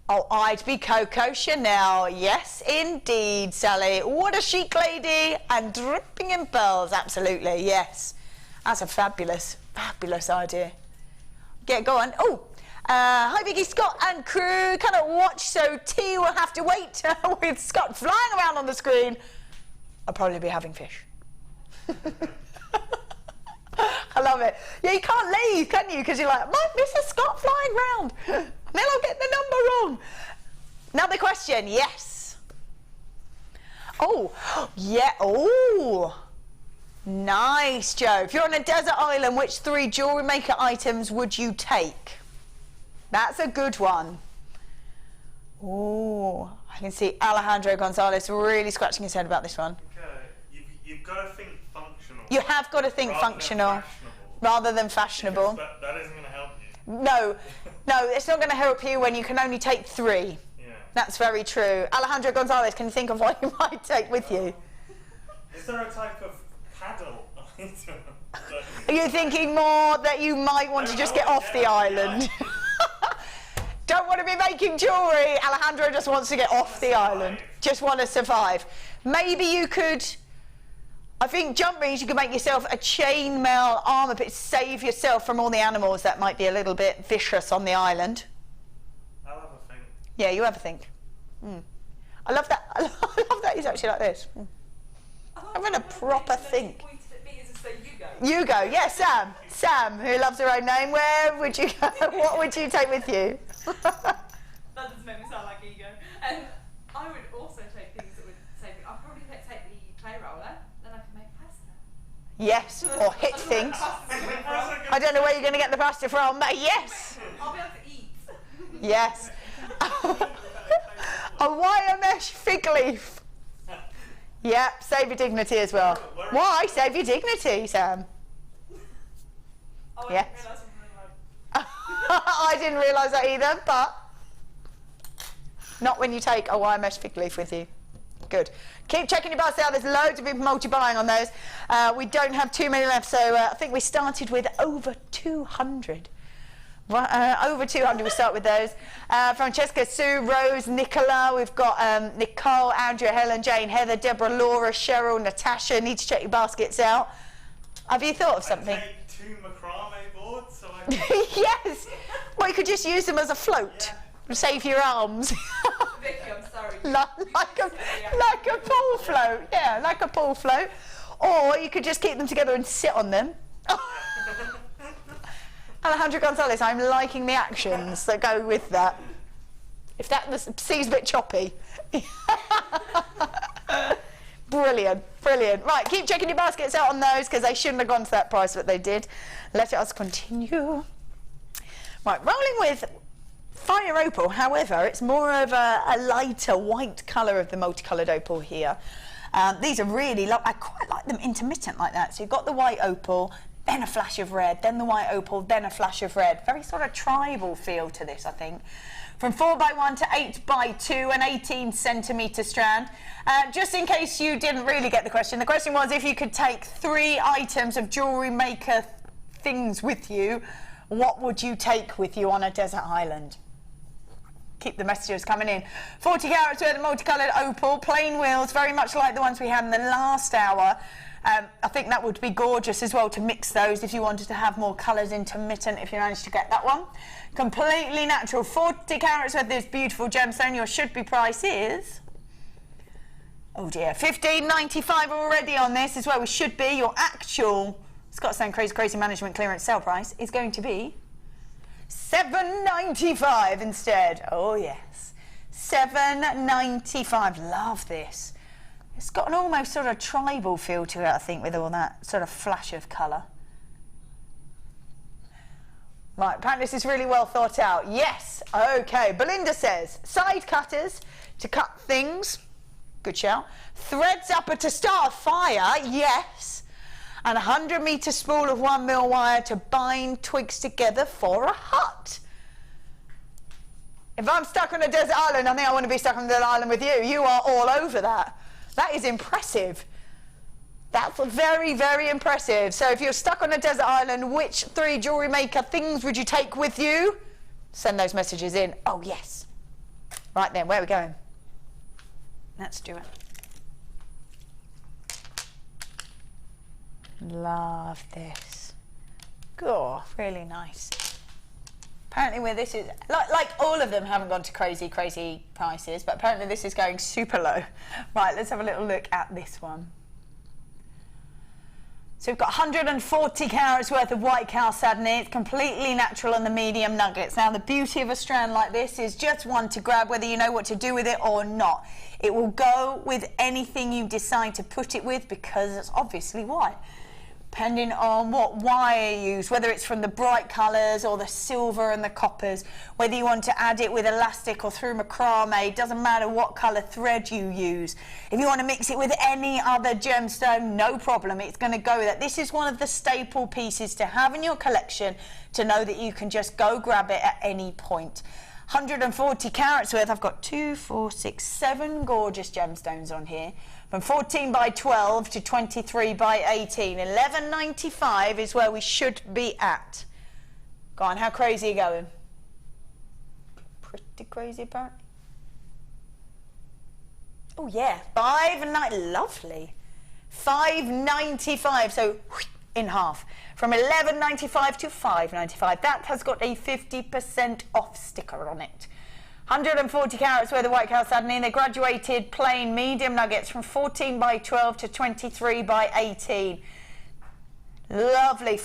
Oh, I'd be Coco Chanel. Yes, indeed, Sally. What a chic lady and dripping in pearls. Absolutely, yes. That's a fabulous idea. Go on. Oh, hi Vicky, Scott and crew. Cannot watch, so tea will have to wait with Scott flying around on the screen. I'll probably be having fish. I love it. Yeah, you can't leave, can you? Because you're like, Mr. Scott flying round. And then I'll get the number wrong. Another question, yes. Oh, yeah, oh. Nice, Joe. If you're on a desert island, which 3 Jewellery Maker items would you take? That's a good one. Oh, I I can see Alejandro Gonzalez really scratching his head about this one. You've got to think functional. You have got to think functional rather than fashionable. Because that isn't going to help you. No, no, it's not going to help you when you can only take 3. Yeah. That's very true. Alejandro Gonzalez, can you think of what you might take with you? Is there a type of paddle? Are you thinking more that you might want to just get off the island? Don't want to be making jewellery. Alejandro just wants to get off the island. Just want to survive. Maybe you could, I think jump rings, you could make yourself a chainmail armour pit, save yourself from all the animals that might be a little bit vicious on the island. I'll have a think. Yeah, you have a think. I love that. I love that he's actually like this. Having a proper think. You go, yeah, Sam. Sam, who loves her own name. Where would you go? What would you take with you? That doesn't make me sound like ego. I would also take things that would save me. I'd probably take the clay roller, then I can make pasta. Yes, or hit things. I don't know where you're going to get the pasta from, but yes. I'll be able to eat. Yes. A wire mesh fig leaf. Yep, save your dignity as well. Why save your dignity, Sam? Oh, Yes. I didn't realise that either, but not when you take a wire mesh fig leaf with you. Good. Keep checking your basket out. There's loads of people multi-buying on those. We don't have too many left, so I think we started with over 200. Over 200 we start with those. Francesca, Sue, Rose, Nicola, we've got Nicole, Andrea, Helen, Jane, Heather, Deborah, Laura, Cheryl, Natasha. Need to check your baskets out. Have you thought of something? I'd take 2 macrame boards so I can... Yes! Well, you could just use them as a float. Save your arms. Vicky, I'm sorry. like a pool float. Yeah, like a pool float. Or you could just keep them together and sit on them. Alejandro Gonzalez, I'm liking the actions that go with that. If that seems a bit choppy. Brilliant, brilliant. Right, keep checking your baskets out on those because they shouldn't have gone to that price, but they did. Let us continue. Right, rolling with Fire Opal. However, it's more of a lighter white colour of the multicoloured opal here. These are really, I quite like them intermittent like that. So you've got the white opal, then a flash of red, then the white opal, then a flash of red. Very sort of tribal feel to this, I think. From 4x1 to 8x2, an 18cm strand. Just in case you didn't really get the question was if you could take 3 items of Jewellery Maker things with you, what would you take with you on a desert island? Keep the messages coming in. 40 carats worth of multicoloured opal, plain wheels, very much like the ones we had in the last hour. I think that would be gorgeous as well to mix those if you wanted to have more colours intermittent, if you managed to get that one. Completely natural, 40 carats worth of this beautiful gemstone. Your should-be price is, oh dear, $15.95 already on this is where we should be. Your actual, it's got to sound crazy management clearance sale price, is going to be $7.95 instead. Oh yes, $7.95. Love this. It's got an almost sort of tribal feel to it, I think, with all that sort of flash of colour. Right, apparently this is really well thought out. Yes, okay. Belinda says, side cutters to cut things. Good shout. Thread zapper to start a fire. Yes. And a 100-metre spool of 1mm wire to bind twigs together for a hut. If I'm stuck on a desert island, I think I want to be stuck on a desert island with you. You are all over that. That is impressive. That's very, very impressive. So if you're stuck on a desert island, which 3 Jewellery Maker things would you take with you? Send those messages in. Oh, yes. Right then, where are we going? Let's do it. Love this. Oh, really nice. Apparently where this is, like all of them haven't gone to crazy prices, but apparently this is going super low. Right, let's have a little look at this one. So we've got 140 carats worth of white chalcedony. It's completely natural on the medium nuggets. Now the beauty of a strand like this is just one to grab, whether you know what to do with it or not. It will go with anything you decide to put it with because it's obviously white. depending on what wire you use, whether it's from the bright colours or the silver and the coppers, whether you want to add it with elastic or through macrame, doesn't matter what colour thread you use. If you want to mix it with any other gemstone, no problem, it's going to go with it. This is one of the staple pieces to have in your collection, to know that you can just go grab it at any point. 140 carats worth. I've got 2, 4, 6, 7 gorgeous gemstones on here. From 14 by 12 to 23 by 18. 11.95 is where we should be at. Go on, how crazy are you going? Pretty crazy apparently. Oh yeah, $5.90, lovely. $5.95, so in half. From $11.95 to $5.95. That has got a 50% off sticker on it. 140 carats worth of white chalcedony. They graduated plain medium nuggets from 14 by 12 to 23 by 18. Lovely.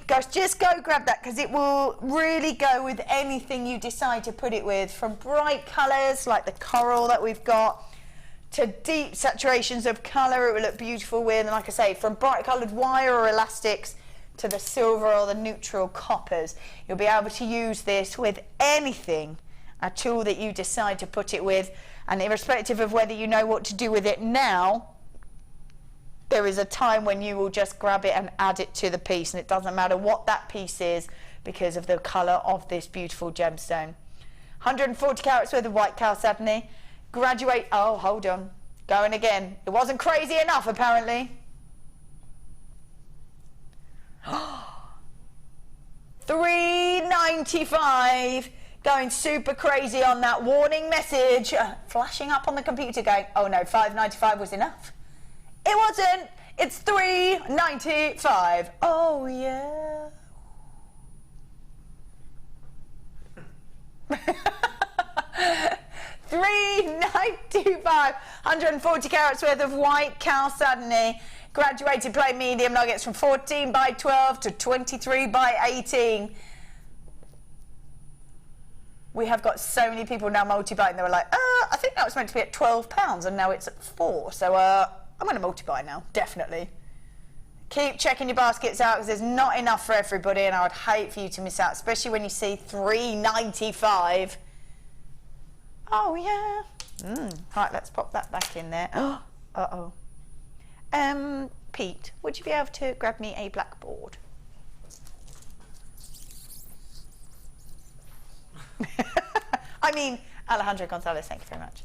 Guys, just go grab that, because it will really go with anything you decide to put it with, from bright colours like the coral that we've got to deep saturations of colour it will look beautiful with, and like I say, from bright coloured wire or elastics to the silver or the neutral coppers. You'll be able to use this with anything at all that you decide to put it with, and irrespective of whether you know what to do with it now, there is a time when you will just grab it and add it to the piece, and it doesn't matter what that piece is because of the colour of this beautiful gemstone. 140 carats worth of white chalcedony. Graduate, oh hold on, going again. It wasn't crazy enough apparently. $3.95. Going super crazy on that warning message, flashing up on the computer going, oh no, $5.95 was enough. It wasn't. It's $3.95. Oh yeah. $3.95. 140 carats worth of white chalcedony. Graduated plain medium nuggets from 14 by 12 to 23 by 18. We have got so many people now multi-buying. They were like, I think that was meant to be at £12 and now it's at £4. So I'm going to multi-buy now, definitely. Keep checking your baskets out, because there's not enough for everybody, and I would hate for you to miss out, especially when you see $3.95. Oh yeah. Right, let's pop that back in there. Uh-oh. Pete, would you be able to grab me a blackboard? I mean, Alejandro Gonzalez, thank you very much.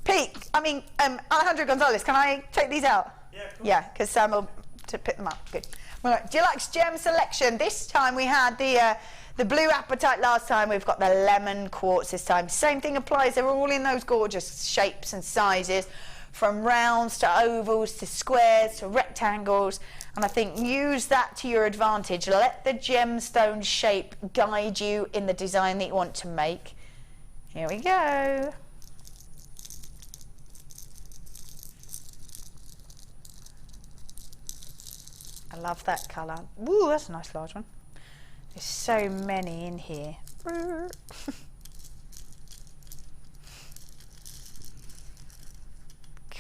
Pete, I mean, Alejandro Gonzalez, can I take these out? Yeah, cool. Yeah, because Sam will to pick them up. Good. Right, Deluxe Gem Selection. This time we had the blue apatite last time. We've got the lemon quartz this time. Same thing applies. They're all in those gorgeous shapes and sizes, from rounds to ovals to squares to rectangles. And I think use that to your advantage. Let the gemstone shape guide you in the design that you want to make. Here we go. I love that colour. Ooh, that's a nice large one. There's so many in here.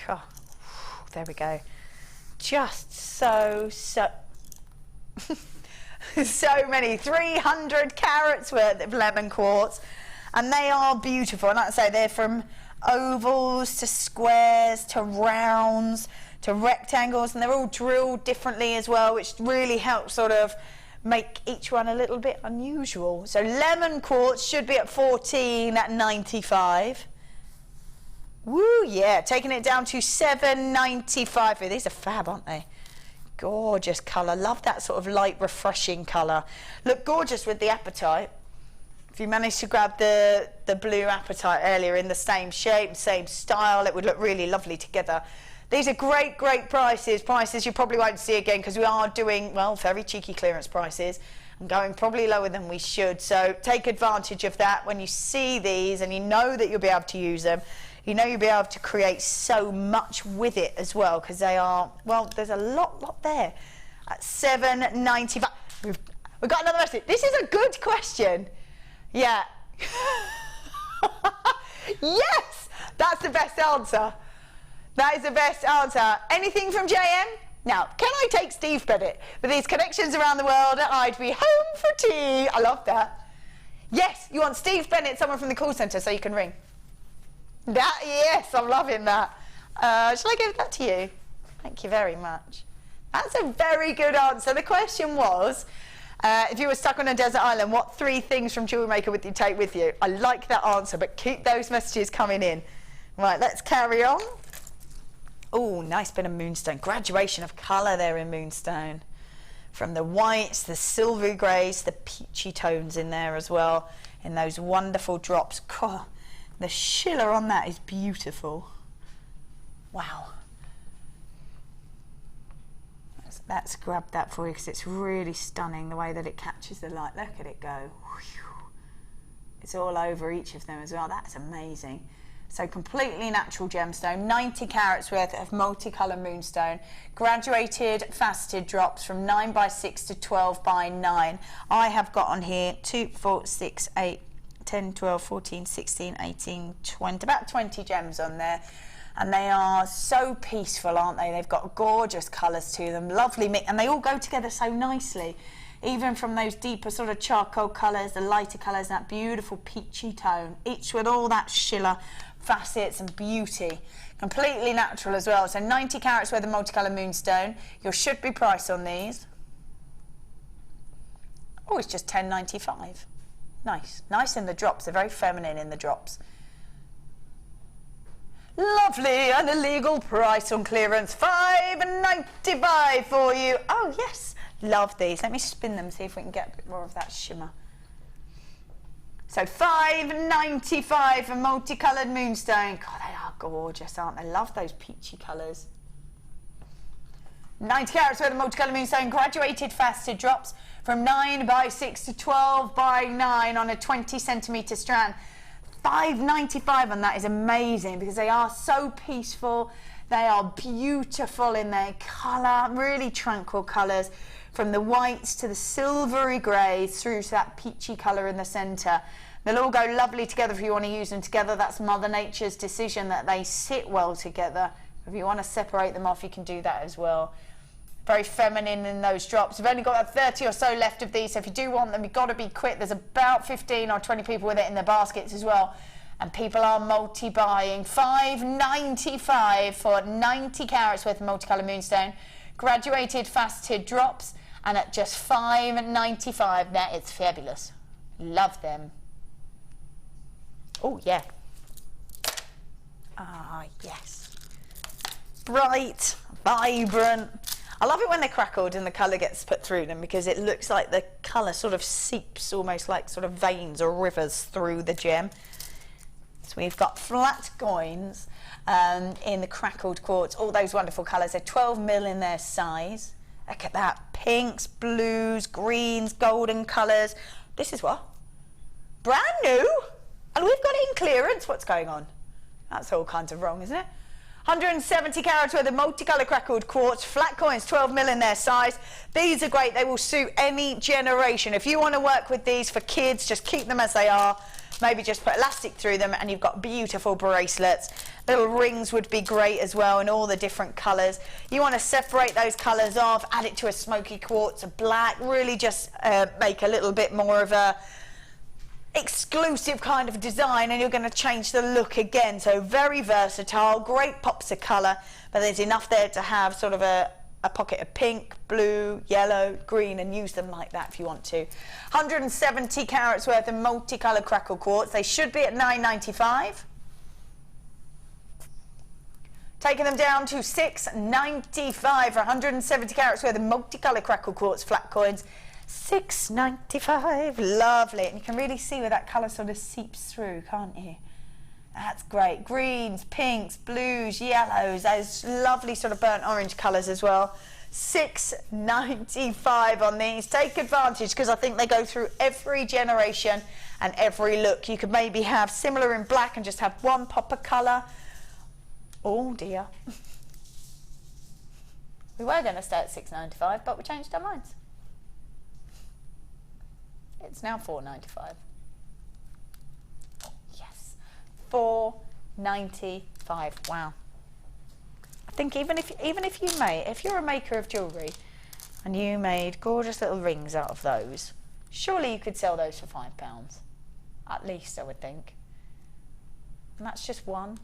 God. There we go. Just so so many. 300 carats worth of lemon quartz, and they are beautiful. And like I say, they're from ovals to squares to rounds to rectangles, and they're all drilled differently as well, which really helps sort of make each one a little bit unusual. So lemon quartz should be at 14 at 95. Woo, yeah, taking it down to $7.95. These are fab, aren't they? Gorgeous colour. Love that sort of light, refreshing colour. Look gorgeous with the apatite. If you managed to grab the blue apatite earlier in the same shape, same style, it would look really lovely together. These are great, great prices. Prices you probably won't see again, because we are doing, well, very cheeky clearance prices. I'm going probably lower than we should. So take advantage of that when you see these, and you know that you'll be able to use them. You know you'll be able to create so much with it as well, because they are, well, there's a lot there. At $7.95. We've got another message. This is a good question. Yeah. Yes, that's the best answer. That is the best answer. Anything from JM? Now, can I take Steve Bennett? With these connections around the world, I'd be home for tea. I love that. Yes, you want Steve Bennett, someone from the call centre, so you can ring. That, yes, I'm loving that. Shall I give that to you? Thank you very much. That's a very good answer. The question was, if you were stuck on a desert island, what 3 things from Jewellery Maker would you take with you? I like that answer, but keep those messages coming in. Right, let's carry on. Oh, nice bit of moonstone. Graduation of colour there in moonstone. From the whites, the silvery greys, the peachy tones in there as well, in those wonderful drops. God, the shiller on that is beautiful. Wow. Let's grab that for you because it's really stunning the way that it catches the light. Look at it go. It's all over each of them as well. That's amazing. So completely natural gemstone, 90 carats worth of multicolour moonstone, graduated faceted drops from 9x6 to 12x9. I have got on here 2, 4, 6, 8, 10, 12, 14, 16, 18, 20, about 20 gems on there. And they are so peaceful, aren't they? They've got gorgeous colours to them, lovely mix, and they all go together so nicely. Even from those deeper sort of charcoal colours, the lighter colours, that beautiful peachy tone, each with all that shiller, facets and beauty. Completely natural as well. So 90 carats worth of multicolour moonstone. Your should be price on these. Oh, it's just $10.95. Nice. Nice in the drops. They're very feminine in the drops. Lovely and a legal price on clearance. $5.95 for you. Oh, yes. Love these. Let me spin them, see if we can get a bit more of that shimmer. So $5.95 for multicoloured moonstone. God, they are gorgeous, aren't they? Love those peachy colours. 90 carats worth of multicoloured moonstone, graduated faceted drops from 9x6 to 12x9 on a 20 centimetre strand. $5.95 on that is amazing because they are so peaceful. They are beautiful in their colour, really tranquil colours. From the whites to the silvery greys through to that peachy colour in the centre. They'll all go lovely together if you want to use them together. That's Mother Nature's decision that they sit well together. If you want to separate them off, you can do that as well. Very feminine in those drops. We've only got about 30 or so left of these, so if you do want them, you've got to be quick. There's about 15 or 20 people with it in their baskets as well. And people are multi-buying. $5.95 for 90 carats worth of multicolour moonstone. Graduated faceted drops. And at just $5.95, that is fabulous. Love them. Oh, yeah. Ah, yes. Bright, vibrant. I love it when they're crackled and the colour gets put through them because it looks like the colour sort of seeps almost like sort of veins or rivers through the gem. So we've got flat coins in the crackled quartz, all those wonderful colours. They're 12 mil in their size. Look at that, pinks, blues, greens, golden colours. This is what? Brand new? And we've got it in clearance? What's going on? That's all kinds of wrong, isn't it? 170 carats worth of multicolour crackled quartz, flat coins, 12 mil in their size. These are great, they will suit any generation. If you want to work with these for kids, just keep them as they are. Maybe just put elastic through them and you've got beautiful bracelets. Little rings would be great as well in all the different colours. You want to separate those colours off, add it to a smoky quartz, a black, really just make a little bit more of a exclusive kind of design and you're going to change the look again. So very versatile, great pops of colour, but there's enough there to have sort of a pocket of pink, blue, yellow, green, and use them like that if you want to. 170 carats worth of multicolour crackle quartz. They should be at $9.95. Taking them down to $6.95 for 170 carats worth of multicolour crackle quartz flat coins. $6.95. Lovely. And you can really see where that colour sort of seeps through, can't you? That's great. Greens, pinks, blues, yellows, those lovely sort of burnt orange colours as well. $6.95 on these. Take advantage because I think they go through every generation and every look. You could maybe have similar in black and just have one pop of colour. Oh dear. We were going to stay at $6.95 but we changed our minds. It's now $4.95. $4.95. Wow. think even if you're a maker of jewellery and you made gorgeous little rings out of those, surely you could sell those for £5. At least, I would think. And that's just one.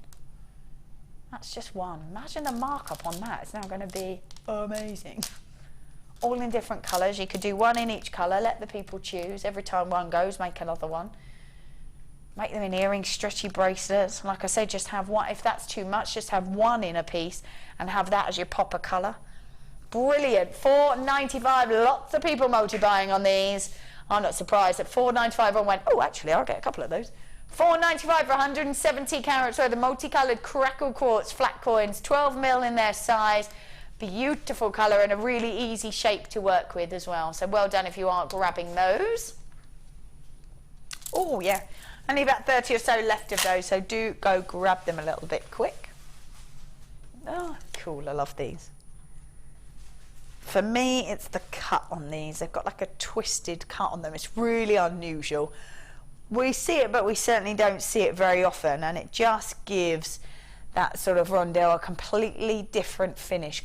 That's just one. Imagine the markup on that. It's now going to be amazing. All in different colours. You could do one in each colour. Let the people choose. Every time one goes, make another one. Make them in earrings, stretchy bracelets. Like I say, just have one. If that's too much, just have one in a piece and have that as your popper colour. Brilliant. £4.95. Lots of people multi-buying on these. I'm not surprised. At £4.95 I went, oh, actually, I'll get a couple of those. £4.95 for 170 carats worth of multicoloured crackle quartz flat coins, 12mm in their size. Beautiful colour and a really easy shape to work with as well. So well done if you are grabbing those. Oh, yeah. Only about 30 or so left of those, so do go grab them a little bit quick. Oh, cool. I love these. For me, it's the cut on these. They've got like a twisted cut on them. It's really unusual. We see it, but we certainly don't see it very often, and it just gives that sort of rondelle a completely different finish,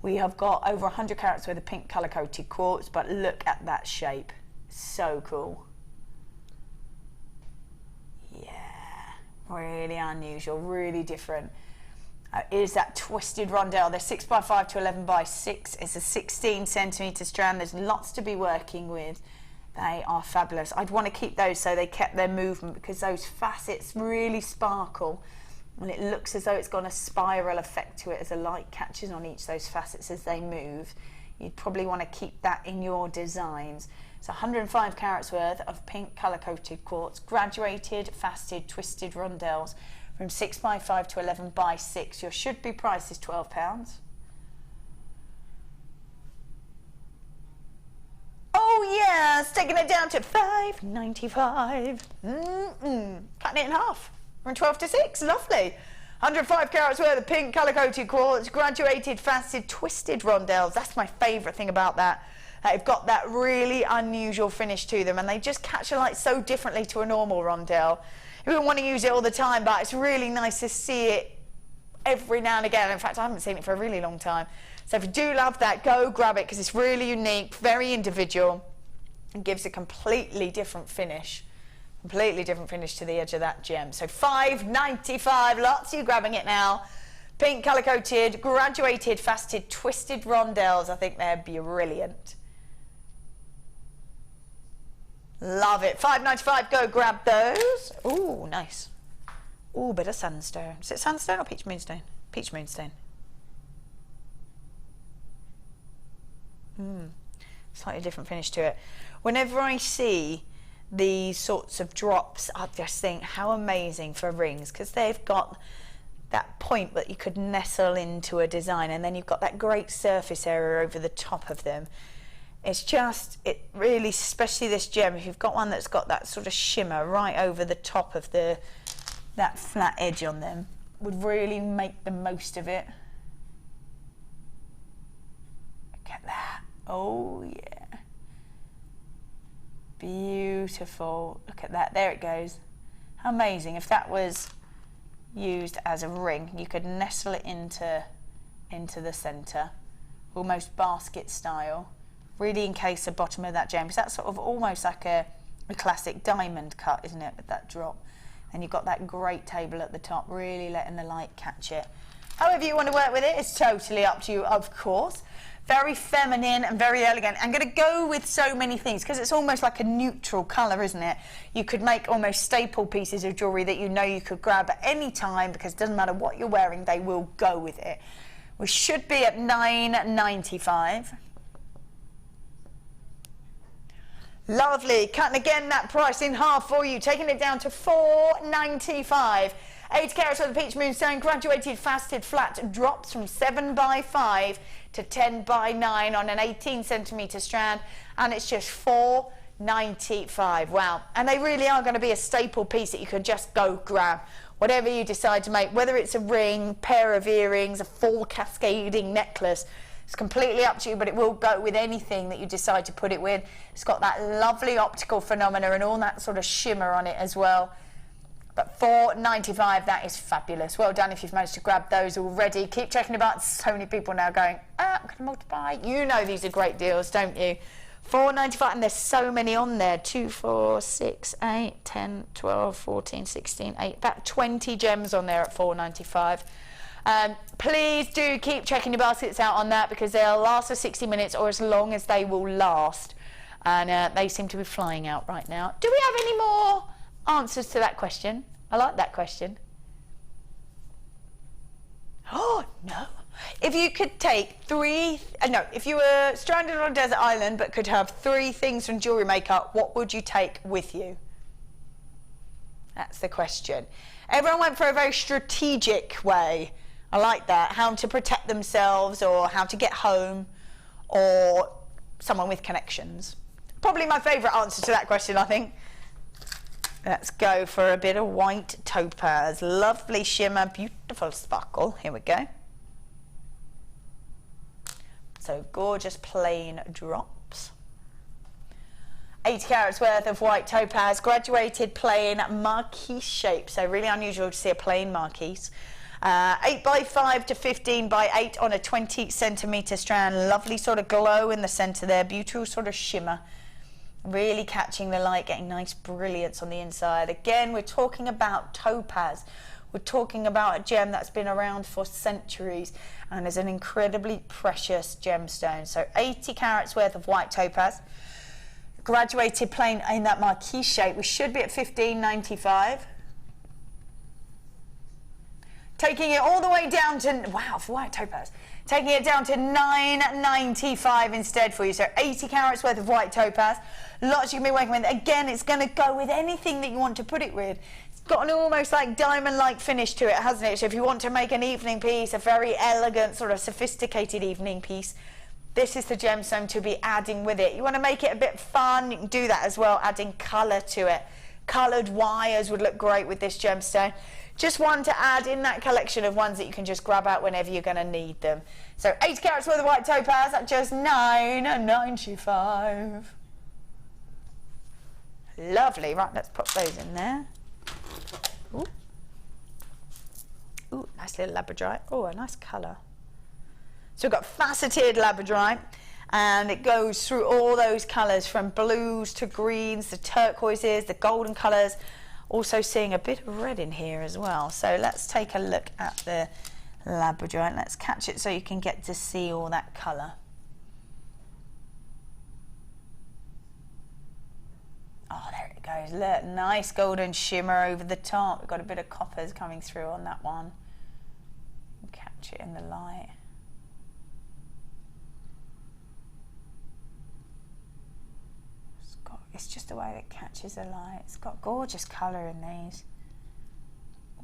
We have got over 100 carats worth of pink colour-coated quartz, but look at that shape. So cool. Yeah, really unusual, really different. Is that twisted rondelle. They're 6x5 to 11x6. It's a 16cm strand. There's lots to be working with. They are fabulous. I'd want to keep those so they kept their movement, because those facets really sparkle and it looks as though it's got a spiral effect to it as the light catches on each of those facets as they move. You'd probably want to keep that in your designs. So 105 carats worth of pink colour-coated quartz, graduated, faceted, twisted rondelles from 6x5 to 11x6. Your should-be price is £12. Oh yeah, it's taking it down to £5.95. Cutting it in half. From 12 to 6, lovely. 105 carats worth of pink colour-coated quartz, graduated, faceted, twisted rondelles. That's my favourite thing about that. They've got that really unusual finish to them, and they just catch the light so differently to a normal rondelle. You wouldn't want to use it all the time, but it's really nice to see it every now and again. In fact, I haven't seen it for a really long time. So if you do love that, go grab it, because it's really unique, very individual, and gives a completely different finish to the edge of that gem. So £5.95, lots of you grabbing it now. Pink colour-coated, graduated, faceted, twisted rondelles. I think they're brilliant. Love it. £5.95, go grab those. Ooh, nice. Ooh, bit of sandstone. Is it sandstone or peach moonstone? Peach moonstone. Slightly different finish to it. Whenever I see these sorts of drops, I just think how amazing for rings, because they've got that point that you could nestle into a design, and then you've got that great surface area over the top of them. It's just, it really, especially this gem, if you've got one that's got that sort of shimmer right over the top of that flat edge on them, would really make the most of it. Look at that. Oh yeah. Beautiful. Look at that. There it goes. How amazing. If that was used as a ring, you could nestle it into the centre, almost basket style. Really encase the bottom of that gem, because that's sort of almost like a classic diamond cut, isn't it, with that drop. And you've got that great table at the top, really letting the light catch it. However you want to work with it, it's totally up to you, of course. Very feminine and very elegant. I'm going to go with so many things, because it's almost like a neutral colour, isn't it? You could make almost staple pieces of jewellery that you know you could grab at any time, because it doesn't matter what you're wearing, they will go with it. We should be at £9.95. Lovely. Cutting again that price in half for you, taking it down to £4.95. 8 carats of the peach moonstone, graduated, faceted, flat, drops from 7x5 to 10x9 on an 18cm strand, and it's just £4.95. Wow. And they really are going to be a staple piece that you could just go grab. Whatever you decide to make, whether it's a ring, pair of earrings, a full cascading necklace, it's completely up to you, but it will go with anything that you decide to put it with. It's got that lovely optical phenomena and all that sort of shimmer on it as well. But $4.95, that is fabulous. Well done if you've managed to grab those already. Keep checking your box. So many people now going, I'm going to multiply. You know these are great deals, don't you? $4.95, and there's so many on there. 2, 4, 6, 8, 10, 12, 14, 16, 8. About 20 gems on there at $4.95. Please do keep checking your baskets out on that, because they'll last for 60 minutes or as long as they will last. And they seem to be flying out right now. Do we have any more answers to that question? I like that question. Oh, no. If you could take if you were stranded on a desert island but could have 3 things from Jewellery Maker, what would you take with you? That's the question. Everyone went for a very strategic way. I like that. How to protect themselves, or how to get home, or someone with connections. Probably my favourite answer to that question, I think. Let's go for a bit of white topaz. Lovely shimmer, beautiful sparkle. Here we go. So gorgeous plain drops. 80 carats worth of white topaz, graduated plain marquise shape. So really unusual to see a plain marquise. 8 by 5 to 15 by 8 on a 20 centimetre strand. Lovely sort of glow in the centre there. Beautiful sort of shimmer. Really catching the light, getting nice brilliance on the inside. Again, we're talking about topaz. We're talking about a gem that's been around for centuries and is an incredibly precious gemstone. So 80 carats worth of white topaz. Graduated plain in that marquise shape. We should be at $15.95. Taking it all the way down to, wow, for white topaz. Taking it down to $9.95 instead for you. So 80 carats worth of white topaz. Lots you can be working with. Again, it's going to go with anything that you want to put it with. It's got an almost like diamond-like finish to it, hasn't it? So if you want to make an evening piece, a very elegant, sort of sophisticated evening piece, this is the gemstone to be adding with it. You want to make it a bit fun, you can do that as well, adding colour to it. Coloured wires would look great with this gemstone. Just one to add in that collection of ones that you can just grab out whenever you're going to need them. So 80 carats worth of white topaz at just $9.95. Lovely. Right, let's pop those in there. Ooh. Ooh, nice little labradorite. Oh, a nice colour. So we've got faceted labradorite, and it goes through all those colours, from blues to greens, the turquoises, the golden colours. Also seeing a bit of red in here as well. So let's take a look at the labradorite. Let's catch it so you can get to see all that colour. Oh, there it goes. Look, nice golden shimmer over the top. We've got a bit of coppers coming through on that one. Catch it in the light. It's just the way that it catches the light. It's got gorgeous colour in these.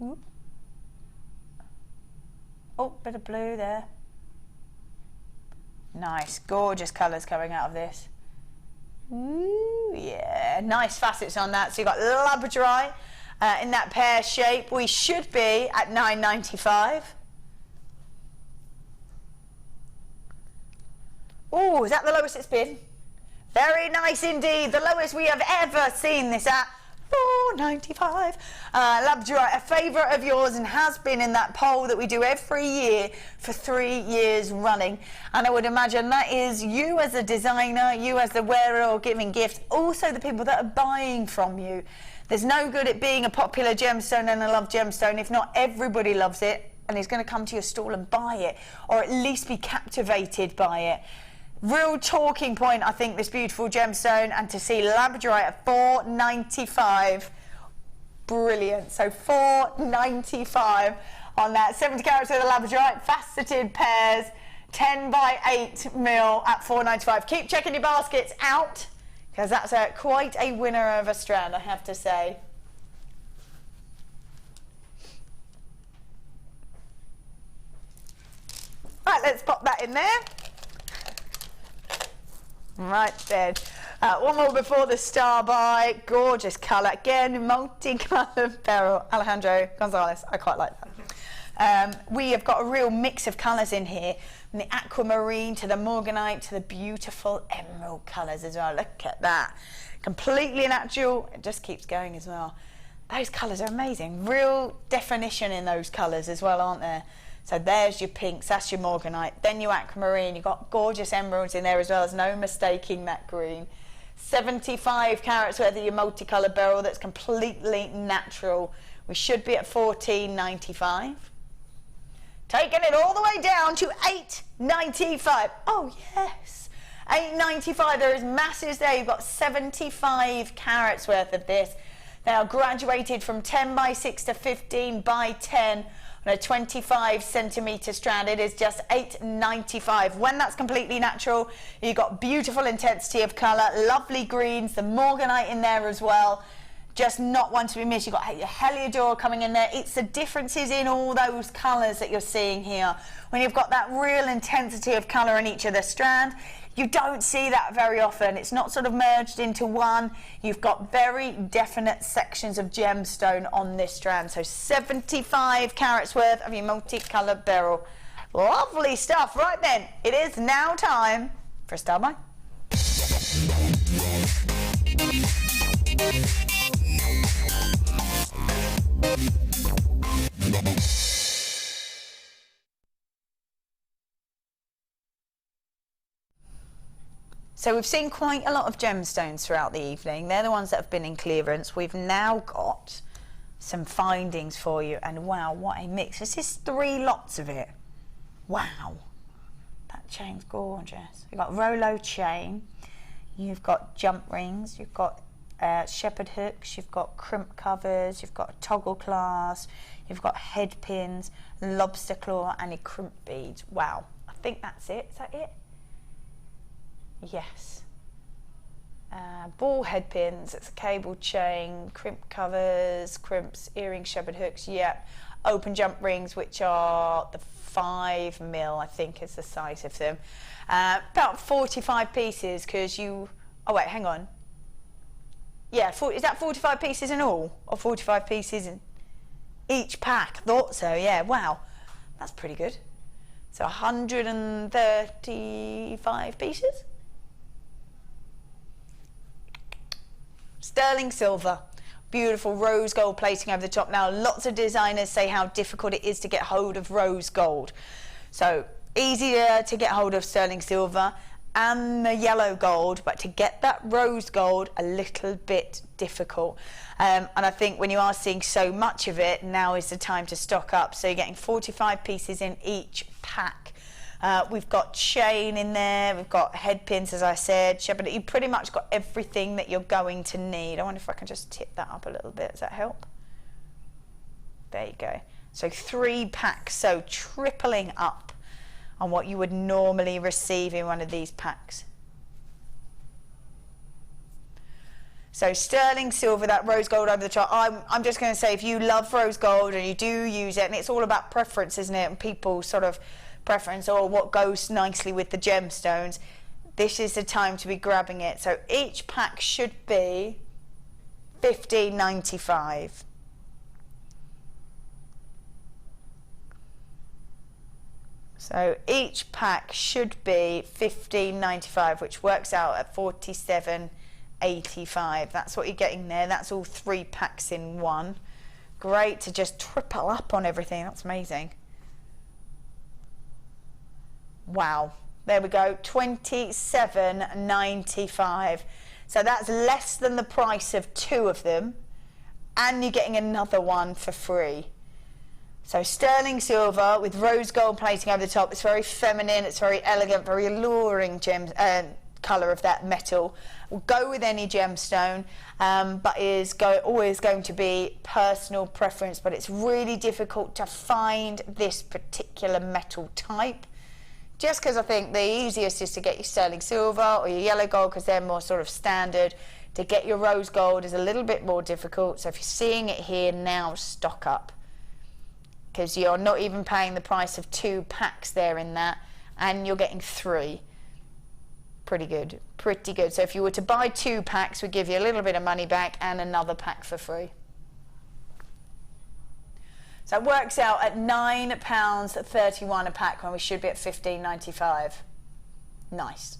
Ooh. Oh, bit of blue there. Nice, gorgeous colours coming out of this. Ooh, yeah, nice facets on that. So you've got labradorite in that pear shape. We should be at $9.95. Oh, is that the lowest it's been? Very nice indeed. The lowest we have ever seen this at. $4.95. Labradorite, a favourite of yours, and has been in that poll that we do every year for 3 years running. And I would imagine that is you as a designer, you as the wearer or giving gifts, also the people that are buying from you. There's no good at being a popular gemstone and a loved gemstone if not everybody loves it and is going to come to your stall and buy it, or at least be captivated by it. Real talking point, I think, this beautiful gemstone, and to see labradorite at $4.95, brilliant. So $4.95 on that. 70 carats worth of labradorite, faceted pairs, 10 by 8 mil at $4.95. Keep checking your baskets out, because that's quite a winner of a strand, I have to say. Right, let's pop that in there. Right then, one more before the star by. Gorgeous colour, again, multicoloured beryl. Alejandro Gonzalez, I quite like that. We have got a real mix of colours in here, from the aquamarine to the morganite to the beautiful emerald colours as well. Look at that, completely natural. It just keeps going as well. Those colours are amazing. Real definition in those colours as well, aren't there? So there's your pinks, that's your morganite. Then your aquamarine, you've got gorgeous emeralds in there as well. There's no mistaking that green. 75 carats worth of your multicolour beryl that's completely natural. We should be at $14.95. Taking it all the way down to $8.95. Oh yes, $8.95. There is masses there. You've got 75 carats worth of this. They are graduated from 10 by 6 to 15 by 10 on a 25 centimetre strand. It is just $8.95. When that's completely natural, you've got beautiful intensity of colour, lovely greens, the morganite in there as well. Just not one to be missed. You've got your Heliodor coming in there. It's the differences in all those colours that you're seeing here. When you've got that real intensity of colour in each of the strand, you don't see that very often. It's not sort of merged into one. You've got very definite sections of gemstone on this strand. So 75 carats worth of your multicolour beryl. Lovely stuff. Right then, it is now time for a style buy. So we've seen quite a lot of gemstones throughout the evening. They're the ones that have been in clearance. We've now got some findings for you, and wow, what a mix. This is 3 lots of it. Wow, that chain's gorgeous. You've got Rolo chain, you've got jump rings, you've got shepherd hooks, you've got crimp covers, you've got a toggle clasp, you've got head pins, lobster claw, and your crimp beads. Wow, I think that's it. Is that it? Yes. Ball head pins, it's a cable chain, crimp covers, crimps, earrings, shepherd hooks, yep. Open jump rings, which are the 5 mil, I think is the size of them. About 45 pieces, because you, oh wait, hang on. Yeah, is that 45 pieces in all? Or 45 pieces in each pack? Thought so, yeah, wow. That's pretty good. So 135 pieces? Sterling silver, beautiful rose gold plating over the top. Now, lots of designers say how difficult it is to get hold of rose gold. So, easier to get hold of sterling silver and the yellow gold, but to get that rose gold, a little bit difficult. And I think when you are seeing so much of it, now is the time to stock up. So you're getting 45 pieces in each pack. We've got chain in there, we've got head pins, as I said, shepherd. You've pretty much got everything that you're going to need. I wonder if I can just tip that up a little bit. Does that help? There you go. So 3 packs, so tripling up on what you would normally receive in one of these packs. So sterling silver, that rose gold over the top. I'm just going to say, if you love rose gold and you do use it, and it's all about preference, isn't it? And people sort of preference, or what goes nicely with the gemstones, this is the time to be grabbing it. So each pack should be $15.95. So each pack should be $15.95, which works out at $47.85. That's what you're getting there. That's all 3 packs in one. Great to just triple up on everything. That's amazing. Wow, there we go, $27.95. So that's less than the price of 2 of them, and you're getting another one for free. So sterling silver with rose gold plating over the top. It's very feminine, it's very elegant, very alluring colour of that metal. Will go with any gemstone, but is always going to be personal preference. But it's really difficult to find this particular metal type. Just because I think the easiest is to get your sterling silver or your yellow gold, because they're more sort of standard. To get your rose gold is a little bit more difficult. So if you're seeing it here now, stock up, because you're not even paying the price of 2 packs there in that, and you're getting 3. Pretty good, pretty good. So if you were to buy 2 packs, we'd give you a little bit of money back and another pack for free. So it works out at £9.31 a pack, when we should be at $15.95. Nice.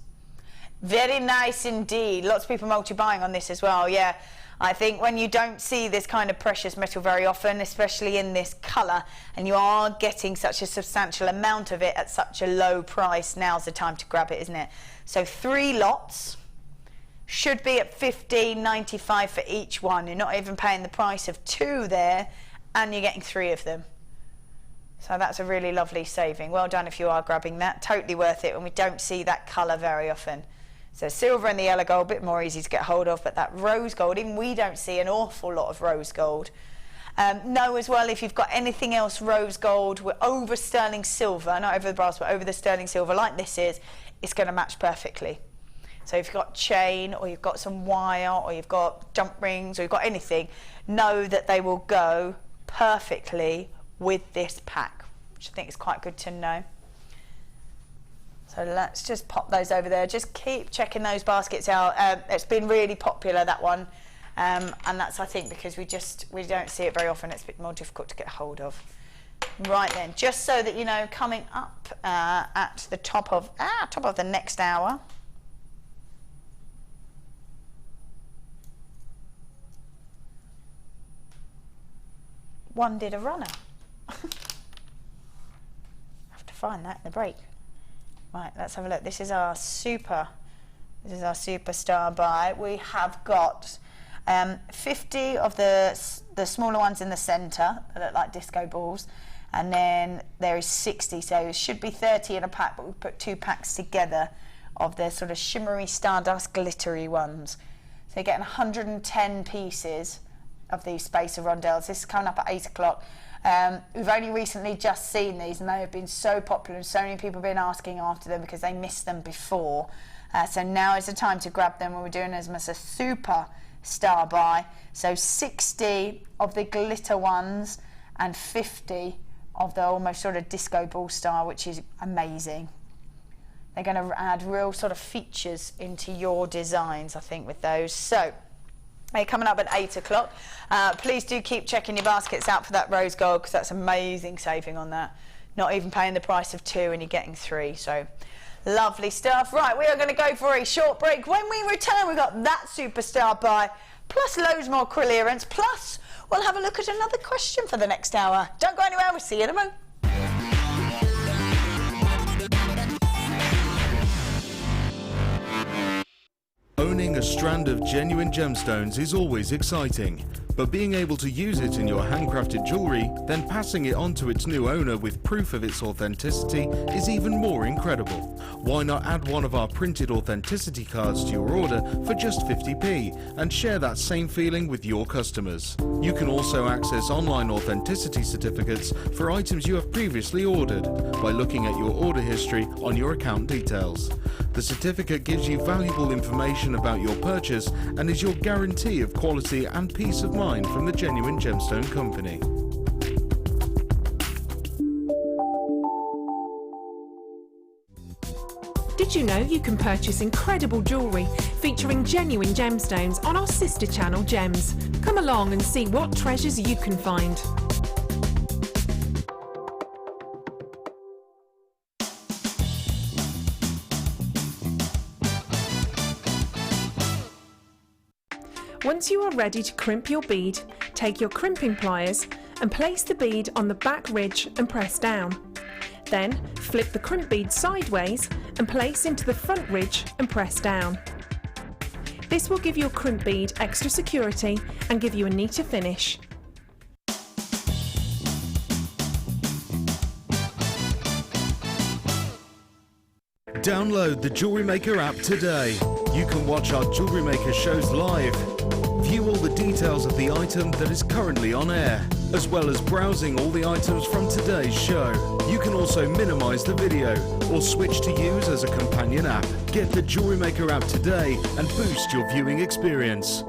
Very nice indeed. Lots of people multi-buying on this as well, yeah. I think when you don't see this kind of precious metal very often, especially in this colour, and you are getting such a substantial amount of it at such a low price, now's the time to grab it, isn't it? So 3 lots should be at $15.95 for each one. You're not even paying the price of 2 there, and you're getting 3 of them. So that's a really lovely saving. Well done if you are grabbing that. Totally worth it when we don't see that colour very often. So silver and the yellow gold, a bit more easy to get hold of, but that rose gold, even we don't see an awful lot of rose gold. Know as well, if you've got anything else rose gold, we're over sterling silver, not over the brass, but over the sterling silver like this is, it's going to match perfectly. So if you've got chain, or you've got some wire, or you've got jump rings, or you've got anything, know that they will go perfectly with this pack, which I think is quite good to know. So let's just pop those over there. Just keep checking those baskets out. It's been really popular, that one, and that's, I think, because we don't see it very often. It's a bit more difficult to get hold of. Right then, just so that you know, coming up at the top of the next hour. One did a runner. I have to find that in the break. Right, let's have a look. This is our superstar buy. We have got 50 of the smaller ones in the centre that look like disco balls, and then there is 60, so it should be 30 in a pack, but we put 2 packs together of the sort of shimmery Stardust glittery ones. So you're getting 110 pieces of these spacer Rondelles. This is coming up at 8 o'clock. We've only recently just seen these, and they have been so popular, and so many people have been asking after them because they missed them before. So now is the time to grab them when we're doing as much a super star buy. So 60 of the glitter ones and 50 of the almost sort of disco ball style, which is amazing. They're going to add real sort of features into your designs, I think, with those. So they're coming up at 8 o'clock. Please do keep checking your baskets out for that rose gold, because that's amazing saving on that. Not even paying the price of 2 and you're getting 3. So lovely stuff. Right, we are going to go for a short break. When we return, we've got that superstar buy, plus loads more clearance, plus we'll have a look at another question for the next hour. Don't go anywhere, we'll see you in a moment. Owning a strand of genuine gemstones is always exciting, but being able to use it in your handcrafted jewellery, then passing it on to its new owner with proof of its authenticity is even more incredible. Why not add one of our printed authenticity cards to your order for just 50p and share that same feeling with your customers? You can also access online authenticity certificates for items you have previously ordered by looking at your order history on your account details. The certificate gives you valuable information about your purchase and is your guarantee of quality and peace of mind from the Genuine Gemstone Company. Did you know you can purchase incredible jewellery featuring genuine gemstones on our sister channel Gems? Come along and see what treasures you can find. Once you are ready to crimp your bead, take your crimping pliers and place the bead on the back ridge and press down. Then flip the crimp bead sideways and place into the front ridge and press down. This will give your crimp bead extra security and give you a neater finish. Download the Jewellery Maker app today. You can watch our Jewellery Maker shows live, view all the details of the item that is currently on air, as well as browsing all the items from today's show. You can also minimize the video or switch to use as a companion app. Get the Jewellery Maker app today and boost your viewing experience.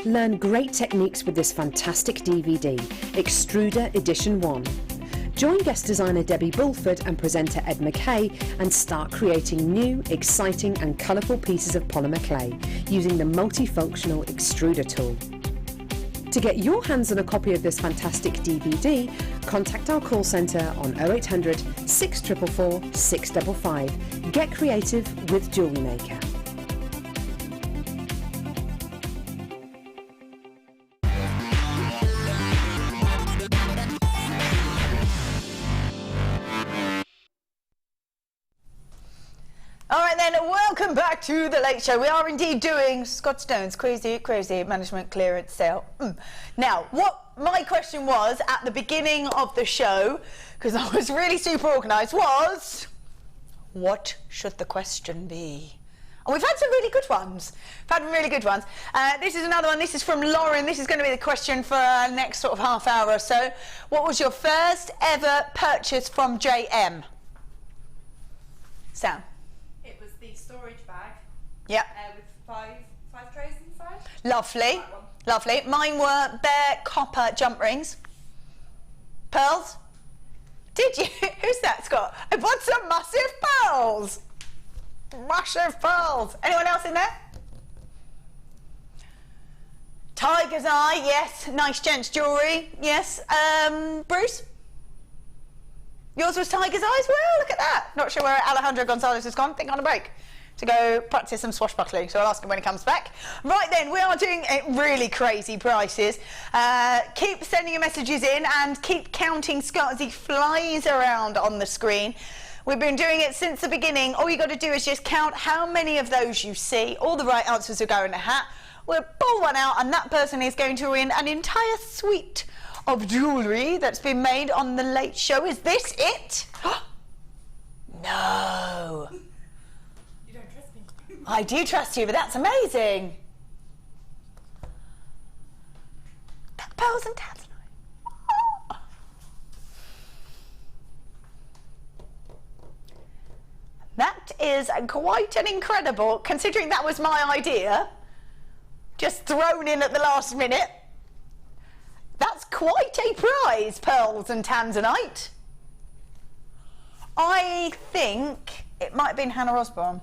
Learn great techniques with this fantastic DVD, Extruder Edition 1. Join guest designer Debbie Bulford and presenter Ed McKay and start creating new, exciting and colourful pieces of polymer clay using the multifunctional extruder tool. To get your hands on a copy of this fantastic DVD, contact our call centre on 0800 644 655. Get creative with Jewellery Maker. Welcome back to the Late Show. We are indeed doing Scott Stone's crazy management clearance sale. Now, what my question was at the beginning of the show, because I was really super organised, was what should the question be? And we've had some really good ones. This is another one. This is from Lauren. This is going to be the question for our next sort of half hour or so. What was your first ever purchase from JM? Sam? Storage bag. Yeah. With five trays inside. Lovely, lovely. Mine were bare copper jump rings. Pearls. Did you? Who's that, Scott? I bought some massive pearls. Massive pearls. Anyone else in there? Tiger's Eye. Yes. Nice gents jewellery. Yes. Bruce. Yours was Tiger's Eye as well. Look at that. Not sure where Alejandro Gonzalez has gone. Think on a break to go practice some swashbuckling, so I'll ask him when he comes back. Right then, we are doing really crazy prices. Keep sending your messages in and keep counting Scott as he flies around on the screen. We've been doing it since the beginning. All you got to do is just count how many of those you see. All the right answers will go in a hat. We'll pull one out and that person is going to win an entire suite of jewellery that's been made on the Late Show. Is this it? No. You don't trust me. I do trust you, but that's amazing. Pearls and tanzanite. That is quite an incredible, considering that was my idea, just thrown in at the last minute. That's quite a prize, pearls and tanzanite. I think it might have been Hannah Osborne.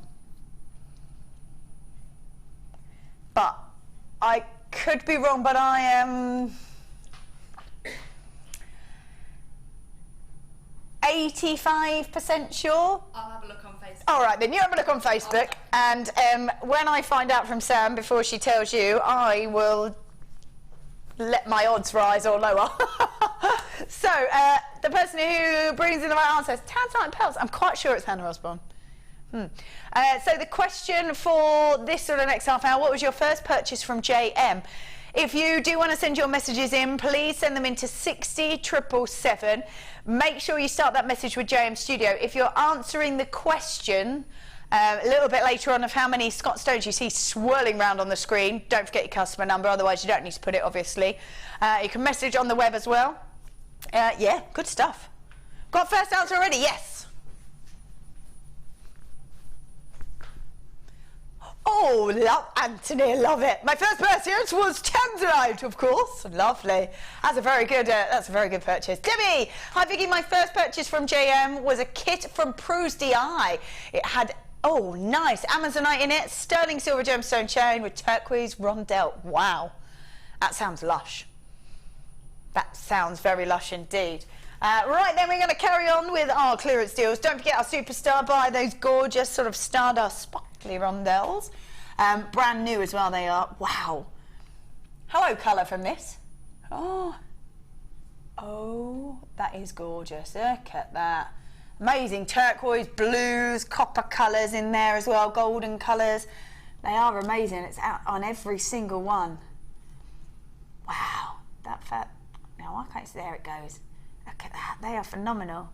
But I could be wrong, but I am 85% sure. I'll have a look on Facebook. All right, then you have a look on Facebook, and when I find out from Sam before she tells you, I will let my odds rise or lower. So, the person who brings in the right answer is Tanzanite and Pearls. I'm quite sure it's Hannah Osborne. So the question for this sort of next half hour, what was your first purchase from JM? If you do want to send your messages in, please send them into 60777. Make sure you start that message with JM Studio. If you're answering the question a little bit later on of how many Scott Stones you see swirling around on the screen, don't forget your customer number, otherwise you don't need to put it, obviously. You can message on the web as well. Yeah, good stuff. Got first answer already? Yes. Oh, Anthony, love it. My first purchase was Tanzanite, of course. Lovely. That's a very good purchase. Debbie, hi Vicky. My first purchase from JM was a kit from Prue's DI. It had, oh, nice Amazonite in it, sterling silver gemstone chain with turquoise rondelle. Wow, that sounds lush. That sounds very lush indeed. Right then, we're going to carry on with our clearance deals. Don't forget our superstar, buy those gorgeous sort of Stardust sparkly rondelles. Brand new as well they are. Wow. Hello colour from this. Oh, that is gorgeous. Look at that. Amazing turquoise, blues, copper colours in there as well, golden colours. They are amazing. It's out on every single one. Wow. That fat. Now I can't see. There it goes. Look at that, they are phenomenal.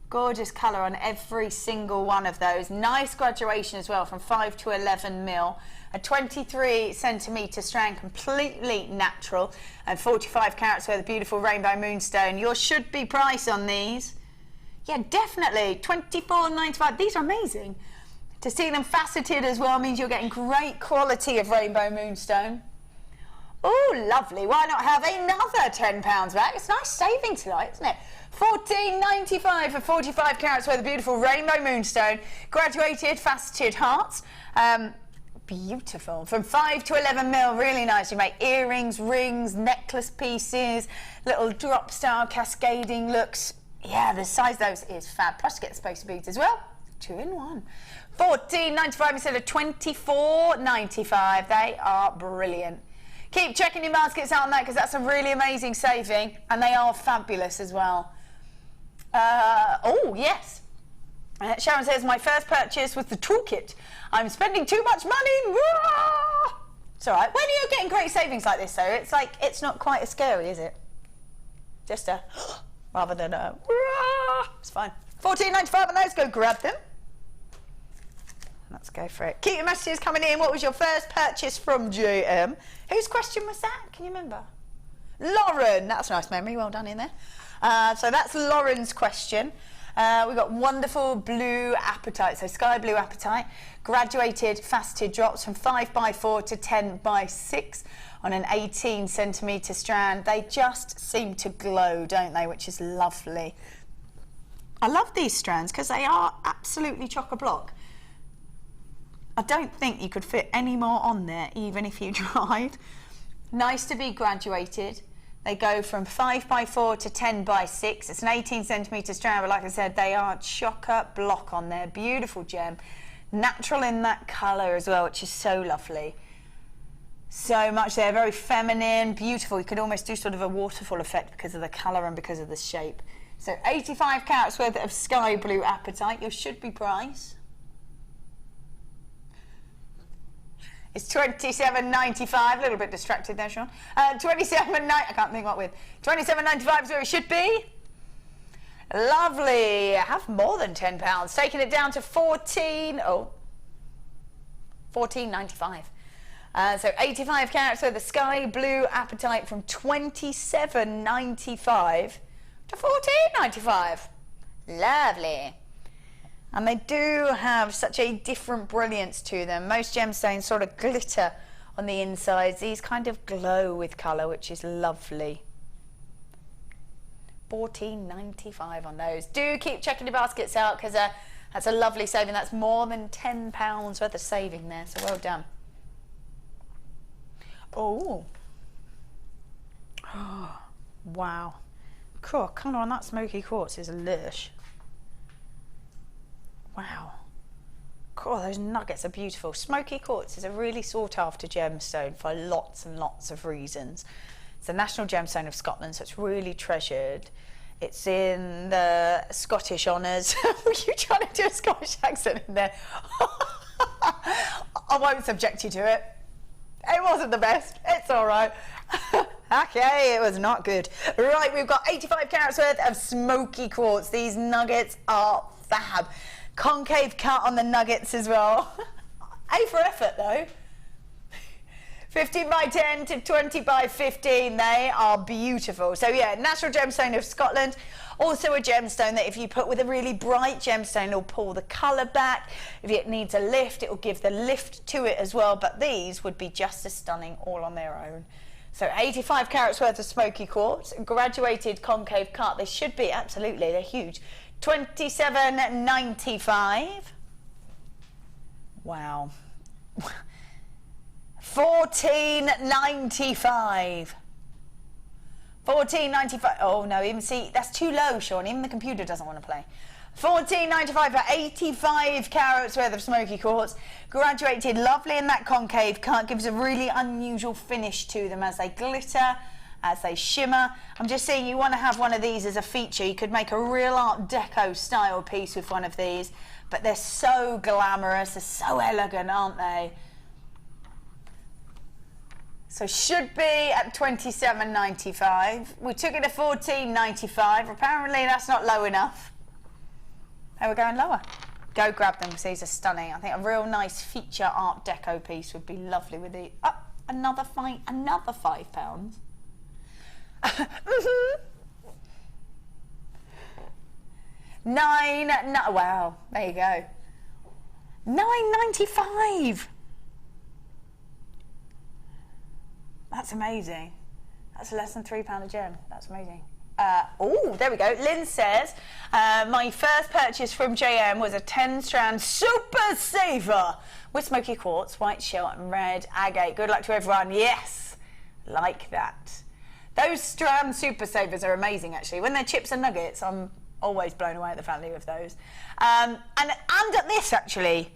Gorgeous colour on every single one of those. Nice graduation as well, from 5 to 11 mil. A 23 centimetre strand, completely natural, and 45 carats worth of beautiful rainbow moonstone. Yours should be price on these. Yeah, definitely, $24.95. These are amazing. To see them faceted as well means you're getting great quality of rainbow moonstone. Oh, lovely. Why not have another £10 back? It's a nice saving tonight, isn't it? $14.95 for 45 carats worth of beautiful rainbow moonstone, graduated faceted hearts. Beautiful. From 5 to 11 mil, really nice. You make earrings, rings, necklace pieces, little drop style cascading looks. Yeah, the size of those is fab. Plus you get the spacer beads as well. 2 in 1. $14.95 instead of $24.95. They are brilliant. Keep checking your baskets out on that because that's a really amazing saving, and they are fabulous as well. Oh, yes. Sharon says, my first purchase was the toolkit. I'm spending too much money. It's all right. When you're getting great savings like this, though, it's like, it's not quite as scary, is it? Just a, rather than a, it's fine. $14.95 on those. Go grab them. Let's go for it. Keep your messages coming in. What was your first purchase from GM? Whose question was that? Can you remember? Lauren. That's a nice memory. Well done in there. So that's Lauren's question. We've got wonderful blue apatite, so sky blue apatite, graduated faceted drops from 5x4 to 10x6 on an 18 centimetre strand. They just seem to glow, don't they, which is lovely. I love these strands because they are absolutely chock-a-block. I don't think you could fit any more on there, even if you tried. Nice to be graduated. They go from 5x4 to 10x6. It's an 18 centimetre strand, but like I said, they are chock-a-block on there. Beautiful gem. Natural in that colour as well, which is so lovely. So much there, very feminine, beautiful. You could almost do sort of a waterfall effect because of the colour and because of the shape. So 85 carats worth of sky blue apatite. Your should be price. It's $27.95. A little bit distracted there, Sean. $27.90. I can't think what with. $27.95 is where it should be. Lovely. I have more than £10. Taking it down to $14.95. So 85 carats worth of sky blue apatite from $27.95 to $14.95. Lovely. And they do have such a different brilliance to them. Most gemstones sort of glitter on the insides. These kind of glow with colour, which is lovely. $14.95 on those. Do keep checking your baskets out because that's a lovely saving. That's more than £10 worth of saving there, so well done. Oh. Oh, wow. Cool, colour on that smoky quartz is lush. Wow. Cool, those nuggets are beautiful. Smoky quartz is a really sought after gemstone for lots and lots of reasons. It's the national gemstone of Scotland, so it's really treasured. It's in the Scottish honours. Were you trying to do a Scottish accent in there? I won't subject you to it. It wasn't the best. It's all right. Okay, it was not good. Right, we've got 85 carats worth of smoky quartz. These nuggets are fab. Concave cut on the nuggets as well. A for effort though. 15 by 10 to 20 by 15, they are beautiful. So yeah, natural gemstone of Scotland. Also a gemstone that if you put with a really bright gemstone, it'll pull the colour back. If it needs a lift, it will give the lift to it as well. But these would be just as stunning all on their own. So 85 carats worth of smoky quartz, graduated concave cut. They should be, absolutely, they're huge. $27.95. Wow. $14.95. $14.95. Oh no, even see, that's too low, Sean. Even the computer doesn't want to play. $14.95 for 85 carats worth of smoky quartz. Graduated, lovely in that concave cut. Gives a really unusual finish to them as they glitter, as they shimmer. I'm just saying, you want to have one of these as a feature. You could make a real Art Deco style piece with one of these, but they're so glamorous, they're so elegant, aren't they? So should be at $27.95. We took it to $14.95. Apparently that's not low enough. They were going lower. Go grab them because these are stunning. I think a real nice feature Art Deco piece would be lovely with the another £5. Wow, there you go. $9.95. That's amazing. That's less than £3 a gem. That's amazing. Oh, there we go. Lynn says, my first purchase from JM was a 10-strand super saver with smoky quartz, white shell and red agate. Good luck to everyone. Yes, like that. Those strand super savers are amazing, actually. When they're chips and nuggets, I'm always blown away at the value of those. And at this, actually,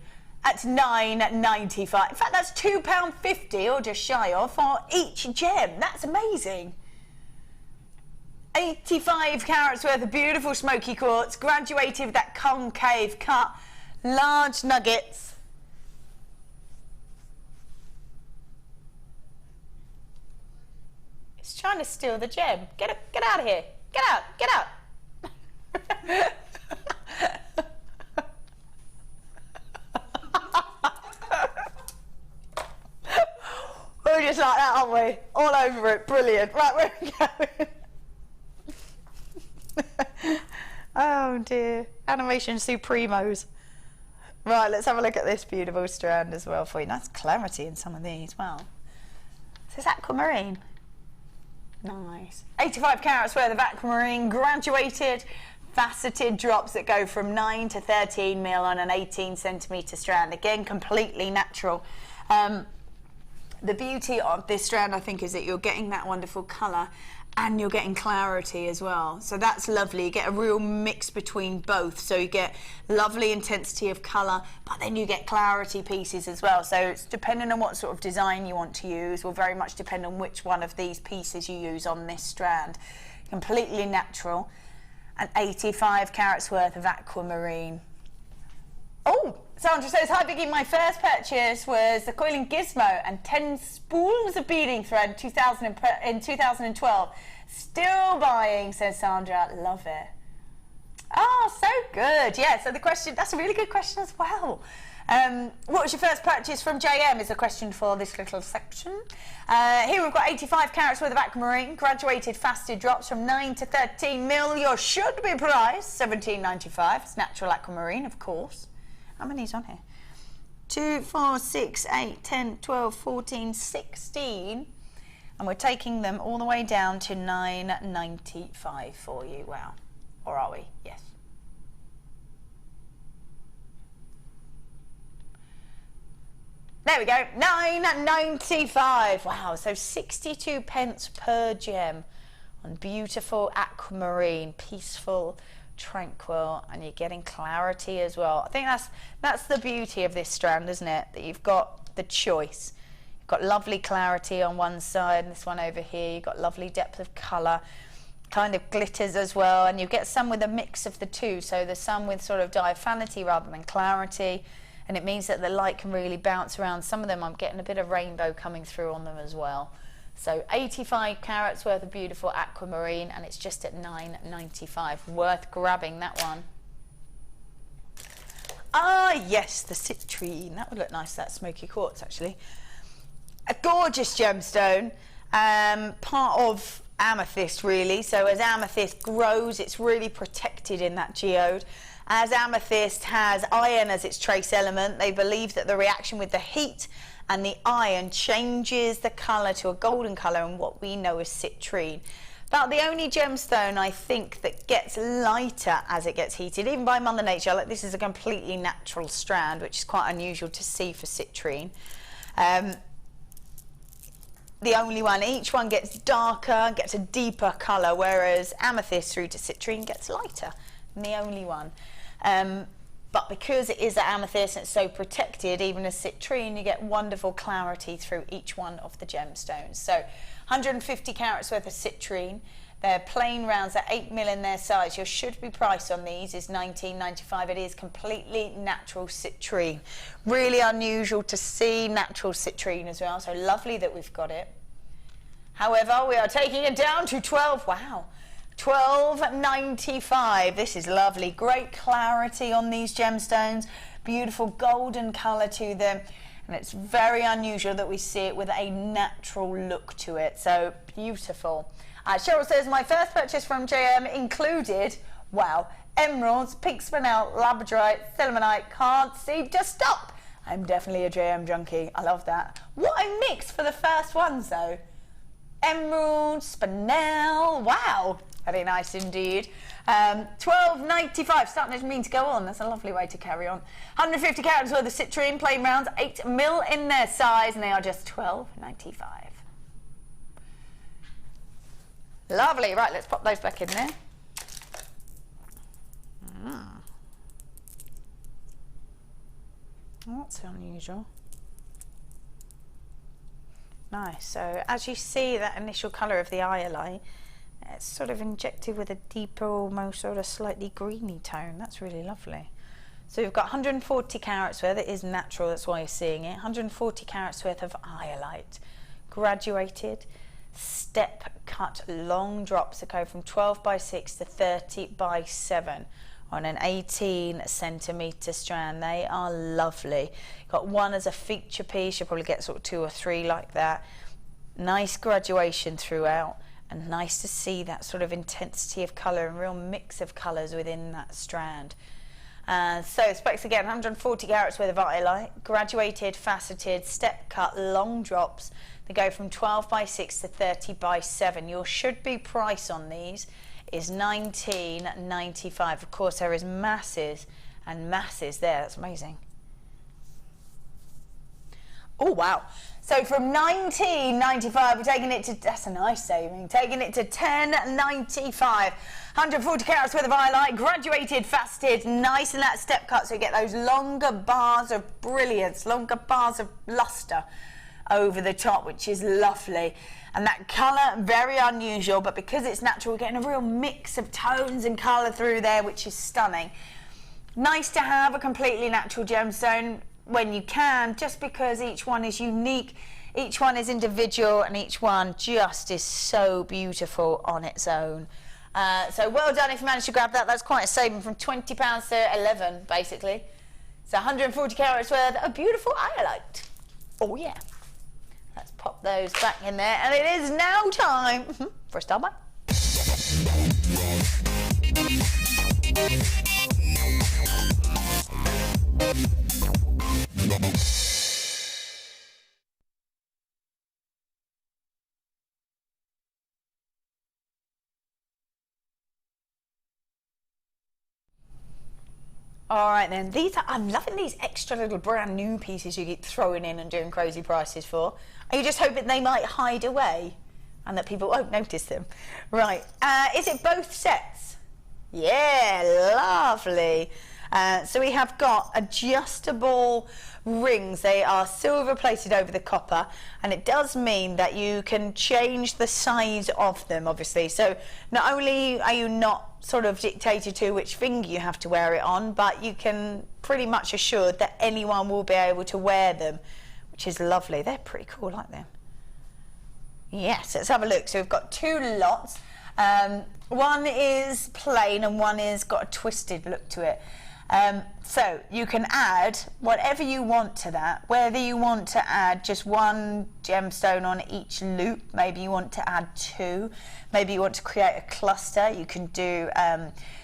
at £9.95. In fact, that's £2.50 or just shy of for each gem. That's amazing. 85 carats worth of beautiful smoky quartz, graduated with that concave cut, large nuggets. It's trying to steal the gem. Get out of here. Get out. Get out. We're just like that, aren't we? All over it. Brilliant. Right, where are we going? Oh dear. Animation Supremos. Right, let's have a look at this beautiful strand as well for you. Nice clarity in some of these. Wow. This is aquamarine. Nice. 85 carats worth of aquamarine, graduated, faceted drops that go from 9 to 13 mil on an 18 centimetre strand. Again, completely natural. The beauty of this strand, I think, is that you're getting that wonderful colour and you're getting clarity as well. So that's lovely. You get a real mix between both. So you get lovely intensity of colour, but then you get clarity pieces as well. So it's depending on what sort of design you want to use, will very much depend on which one of these pieces you use on this strand. Completely natural. And 85 carats worth of aquamarine. Oh, Sandra says, hi Vicky, my first purchase was the coiling gizmo and 10 spools of beading thread in 2012. Still buying, says Sandra. Love it. Oh, so good. Yeah, so the question, that's a really good question as well. What was your first purchase from JM is a question for this little section. Here we've got 85 carats worth of aquamarine, graduated faceted drops from 9 to 13 mil. Your should be price, $17.95. It's natural aquamarine, of course. How many's on here? 2, 4, 6, 8, 10, 12, 14, 16. And we're taking them all the way down to $9.95 for you. Wow. Or are we? Yes. There we go. $9.95. Wow. So 62 pence per gem on beautiful aquamarine, peaceful, tranquil, and you're getting clarity as well. I think that's the beauty of this strand, isn't it? That you've got the choice. You've got lovely clarity on one side, and this one over here, you've got lovely depth of colour, kind of glitters as well, and you get some with a mix of the two. So there's some with sort of diaphanity rather than clarity, and it means that the light can really bounce around. Some of them I'm getting a bit of rainbow coming through on them as well. So 85 carats worth of beautiful aquamarine, and it's just at $9.95. Worth grabbing that one. Ah, yes, the citrine. That would look nice, that smoky quartz, actually. A gorgeous gemstone, part of amethyst, really. So as amethyst grows, it's really protected in that geode. As amethyst has iron as its trace element, they believe that the reaction with the heat and the iron changes the colour to a golden colour and what we know as citrine. About the only gemstone I think that gets lighter as it gets heated, even by Mother Nature. Like, this is a completely natural strand, which is quite unusual to see for citrine. The only one, each one gets darker, gets a deeper colour, whereas amethyst through to citrine gets lighter, and the only one. But because it is an amethyst and it's so protected, even as citrine, you get wonderful clarity through each one of the gemstones. So 150 carats worth of citrine. They're plain rounds at 8 mil in their size. Your should be price on these is $19.95. It is completely natural citrine. Really unusual to see natural citrine as well. So lovely that we've got it. However, we are taking it down to 12. Wow. $12.95. This is lovely. Great clarity on these gemstones. Beautiful golden colour to them. And it's very unusual that we see it with a natural look to it. So beautiful. Cheryl says, my first purchase from JM included, wow, emeralds, pink spinel, labradorite, selimanite. Can't see to stop. I'm definitely a JM junkie. I love that. What a mix for the first ones, though. emerald, spinel. Wow, very nice indeed. $12.95, starting to mean to go on. That's a lovely way to carry on. 150 carats worth of citrine, plain rounds, 8mm in their size, and they are just $12.95. Lovely. Right, let's pop those back in there. That's unusual. Nice. So as you see that initial colour of the iolite, it's sort of injected with a deeper, almost sort of slightly greeny tone. That's really lovely. So we've got 140 carats worth. It is natural, that's why you're seeing it. 140 carats worth of iolite, graduated, step cut long drops that go from 12x6 to 30x7 on an 18cm strand. They are lovely. Got one as a feature piece. You'll probably get sort of 2 or 3 like that. Nice graduation throughout, and nice to see that sort of intensity of colour and real mix of colours within that strand. So specs again, 140 carats worth of iolite, graduated, faceted, step cut, long drops. They go from 12x6 to 30x7. Your should-be price on these is $19.95. Of course, there is masses and masses there. That's amazing. Oh, wow. So from $19.95, we're taking it to, that's a nice saving, taking it to $10.95. 140 carats worth of iolite, graduated, faceted, nice in that step cut, so you get those longer bars of brilliance, longer bars of lustre over the top, which is lovely. And that colour, very unusual, but because it's natural, we're getting a real mix of tones and colour through there, which is stunning. Nice to have a completely natural gemstone when you can, just because each one is unique, each one is individual, and each one just is so beautiful on its own. So well done if you managed to grab that. That's quite a saving from £20 to $11, basically. So 140 carats worth of beautiful iolite. Oh yeah. Let's pop those back in there, and it is now time for a star buy. All right then, I'm loving these extra little brand new pieces you keep throwing in and doing crazy prices for. Are you just hoping they might hide away and that people won't notice them? Right, is it both sets? Yeah, lovely. So we have got adjustable rings. They are silver plated over the copper, and it does mean that you can change the size of them, obviously. So not only are you not sort of dictated to which finger you have to wear it on, but you can pretty much assured that anyone will be able to wear them, which is lovely. They're pretty cool, aren't they? Yes, let's have a look. So we've got 2 lots. One is plain and one is got a twisted look to it. So you can add whatever you want to that, whether you want to add just 1 gemstone on each loop, maybe you want to add 2, maybe you want to create a cluster. You can do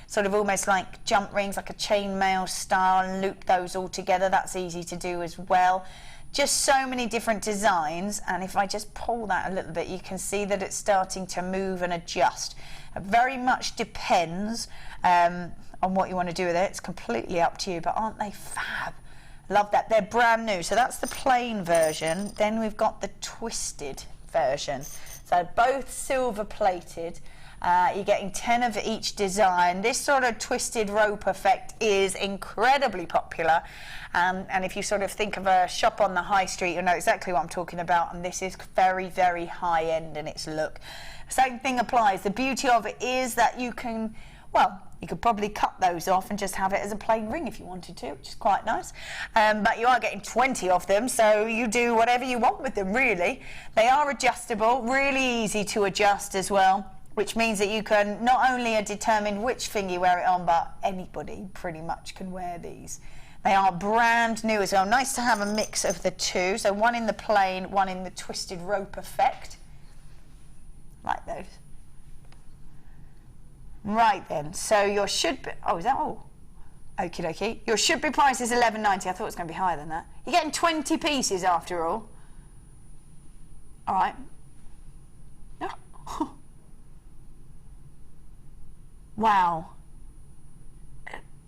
sort of almost like jump rings, like a chainmail style, and loop those all together. That's easy to do as well. Just so many different designs, and if I just pull that a little bit, you can see that it's starting to move and adjust. It very much depends on what you want to do with it. It's completely up to you, but aren't they fab? Love that. They're brand new. So that's the plain version. Then we've got the twisted version. So both silver plated. You're getting 10 of each design. This sort of twisted rope effect is incredibly popular. And if you sort of think of a shop on the high street, you'll know exactly what I'm talking about. And this is very, very high end in its look. Same thing applies. The beauty of it is that you can, well, you could probably cut those off and just have it as a plain ring if you wanted to, which is quite nice. But you are getting 20 of them, so you do whatever you want with them, really. They are adjustable, really easy to adjust as well, which means that you can not only determine which finger you wear it on, but anybody pretty much can wear these. They are brand new as well. Nice to have a mix of the 2. So 1 in the plain, 1 in the twisted rope effect. Like those. Right then, so your should be, oh, is that all? Okie dokie. Your should be price is $11.90. I thought it was going to be higher than that. You're getting 20 pieces after all. All right. Wow.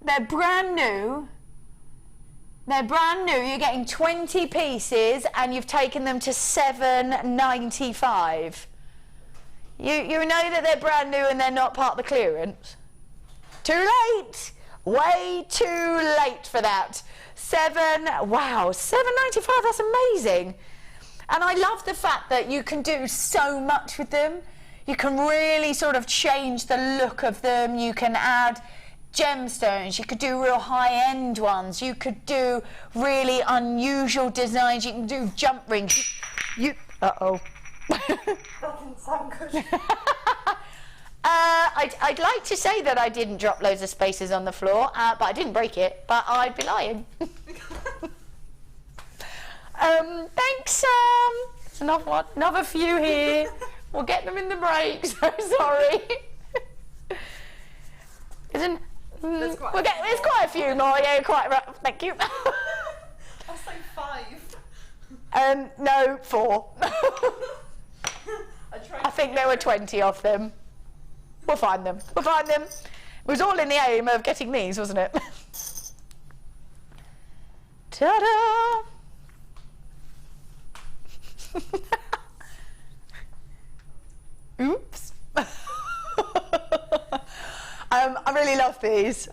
They're brand new. They're brand new. You're getting 20 pieces and you've taken them to $7.95. You know that they're brand new and they're not part of the clearance. Too late. Way too late for that. Wow, $7.95, that's amazing. And I love the fact that you can do so much with them. You can really sort of change the look of them. You can add gemstones. You could do real high-end ones. You could do really unusual designs. You can do jump rings. Uh-oh. That didn't sound good. I'd like to say that I didn't drop loads of spaces on the floor, but I didn't break it, but I'd be lying. Thanks, Sam. There's another few here. We'll get them in the break, so sorry. There's quite a few more, yeah, quite right. Thank you. I'll say 5. No, 4. I think there were 20 of them. We'll find them. We'll find them. It was all in the aim of getting these, wasn't it? Ta-da! Oops. I really love these,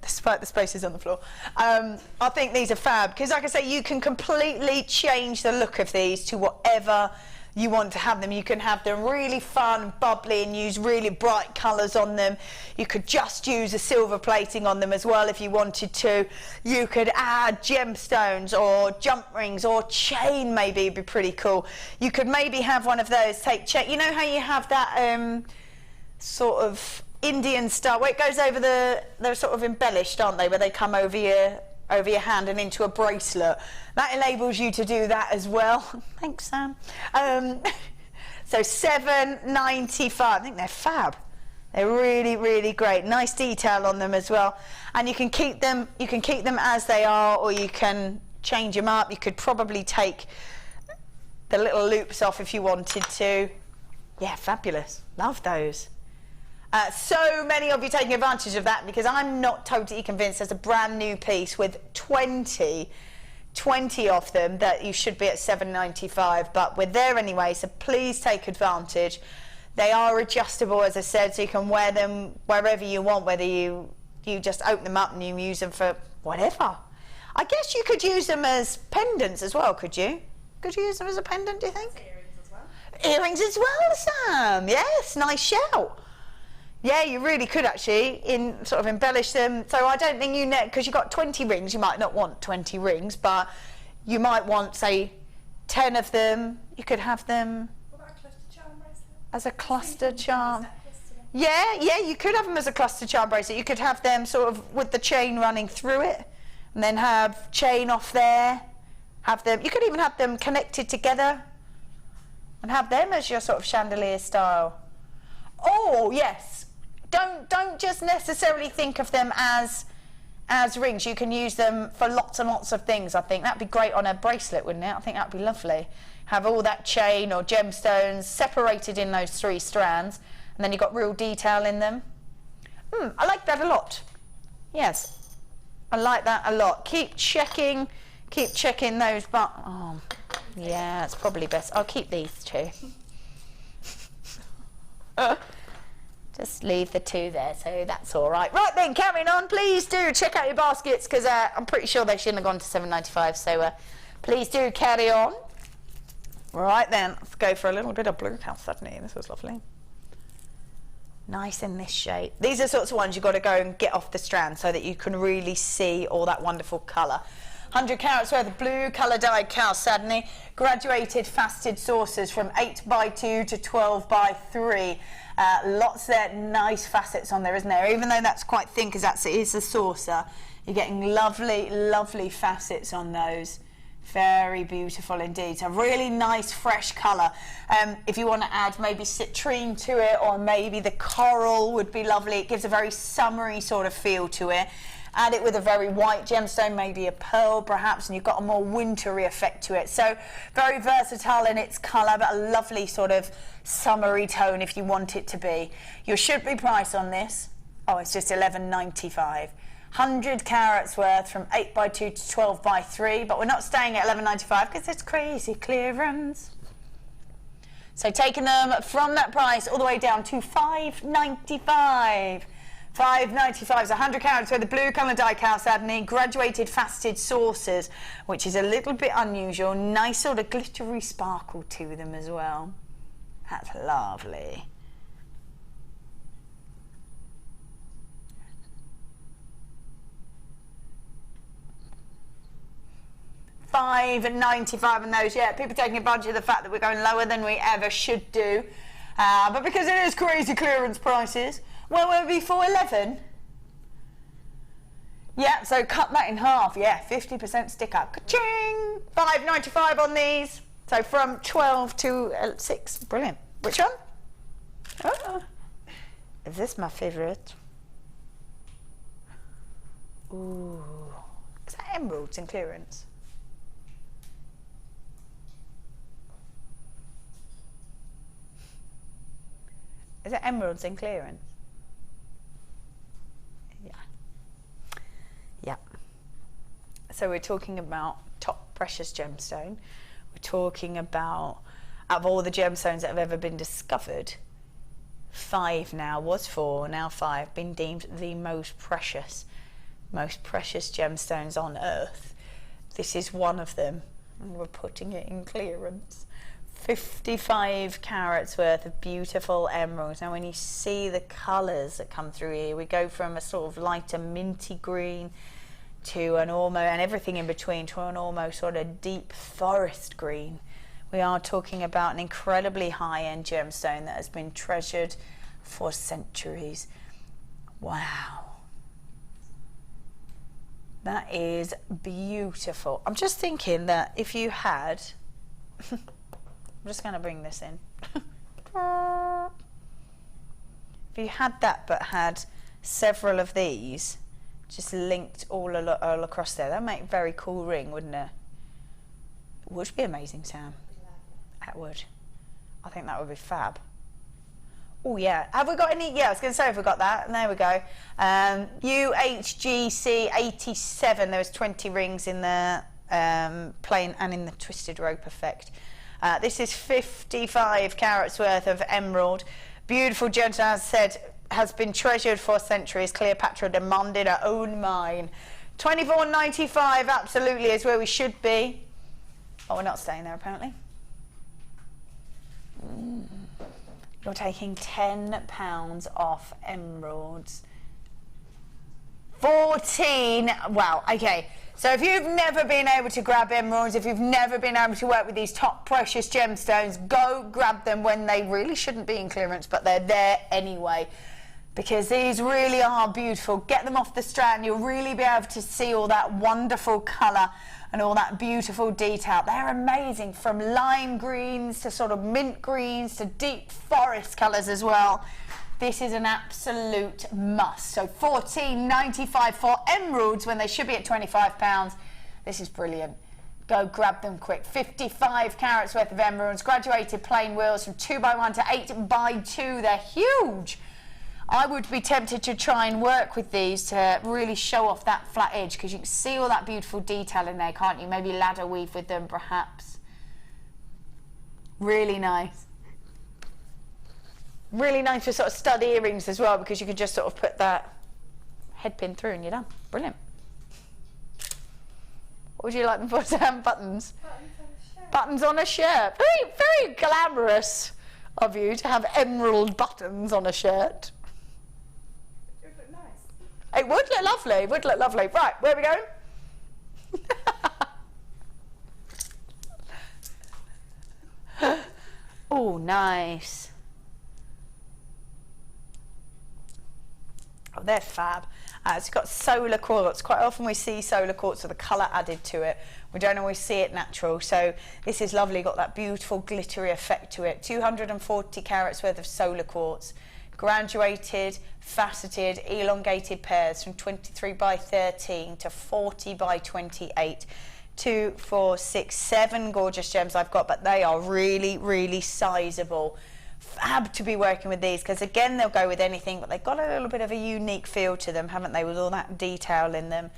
despite the spaces on the floor. I think these are fab, because like I say, you can completely change the look of these to whatever you want to have them. You can have them really fun, bubbly, and use really bright colours on them. You could just use a silver plating on them as well if you wanted to. You could add gemstones or jump rings or chain, maybe it'd be pretty cool. You could maybe have one of those, you know how you have that sort of Indian style, where it goes over they're sort of embellished, aren't they, where they come over your hand and into a bracelet. That enables you to do that as well. Thanks, Sam. So $7.95. I think they're fab. They're really, really great. Nice detail on them as well. And you can keep them as they are, or you can change them up. You could probably take the little loops off if you wanted to. Yeah, fabulous. Love those. So many of you taking advantage of that, because I'm not totally convinced there's a brand new piece with 20 of them that you should be at $7.95, but we're there anyway, so please take advantage. They are adjustable, as I said, so you can wear them wherever you want, whether you just open them up and you use them for whatever. I guess you could use them as pendants as well, could you? Could you use them as a pendant, do you think? Earrings as well. Earrings as well, Sam. Yes, nice shout. Yeah, you really could actually sort of embellish them. So I don't think because you've got 20 rings, you might not want 20 rings, but you might want, say, 10 of them. You could have them as a cluster charm. Yeah, you could have them as a cluster charm bracelet. You could have them sort of with the chain running through it, and then have chain off there. You could even have them connected together and have them as your sort of chandelier style. Oh, yes. Don't just necessarily think of them as rings. You can use them for lots and lots of things, I think. That'd be great on a bracelet, wouldn't it? I think that'd be lovely. Have all that chain or gemstones separated in those 3 strands, and then you've got real detail in them. I like that a lot. Yes, I like that a lot. Keep checking those, but yeah, it's probably best. I'll keep these 2. Just leave the 2 there, so that's all right. Right then, carrying on, please do check out your baskets, because I'm pretty sure they shouldn't have gone to $7.95, so please do carry on. Right then, let's go for a little bit of blue chalcedony. This was lovely. Nice in this shape. These are sorts of ones you've got to go and get off the strand so that you can really see all that wonderful colour. 100 carats worth of blue colour dyed chalcedony, graduated faceted saucers from 8x2 to 12x3. Lots of nice facets on there, isn't there? Even though that's quite thin, because it is a saucer, you're getting lovely, lovely facets on those. Very beautiful indeed. So really nice, fresh colour. If you want to add maybe citrine to it, or maybe the coral would be lovely. It gives a very summery sort of feel to it. Add it with a very white gemstone, maybe a pearl perhaps, and you've got a more wintry effect to it. So very versatile in its colour, but a lovely sort of summery tone if you want it to be. Your should-be price on this, oh, it's just $11.95. 100 carats worth from 8x2 to 12x3, but we're not staying at $11.95 because it's crazy clearance. So taking them from that price all the way down to $5.95. $5.95 is 100 carats worth of blue colour die-cast ebony, graduated faceted saucers, which is a little bit unusual. Nice sort of glittery sparkle to them as well. That's lovely. $5.95 on those. Yeah, people taking advantage of the fact that we're going lower than we ever should do. But because it is crazy clearance prices, well, will it be $4.11? Yeah, so cut that in half. Yeah, 50% sticker. Ka-ching! $5.95 on these. So from 12 to 6. Brilliant. Which one? Oh, is this my favourite? Ooh. Is that emeralds in clearance? Is it emeralds in clearance? Yeah. Yeah. So we're talking about top precious gemstone. We're talking about, out of all the gemstones that have ever been discovered, 5 now, was 4, now 5, been deemed the most precious gemstones on earth. This is one of them, and we're putting it in clearance. 55 carats worth of beautiful emeralds. Now when you see the colours that come through here, we go from a sort of lighter minty green to an almost, and everything in between, to an almost sort of deep forest green. We are talking about an incredibly high-end gemstone that has been treasured for centuries. Wow. That is beautiful. I'm just thinking that if you had I'm just going to bring this in. If you had that but had several of these just linked all across there, that would make a very cool ring, wouldn't it? It would be amazing, Sam. That would. I think that would be fab. Oh yeah, have we got any? Yeah, I was going to say if we got that, and there we go. UHGC 87, there was 20 rings in the plain and in the twisted rope effect. This is 55 carats worth of emerald. Beautiful gemstone, as I said, has been treasured for centuries. Cleopatra demanded her own mine. $24.95 absolutely is where we should be. Oh, we're not staying there apparently. You're taking £10 off emeralds. 14, wow, okay. So if you've never been able to grab emeralds, if you've never been able to work with these top precious gemstones, go grab them when they really shouldn't be in clearance, but they're there anyway. Because these really are beautiful. Get them off the strand, you'll really be able to see all that wonderful colour and all that beautiful detail. They're amazing, from lime greens to sort of mint greens to deep forest colours as well. This is an absolute must. So $14.95 for emeralds when they should be at £25. This is brilliant. Go grab them quick. 55 carats worth of emeralds, graduated plain wheels from 2x1 to 8x2. They're huge. I would be tempted to try and work with these to really show off that flat edge, because you can see all that beautiful detail in there, can't you? Maybe ladder weave with them perhaps. Really nice. Really nice for sort of stud earrings as well, because you can just sort of put that head pin through and you're done. Brilliant. What would you like them for, Sam? Buttons? Buttons on a shirt. Very, very glamorous of you to have emerald buttons on a shirt. It would look nice. It would look lovely. It would look lovely. Right, where are we going? Oh, nice. Oh, they're fab. It's got solar quartz. Quite often we see solar quartz with a colour added to it. We don't always see it natural. So this is lovely. Got that beautiful glittery effect to it. 240 carats worth of solar quartz. graduated, faceted, elongated pairs from 23 by 13 to 40 by 28. 2, 4, 6, 7 gorgeous gems I've got, but they are really, really sizable. Fab to be working with these, because again, they'll go with anything, but they've got a little bit of a unique feel to them, haven't they, with all that detail in them.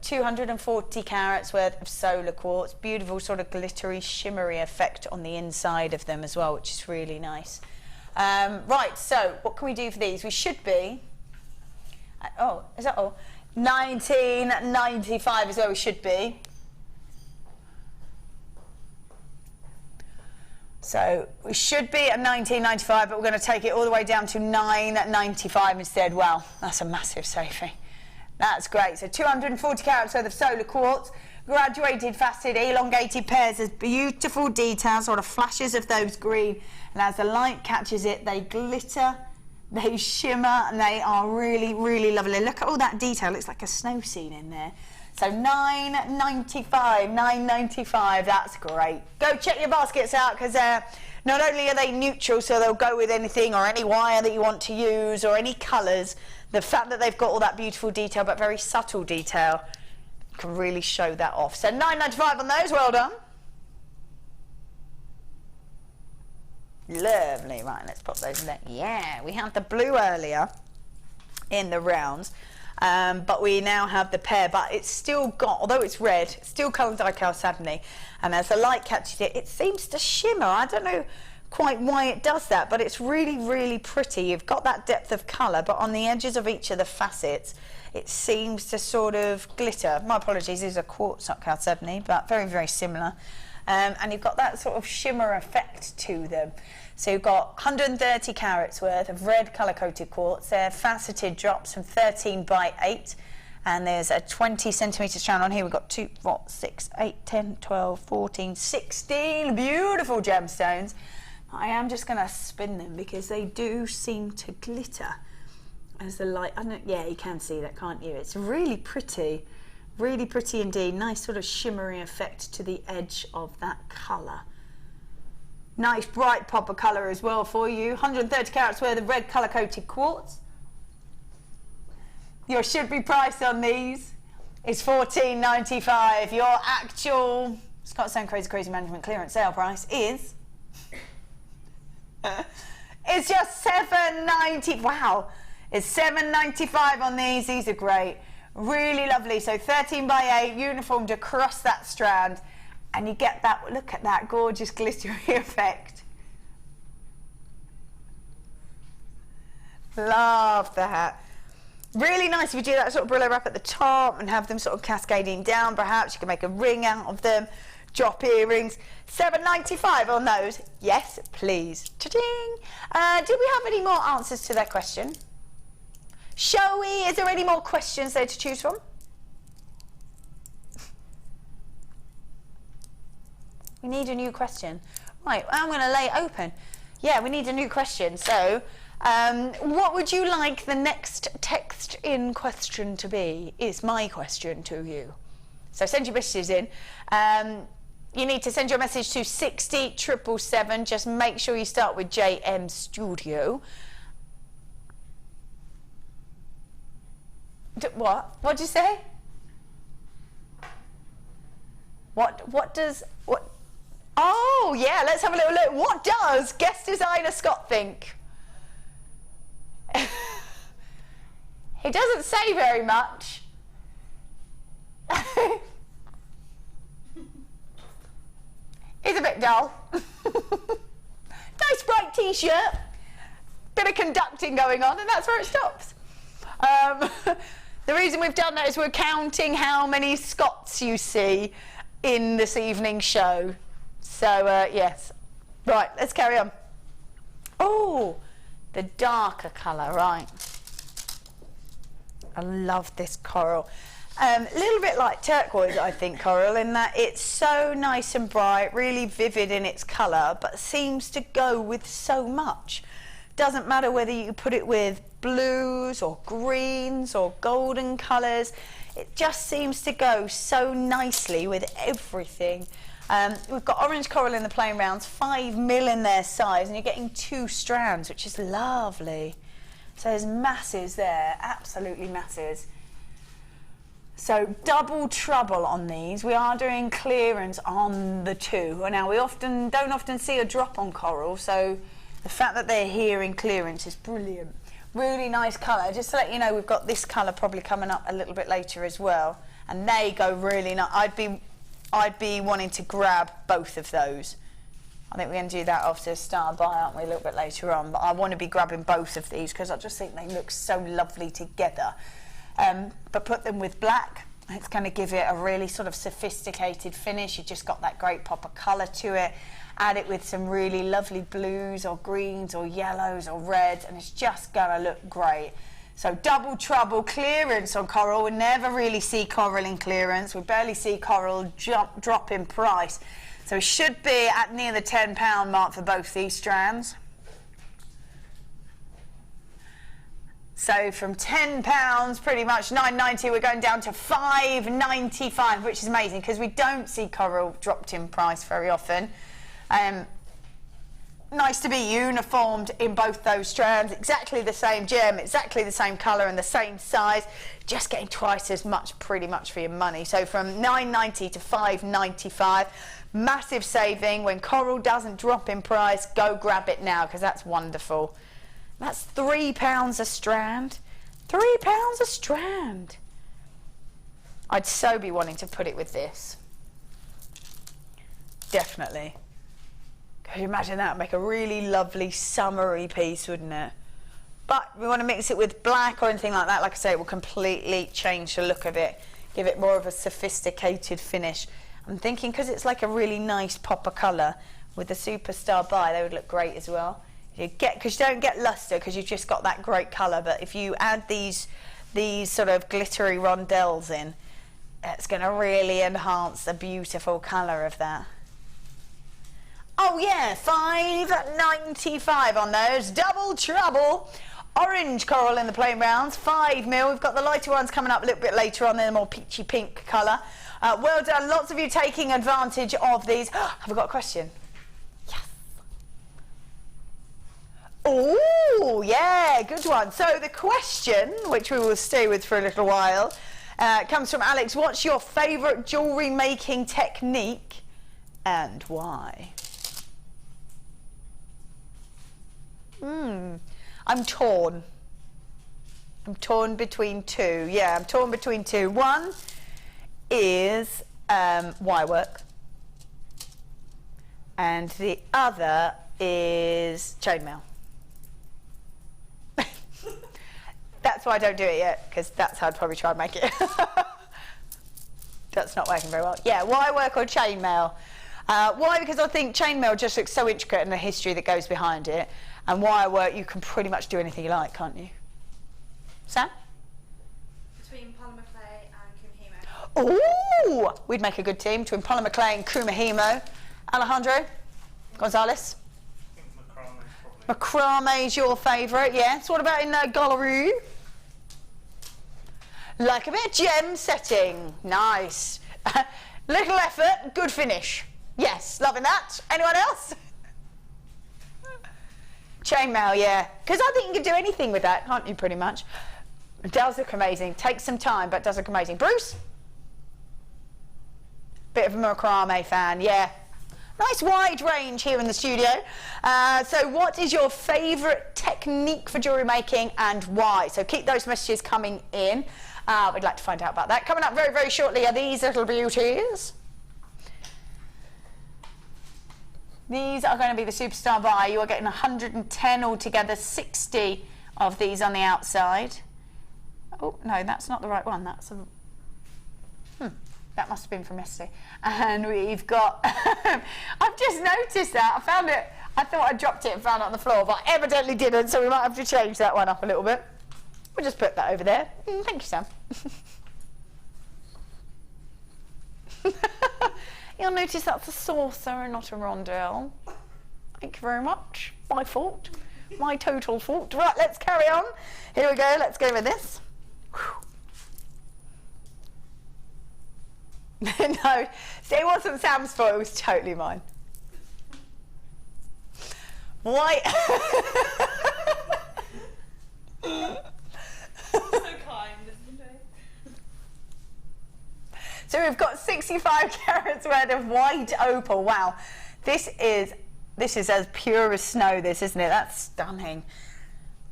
240 carats worth of solar quartz, beautiful sort of glittery, shimmery effect on the inside of them as well, which is really nice. Right, so what can we do for these? We should be, oh, is that all? 1995 is where we should be. So we should be at 1995, but we're going to take it all the way down to 995 instead. Wow, that's a massive saving. That's great. So 240 carats worth of solar quartz, graduated, faceted, elongated pairs. There's beautiful details, sort of flashes of those green. And as the light catches it, they glitter, they shimmer, and they are really, really lovely. Look at all that detail. It's like a snow scene in there. So 995, 995, that's great. Go check your baskets out, because not only are they neutral, so they'll go with anything or any wire that you want to use or any colours, the fact that they've got all that beautiful detail but very subtle detail can really show that off. So 995 on those, well done. Lovely, right, let's pop those in there. Yeah, we had the blue earlier in the rounds. But we now have the pair, but it's still got, although it's red, still coloured like chalcedony, and as the light catches it, it seems to shimmer. I don't know quite why it does that, but it's really, really pretty. You've got that depth of colour, but on the edges of each of the facets, it seems to sort of glitter. My apologies, these are quartz, not chalcedony, but very, very similar. And you've got that sort of shimmer effect to them. So you've got 130 carats worth of red colour-coated quartz. They're faceted drops from 13 by 8. And there's a 20 centimetre strand on here. We've got 2, 4, 6, 8, 10, 12, 14, 16 beautiful gemstones. I am just going to spin them because they do seem to glitter as the light... I don't, yeah, you can see that, can't you? It's really pretty. Really pretty indeed. Nice sort of shimmery effect to the edge of that colour. Nice bright pop of colour as well for you. 130 carats worth of red colour coated quartz. Your should be price on these is $14.95. Your actual, it's got to sound crazy management clearance sale price is it's just $7.90. Wow, it's $7.95 on these. These are great, really lovely. So 13 by 8 uniformed across that strand. And you get that, look at that gorgeous glittery effect. Love that. Really nice if you do that sort of Brillo wrap at the top and have them sort of cascading down. Perhaps you can make a ring out of them. Drop earrings. $7.95 on those. Yes, please. Cha-ching. Did we have any more answers to that question? Shall we? Is there any more questions there to choose from? We need a new question. Right, I'm going to lay it open. Yeah, we need a new question. So, what would you like the next text in question to be? Is my question to you. So send your messages in. You need to send your message to 60777. Just make sure you start with JM Studio. What? What'd you say? What does... What? Oh, yeah, let's have a little look. What does guest designer Scott think? He doesn't say very much. He's a bit dull. Nice bright t-shirt. Bit of conducting going on, and that's where it stops. The reason we've done that is we're counting how many Scots you see in this evening's show. So, yes. Right, let's carry on. Oh, the darker colour, right. I love this coral. A little bit like turquoise, I think, coral, in that it's so nice and bright, really vivid in its colour, but seems to go with so much. Doesn't matter whether you put it with blues or greens or golden colours. It just seems to go so nicely with everything. We've got orange coral in the plain rounds, 5mm in their size, and you're getting 2 strands, which is lovely. So there's masses there, absolutely masses. So double trouble on these. We are doing clearance on the 2. Now we don't often see a drop on coral, so the fact that they're here in clearance is brilliant. Really nice colour. Just to let you know, we've got this colour probably coming up a little bit later as well, and they go really nice. I'd be wanting to grab both of those. I think we're going to do that after Star By, aren't we, a little bit later on, but I want to be grabbing both of these because I just think they look so lovely together. But put them with black, it's going to give it a really sort of sophisticated finish. You just got that great pop of colour to it. Add it with some really lovely blues or greens or yellows or reds, and it's just going to look great. So double trouble, clearance on coral. We never really see coral in clearance. We barely see coral drop in price. So it should be at near the £10 mark for both these strands. So from £10, pretty much £9.90, we're going down to £5.95, which is amazing because we don't see coral dropped in price very often. Nice to be uniformed in both those strands, exactly the same gem, exactly the same colour and the same size, just getting twice as much pretty much for your money. So from £9.90 to £5.95, massive saving. When coral doesn't drop in price, go grab it now because that's wonderful. That's £3 a strand. £3 a strand. I'd so be wanting to put it with this. Definitely. Could you imagine that? Make a really lovely summery piece, wouldn't it? But we want to mix it with black or anything like that. Like I say, it will completely change the look of it. Give it more of a sophisticated finish. I'm thinking because it's like a really nice pop of colour with the Superstar By, they would look great as well. Because you don't get lustre because you've just got that great colour. But if you add these sort of glittery rondelles in, it's going to really enhance the beautiful colour of that. Oh yeah, £5.95 on those. Double trouble. Orange coral in the plain rounds, 5mm. We've got the lighter ones coming up a little bit later on. They're the more peachy pink colour. Well done. Lots of you taking advantage of these. Have we got a question? Yes. Oh, yeah, good one. So the question, which we will stay with for a little while, comes from Alex. What's your favourite jewellery making technique and why? I'm torn. I'm torn between two. Yeah, I'm torn between two. One is wire work, and the other is chainmail. That's why I don't do it yet, because that's how I'd probably try and make it. That's not working very well. Yeah, wire work or chainmail. Why? Because I think chainmail just looks so intricate and the history that goes behind it. And wire work, you can pretty much do anything you like, can't you? Sam? Between polymer clay and kumihimo. Ooh! We'd make a good team between polymer clay and kumihimo. Alejandro? Gonzalez? I think macrame probably. Macrame's your favourite, yes. What about in Gollaroo? Like a bit of gem setting. Nice. Little effort, good finish. Yes, loving that. Anyone else? Chainmail, yeah. Because I think you can do anything with that, can't you, pretty much? It does look amazing. Takes some time, but does look amazing. Bruce? Bit of a macrame fan, yeah. Nice wide range here in the studio. So what is your favourite technique for jewellery making and why? So keep those messages coming in. We'd like to find out about that. Coming up very, very shortly are these little beauties. These are going to be the Superstar By. You are getting 110 altogether, 60 of these on the outside. Oh, no, that's not the right one. That's a... that must have been from yesterday. And we've got... I've just noticed that. I found it... I thought I dropped it and found it on the floor, but I evidently didn't, so we might have to change that one up a little bit. We'll just put that over there. Thank you, Sam. You'll notice that's a saucer and not a rondelle. Thank you very much. My fault. My total fault. Right, let's carry on. Here we go. Let's go with this. No, it wasn't Sam's fault, it was totally mine. White. So kind, isn't it? So we've got 65 carats worth of white opal. Wow, this is as pure as snow, this, isn't it? That's stunning.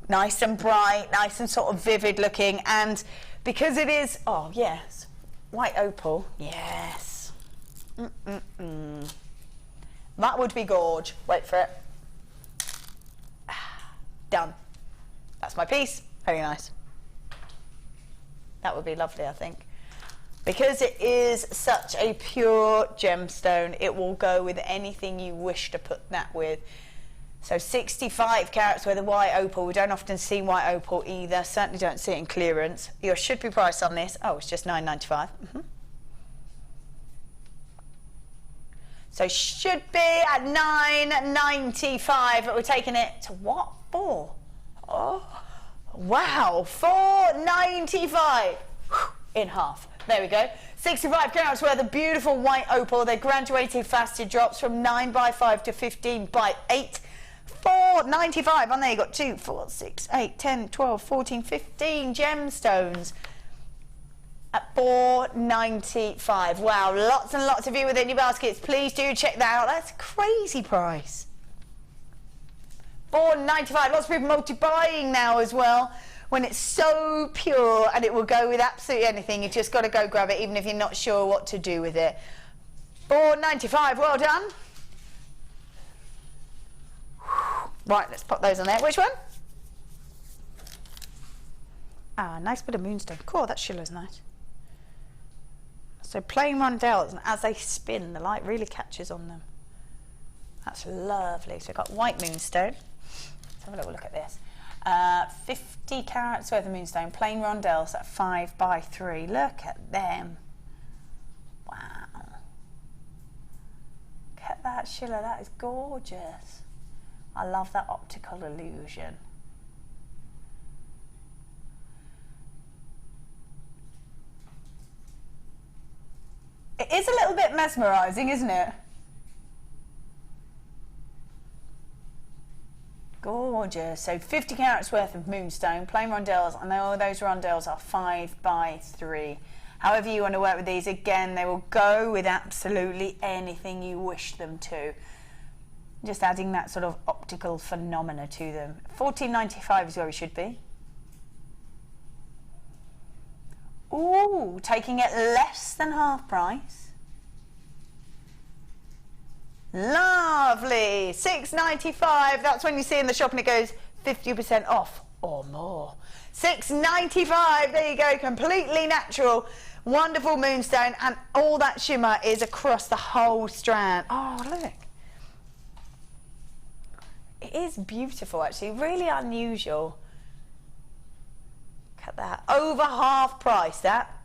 Nice and bright, nice and sort of vivid looking, and because it is, oh yes, white opal, yes. That would be gorge. Wait for it. Done. That's my piece. Very nice. That would be lovely, I think. Because it is such a pure gemstone, it will go with anything you wish to put that with. So 65 carats worth of white opal. We don't often see white opal either. Certainly don't see it in clearance. Your should be price on this. Oh, it's just £9.95. So should be at £9.95, but we're taking it to what for? Oh, wow, £4.95 in half. There we go. 65 carats worth of beautiful white opal. They're graduated faceted drops from 9x5 to 15x8. £4.95. On there you got 2, 4, 6, 8, 10, 12, 14, 15 gemstones at £4.95. Wow, lots and lots of you within your baskets. Please do check that out. That's a crazy price. £4.95. Lots of people multi-buying now as well. When it's so pure, and it will go with absolutely anything. You've just got to go grab it, even if you're not sure what to do with it. £4.95. Well done. Right, let's pop those on there. Which one? Ah, nice bit of moonstone. Cool, that shiller's nice. So plain Rondelles, and as they spin, the light really catches on them. That's lovely. So we've got white moonstone. Let's have a little look at this. 50 carats worth of moonstone, plain Rondelles at 5x3. Look at them. Wow. Look at that shiller, that is gorgeous. I love that optical illusion. It is a little bit mesmerising, isn't it? Gorgeous. So 50 carats worth of moonstone, plain Rondelles, and all those Rondelles are 5x3. However you want to work with these, again, they will go with absolutely anything you wish them to. Just adding that sort of optical phenomena to them. £14.95 is where we should be. Ooh, taking it less than half price. Lovely. £6.95. That's when you see in the shop and it goes 50% off or more. £6.95. There you go. Completely natural. Wonderful moonstone, and all that shimmer is across the whole strand. Oh, look. It is beautiful, actually. Really unusual. Look at that. Over half price, that.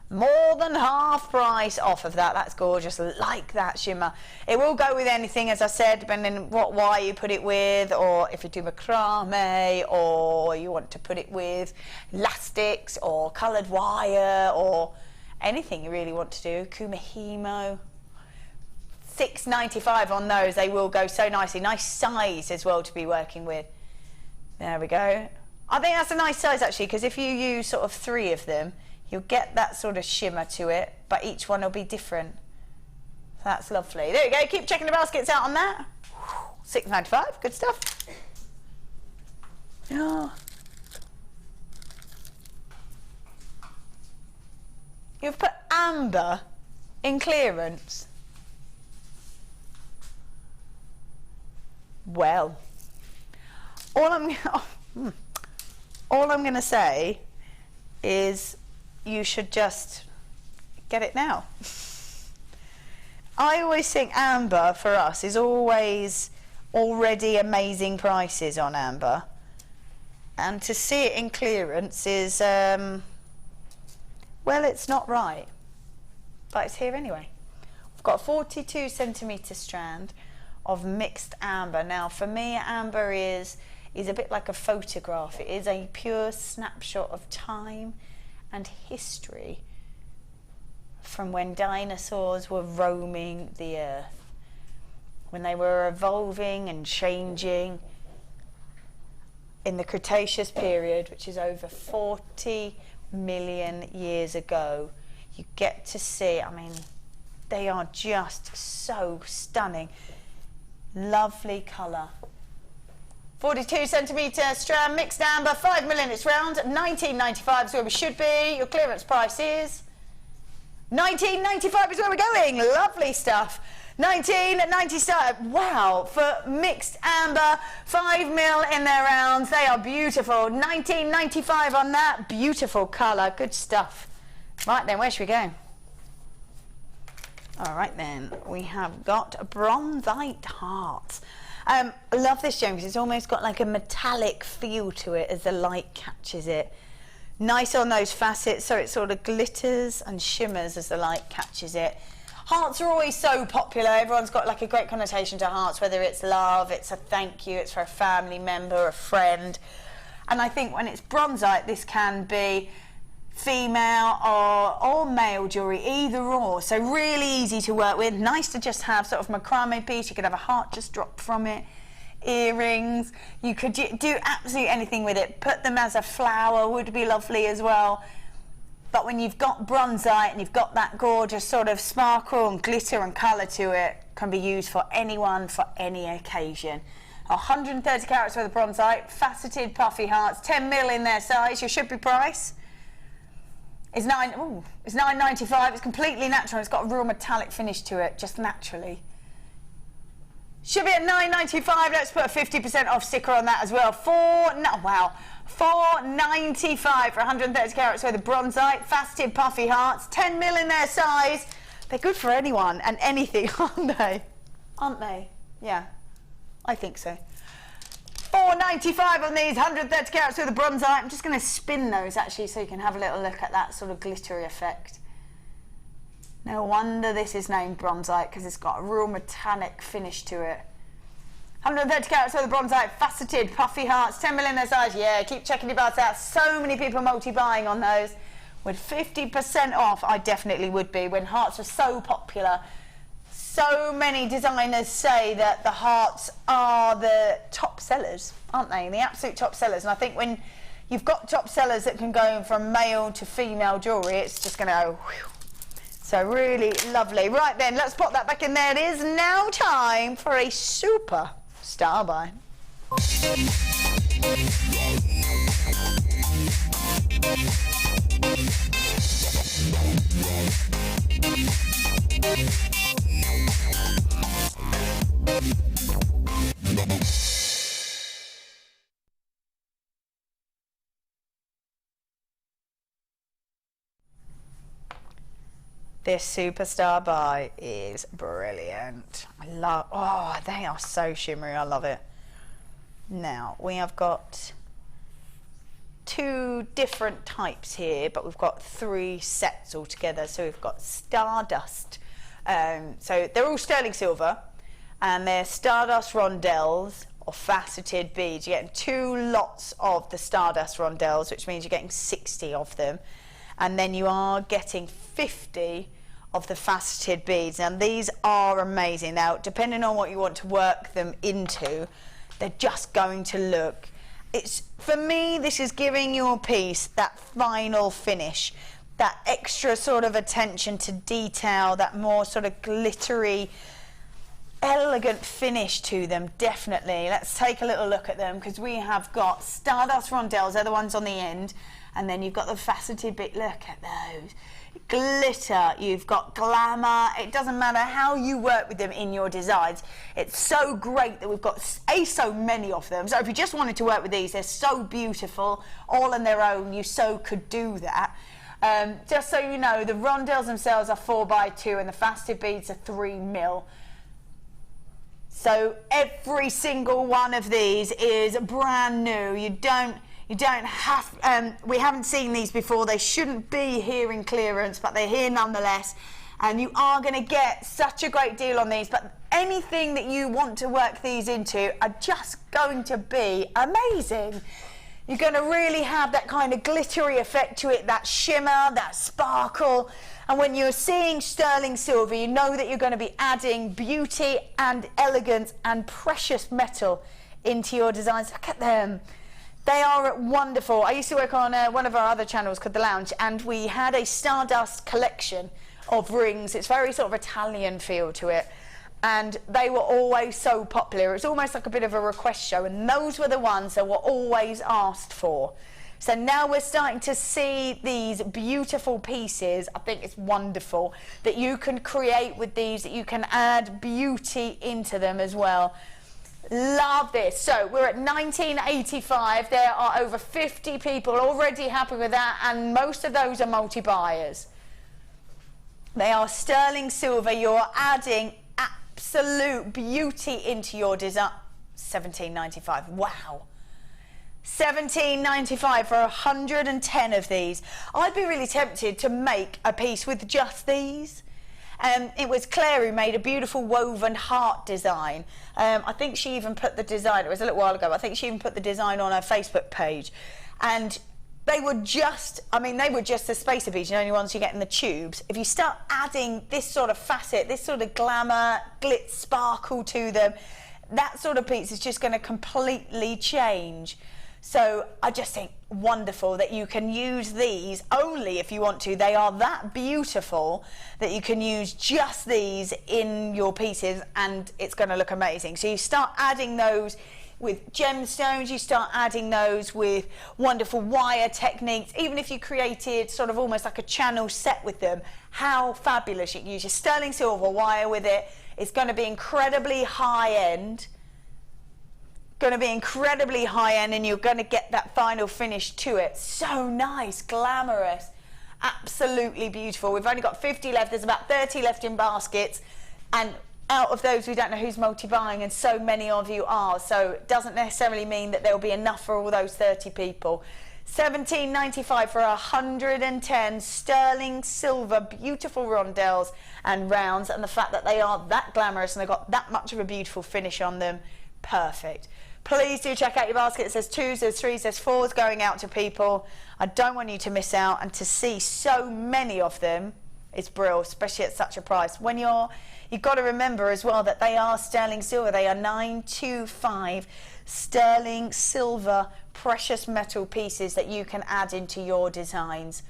More than half price off of that. That's gorgeous. Like that shimmer. It will go with anything, as I said, depending on what wire you put it with, or if you do macrame, or you want to put it with elastics or coloured wire, or anything you really want to do. Kumihimo. £6.95 on those. They will go so nicely. Nice size as well to be working with. There we go. I think that's a nice size, actually, because if you use sort of 3 of them, you'll get that sort of shimmer to it, but each one will be different. That's lovely. There you go. Keep checking the baskets out on that. £6.95. Good stuff. Oh. You've put amber in clearance. Well, all I'm going to say is you should just get it now. I always think amber for us is always already amazing prices on amber, and to see it in clearance is well, it's not right, but it's here anyway. We've got a 42 centimetre strand of mixed amber. Now for me, amber is a bit like a photograph. It is a pure snapshot of time and history from when dinosaurs were roaming the earth, when they were evolving and changing in the Cretaceous period, which is over 40 million years ago. You get to see, I mean, they are just so stunning. Lovely colour. 42 centimetre strand, mixed amber, 5 mil in its round, $19.95 is where we should be. Your clearance price is $19.95 is where we're going. Lovely stuff. $19.95. Wow, for mixed amber, 5 mil in their rounds. They are beautiful. $19.95 on that. Beautiful colour. Good stuff. Right then, where should we go? All right then, we have got bronzite hearts. I love this gem because it's almost got like a metallic feel to it as the light catches it. Nice on those facets, so it sort of glitters and shimmers as the light catches it. Hearts are always so popular. Everyone's got like a great connotation to hearts, whether it's love, it's a thank you, it's for a family member, a friend. And I think when it's bronzite, this can be female or male jewellery, either or. So really easy to work with. Nice to just have sort of macrame piece. You could have a heart just dropped from it. Earrings. You could do absolutely anything with it. Put them as a flower would be lovely as well. But when you've got bronzite and you've got that gorgeous sort of sparkle and glitter and colour to it, can be used for anyone, for any occasion. 130 carats worth of bronzite, faceted puffy hearts, 10 mil in their size. Your should be price is $9.95. It's completely natural. It's got a real metallic finish to it, just naturally. Should be at $9.95. Let's put a 50% off sticker on that as well. $4.95 for 130 carats worth of bronzite, faceted puffy hearts, 10 mil in their size. They're good for anyone and anything, aren't they? Aren't they? Yeah, I think so. $4.95 on these 130 carats worth of bronzite. I'm just going to spin those actually so you can have a little look at that sort of glittery effect. No wonder this is named bronzite, because it's got a real metallic finish to it. 130 carats worth of bronzite, faceted puffy hearts, 10 mil in their size. Yeah, keep checking your bars out. So many people multi-buying on those. With 50% off, I definitely would be. When hearts are so popular, so many designers say that the hearts are the top sellers, aren't they? The absolute top sellers. And I think when you've got top sellers that can go from male to female jewellery, it's just going to go whew. So really lovely. Right then, let's pop that back in there. It is now time for a super star buy. This superstar buy is brilliant. I love, oh, they are so shimmery. I love it. Now, we have got 2 different types here, but we've got 3 sets altogether. So we've got Stardust. So they're all sterling silver, and they're Stardust Rondelles or faceted beads. You're getting 2 lots of the Stardust Rondelles, which means you're getting 60 of them. And then you are getting 50 of the faceted beads. Now these are amazing. Now depending on what you want to work them into, they're just going to look, it's, for me, this is giving your piece that final finish, that extra sort of attention to detail, that more sort of glittery, elegant finish to them. Definitely. Let's take a little look at them, because we have got Stardust Rondelles, they're the ones on the end, and then you've got the faceted bit. Look at those. Glitter, you've got glamour. It doesn't matter how you work with them in your designs. It's so great that we've got so many of them. So if you just wanted to work with these, they're so beautiful, all on their own. You so could do that. Just so you know, the Rondelles themselves are 4x2 and the faceted beads are 3 mil. So every single one of these is brand new. You don't have, we haven't seen these before. They shouldn't be here in clearance, but they're here nonetheless. And you are going to get such a great deal on these, but anything that you want to work these into are just going to be amazing. You're going to really have that kind of glittery effect to it, that shimmer, that sparkle. And when you're seeing sterling silver, you know that you're going to be adding beauty and elegance and precious metal into your designs. Look at them. They are wonderful. I used to work on one of our other channels called The Lounge, and we had a Stardust collection of rings. It's very sort of Italian feel to it. And they were always so popular. It's almost like a bit of a request show, and those were the ones that were always asked for. So now we're starting to see these beautiful pieces. I think it's wonderful that you can create with these, that you can add beauty into them as well. Love this. So we're at 1985. There are over 50 people already happy with that, and most of those are multi-buyers. They are sterling silver. You're adding absolute beauty into your design. $17.95. Wow. $17.95 for 110 of these. I'd be really tempted to make a piece with just these. It was Claire who made a beautiful woven heart design. I think she even put the design, it was a little while ago, I think she even put the design on her Facebook page. And they were just, I mean, they were just the spacer beads, you know, the ones you get in the tubes. If you start adding this sort of facet, this sort of glamour, glitz, sparkle to them, that sort of piece is just going to completely change. So I just think wonderful that you can use these only if you want to. They are that beautiful that you can use just these in your pieces and it's going to look amazing. So you start adding those with gemstones, you start adding those with wonderful wire techniques. Even if you created sort of almost like a channel set with them, how fabulous. You can use your sterling silver wire with it. It's going to be incredibly high end. Going to be incredibly high end, and you're going to get that final finish to it. So nice, glamorous, absolutely beautiful. We've only got 50 left. There's about 30 left in baskets, and out of those we don't know who's multi-buying, and so many of you are, so it doesn't necessarily mean that there'll be enough for all those 30 people. $17.95 for 110 sterling silver beautiful rondelles and rounds, and the fact that they are that glamorous and they've got that much of a beautiful finish on them, perfect. Please do check out your basket. It says 2s, there's 3s, there's 4s going out to people. I don't want you to miss out, and to see so many of them is brilliant, especially at such a price. When you've got to remember as well that they are sterling silver. They are 925 sterling silver precious metal pieces that you can add into your designs.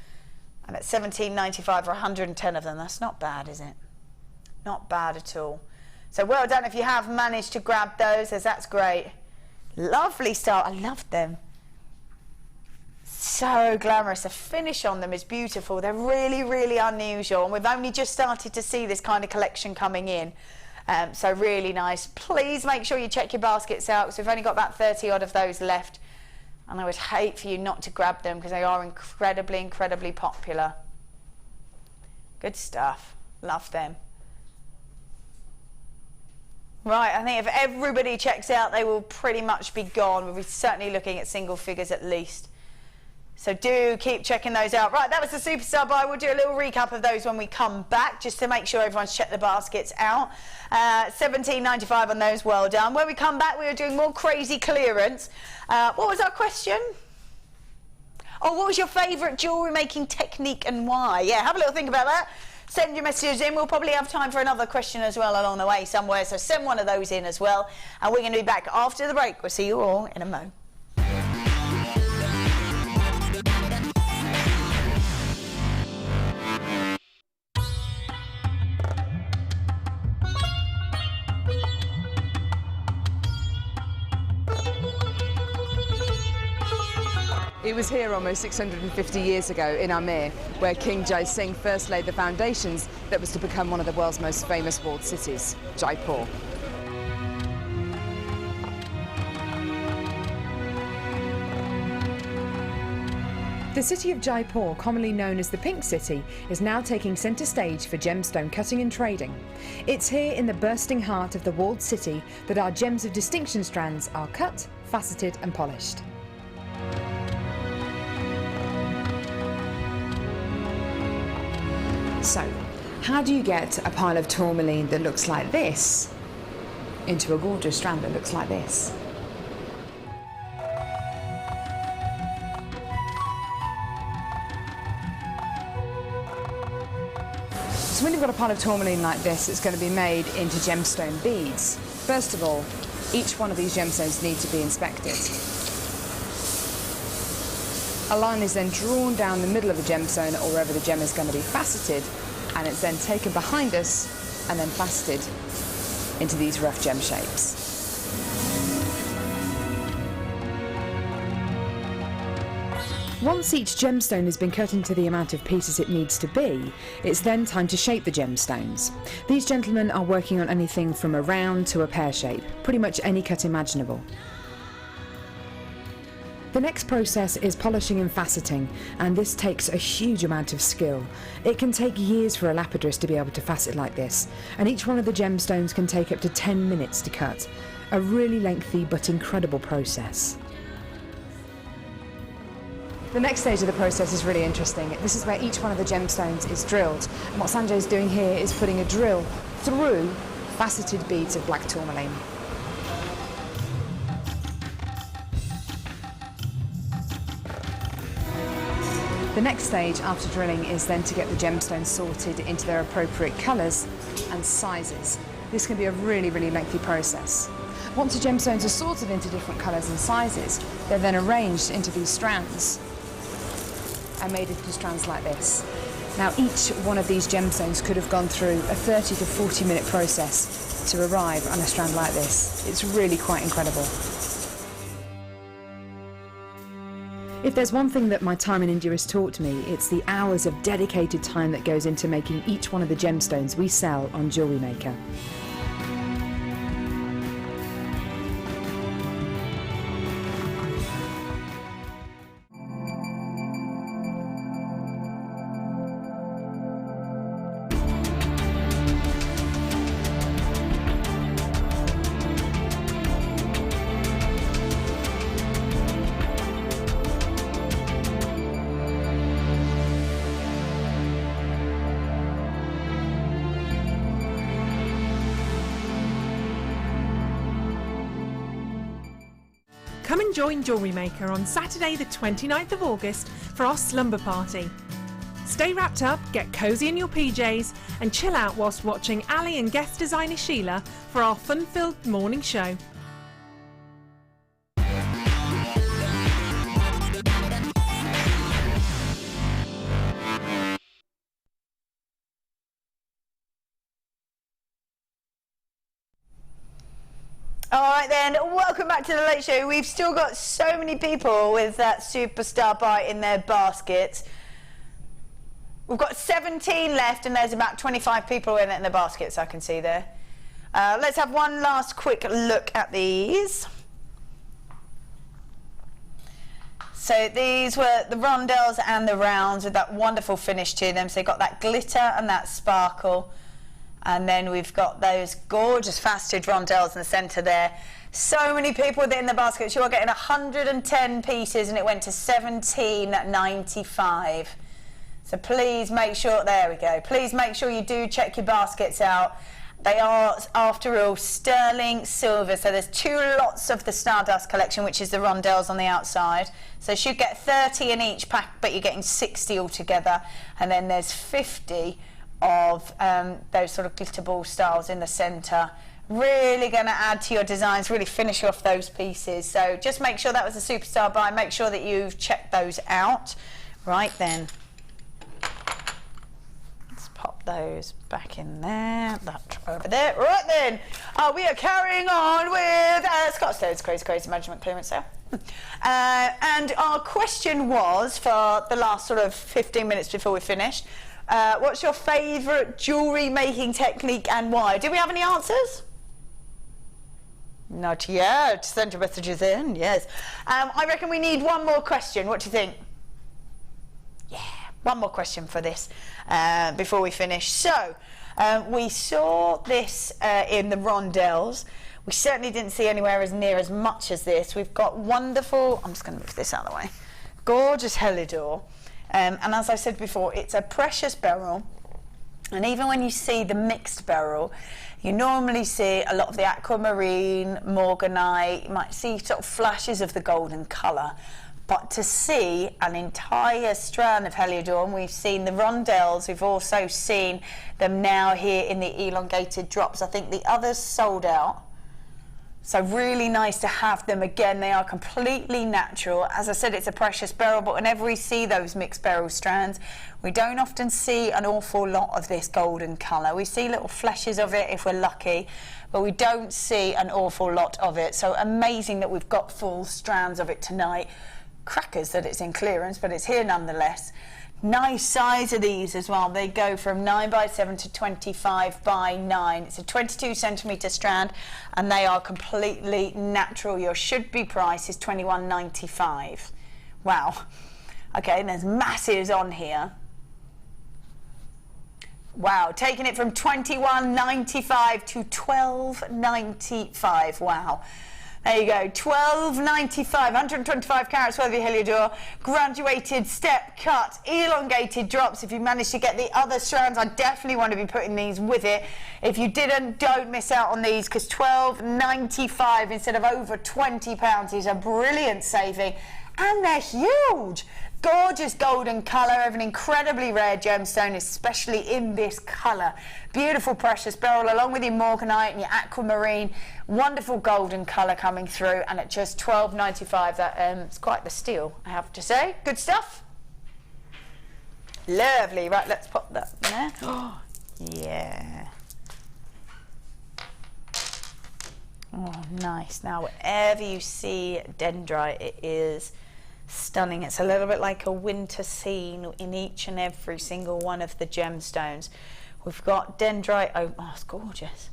And at $17.95 for 110 of them, that's not bad, is it? Not bad at all. So well done if you have managed to grab those, as that's great. Lovely style. I love them. So glamorous. The finish on them is beautiful. They're really, really unusual, and we've only just started to see this kind of collection coming in. So really nice. Please make sure you check your baskets out, because we've only got about 30 odd of those left, and I would hate for you not to grab them because they are incredibly, incredibly popular. Good stuff. Love them. Right, I think if everybody checks out, they will pretty much be gone. We'll be certainly looking at single figures at least. So do keep checking those out. Right, that was the Superstar buy. We'll do a little recap of those when we come back, just to make sure everyone's checked the baskets out. $17.95 on those, well done. When we come back, we are doing more crazy clearance. What was our question? Oh, what was your favourite jewellery making technique and why? Yeah, have a little think about that. Send your messages in. We'll probably have time for another question as well along the way somewhere, so send one of those in as well. And we're going to be back after the break. We'll see you all in a moment. It was here almost 650 years ago in Amir, where King Jai Singh first laid the foundations that was to become one of the world's most famous walled cities, Jaipur. The city of Jaipur, commonly known as the Pink City, is now taking centre stage for gemstone cutting and trading. It's here in the bursting heart of the walled city that our gems of distinction strands are cut, faceted and polished. So, how do you get a pile of tourmaline that looks like this into a gorgeous strand that looks like this? So when you've got a pile of tourmaline like this, it's going to be made into gemstone beads. First of all, each one of these gemstones need to be inspected. A line is then drawn down the middle of the gemstone or wherever the gem is going to be faceted, and it's then taken behind us and then faceted into these rough gem shapes. Once each gemstone has been cut into the amount of pieces it needs to be, it's then time to shape the gemstones. These gentlemen are working on anything from a round to a pear shape, pretty much any cut imaginable. The next process is polishing and faceting, and this takes a huge amount of skill. It can take years for a lapidrist to be able to facet like this, and each one of the gemstones can take up to 10 minutes to cut. A really lengthy but incredible process. The next stage of the process is really interesting. This is where each one of the gemstones is drilled. And what Sanjay's doing here is putting a drill through faceted beads of black tourmaline. The next stage after drilling is then to get the gemstones sorted into their appropriate colours and sizes. This can be a really, really lengthy process. Once the gemstones are sorted into different colours and sizes, they're then arranged into these strands and made into strands like this. Now each one of these gemstones could have gone through a 30 to 40 minute process to arrive on a strand like this. It's really quite incredible. If there's one thing that my time in India has taught me, it's the hours of dedicated time that goes into making each one of the gemstones we sell on Jewellery Maker. Come and join Jewellery Maker on Saturday the 29th of August for our slumber party. Stay wrapped up, get cosy in your PJs and chill out whilst watching Ali and guest designer Sheila for our fun-filled morning show. All right then, welcome back to the Late Show. We've still got so many people with that superstar bite in their baskets. We've got 17 left and there's about 25 people in the baskets I can see there. Let's have one last quick look at these. So these were the Rondelles and the rounds with that wonderful finish to them. So you've got that glitter and that sparkle. And then we've got those gorgeous faceted Rondelles in the centre there. So many people with it in the baskets. You are getting 110 pieces and it went to $17.95. So please make sure, there we go, please make sure you do check your baskets out. They are, after all, sterling silver. So there's 2 lots of the Stardust collection, which is the Rondelles on the outside. So you should get 30 in each pack, but you're getting 60 altogether. And then there's 50 of those sort of glitter ball styles in the centre. Really going to add to your designs, really finish off those pieces. So just make sure that was a superstar buy. Make sure that you've checked those out. Right then. Let's pop those back in there. That over there. Right then. We are carrying on with Scotstone's Crazy Management Clearance Sale. And our question was, for the last sort of 15 minutes before we finished, what's your favourite jewellery making technique and why? Do we have any answers? Not yet. Send your messages in, yes. I reckon we need one more question. What do you think? Yeah, one more question for this before we finish. So, we saw this in the Rondelles. We certainly didn't see anywhere as near as much as this. We've got wonderful, I'm just going to move this out of the way, gorgeous helidor. And as I said before, it's a precious beryl, and even when you see the mixed beryl, you normally see a lot of the aquamarine, morganite, you might see sort of flashes of the golden colour, But to see an entire strand of Heliodor, we've seen the Rondelles, we've also seen them now here in the elongated drops. I think the others sold out. So really nice to have them again. They are completely natural. As I said, it's a precious beryl, but whenever we see those mixed beryl strands, we don't often see an awful lot of this golden colour. We see little flashes of it if we're lucky, but we don't see an awful lot of it. So amazing that we've got full strands of it tonight. Crackers that it's in clearance, but it's here nonetheless. Nice size of these as well. They go from 9x7 to 25x9. It's a 22 centimetre strand, and they are completely natural. Your should-be price is $21.95. Wow. Okay, and there's masses on here. Wow, taking it from $21.95 to $12.95. Wow. There you go, $12.95, 125 carats worth of Heliodor, graduated, step cut, elongated drops. If you manage to get the other strands, I definitely want to be putting these with it. If you didn't, don't miss out on these, because $12.95 instead of over £20 is a brilliant saving. And they're huge. Gorgeous golden colour of an incredibly rare gemstone, especially in this colour. Beautiful precious beryl along with your morganite and your aquamarine. Wonderful golden colour coming through, and at just $12.95, it's quite the steal, I have to say. Good stuff. Lovely. Right, let's pop that in there. Oh, yeah. Oh, nice. Now, wherever you see dendrite, it is stunning. It's a little bit like a winter scene in each and every single one of the gemstones. We've got dendrite opal. Oh, it's gorgeous.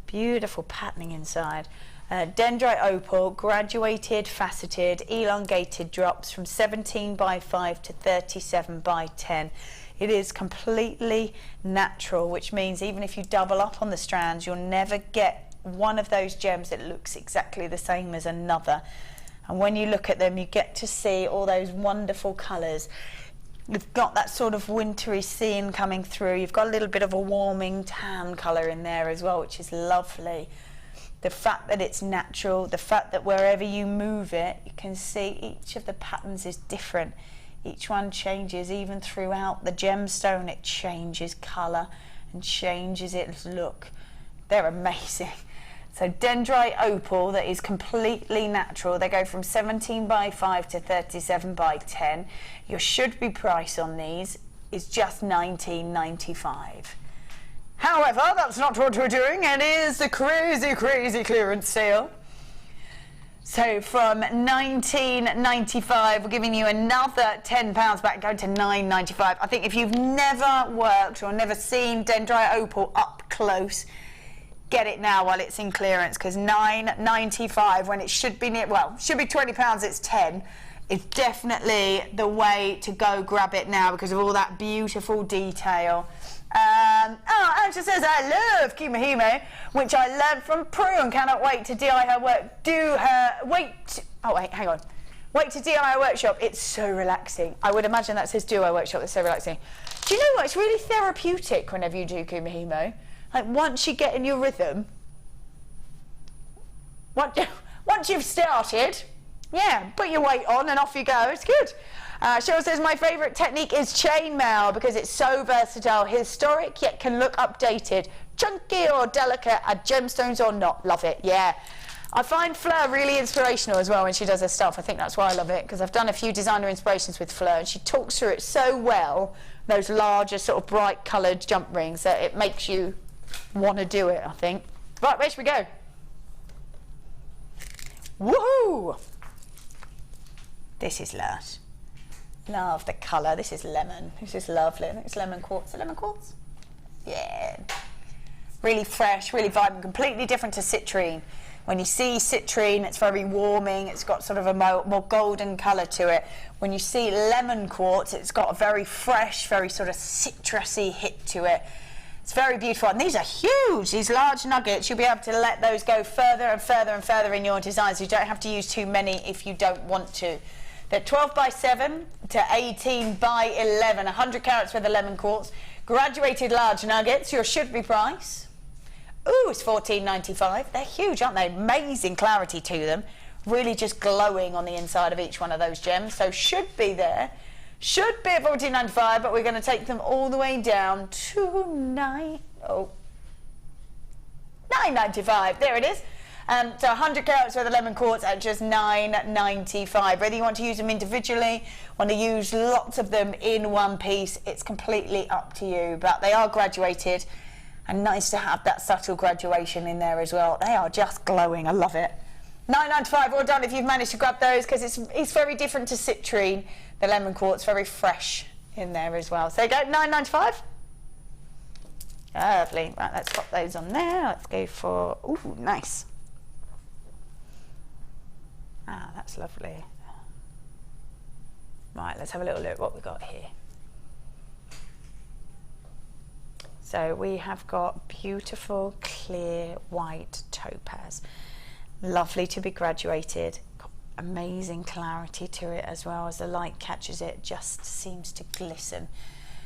Beautiful patterning inside. Dendrite opal, graduated, faceted, elongated drops from 17x5 to 37x10. It is completely natural, which means even if you double up on the strands, you'll never get one of those gems that looks exactly the same as another. And when you look at them, you get to see all those wonderful colours. You've got that sort of wintry scene coming through. You've got a little bit of a warming tan colour in there as well, which is lovely. The fact that it's natural, the fact that wherever you move it, you can see each of the patterns is different. Each one changes, even throughout the gemstone, it changes colour and changes its look. They're amazing. So dendrite opal that is completely natural. They go from 17x5 to 37x10. Your should-be price on these is just $19.95. However, that's not what we're doing. It is the crazy, crazy clearance sale. So from $19.95, we're giving you another £10 back, going to $9.95. I think if you've never worked or never seen dendrite opal up close, get it now while it's in clearance, because $9.95 when it should be near, well, should be £20, it's 10. It's definitely the way to go. Grab it now because of all that beautiful detail. Angela says, I love Kimahime, which I learned from Prue and cannot wait to DIY her work. Wait to DIY her workshop. It's so relaxing. I would imagine that says do her workshop. It's so relaxing. Do you know what? It's really therapeutic whenever you do Kimahime. Like, once you get in your rhythm, once you've started, yeah, put your weight on and off you go. It's good. Cheryl says, my favourite technique is chainmail because it's so versatile, historic, yet can look updated. Chunky or delicate, add gemstones or not. Love it, yeah. I find Fleur really inspirational as well when she does her stuff. I think that's why I love it, because I've done a few designer inspirations with Fleur, and she talks through it so well, those larger sort of bright coloured jump rings, that it makes you want to do it, I think. Right, where should we go? Woohoo! This is lush. Love the colour. This is lemon. This is lovely. I think it's lemon quartz. Lemon quartz? Yeah. Really fresh, really vibrant, completely different to citrine. When you see citrine, it's very warming. It's got sort of a more golden colour to it. When you see lemon quartz, it's got a very fresh, very sort of citrusy hit to it. It's very beautiful, and these are huge, these large nuggets. You'll be able to let those go further and further and further in your designs. You don't have to use too many if you don't want to. They're 12x7 to 18x11, 100 carats worth of lemon quartz. Graduated large nuggets, your should-be price. Ooh, it's $14.95. They're huge, aren't they? Amazing clarity to them. really just glowing on the inside of each one of those gems. So should be there. Should be at $14.95, but we're going to take them all the way down to $9.95. There it is. So 100 carats worth of lemon quartz at just $9.95. Whether you want to use them individually, want to use lots of them in one piece, it's completely up to you. But they are graduated, and nice to have that subtle graduation in there as well. They are just glowing. I love it. $9.95. Well done if you've managed to grab those, because it's very different to citrine. The lemon quartz, very fresh in there as well. So go $9.95. Lovely. Right, let's pop those on there. Let's go for, ooh, nice. Ah, that's lovely. Right, let's have a little look what we've got here. So we have got beautiful, clear, white topaz. Lovely to be graduated. Got amazing clarity to it as well. As the light catches it, just seems to glisten.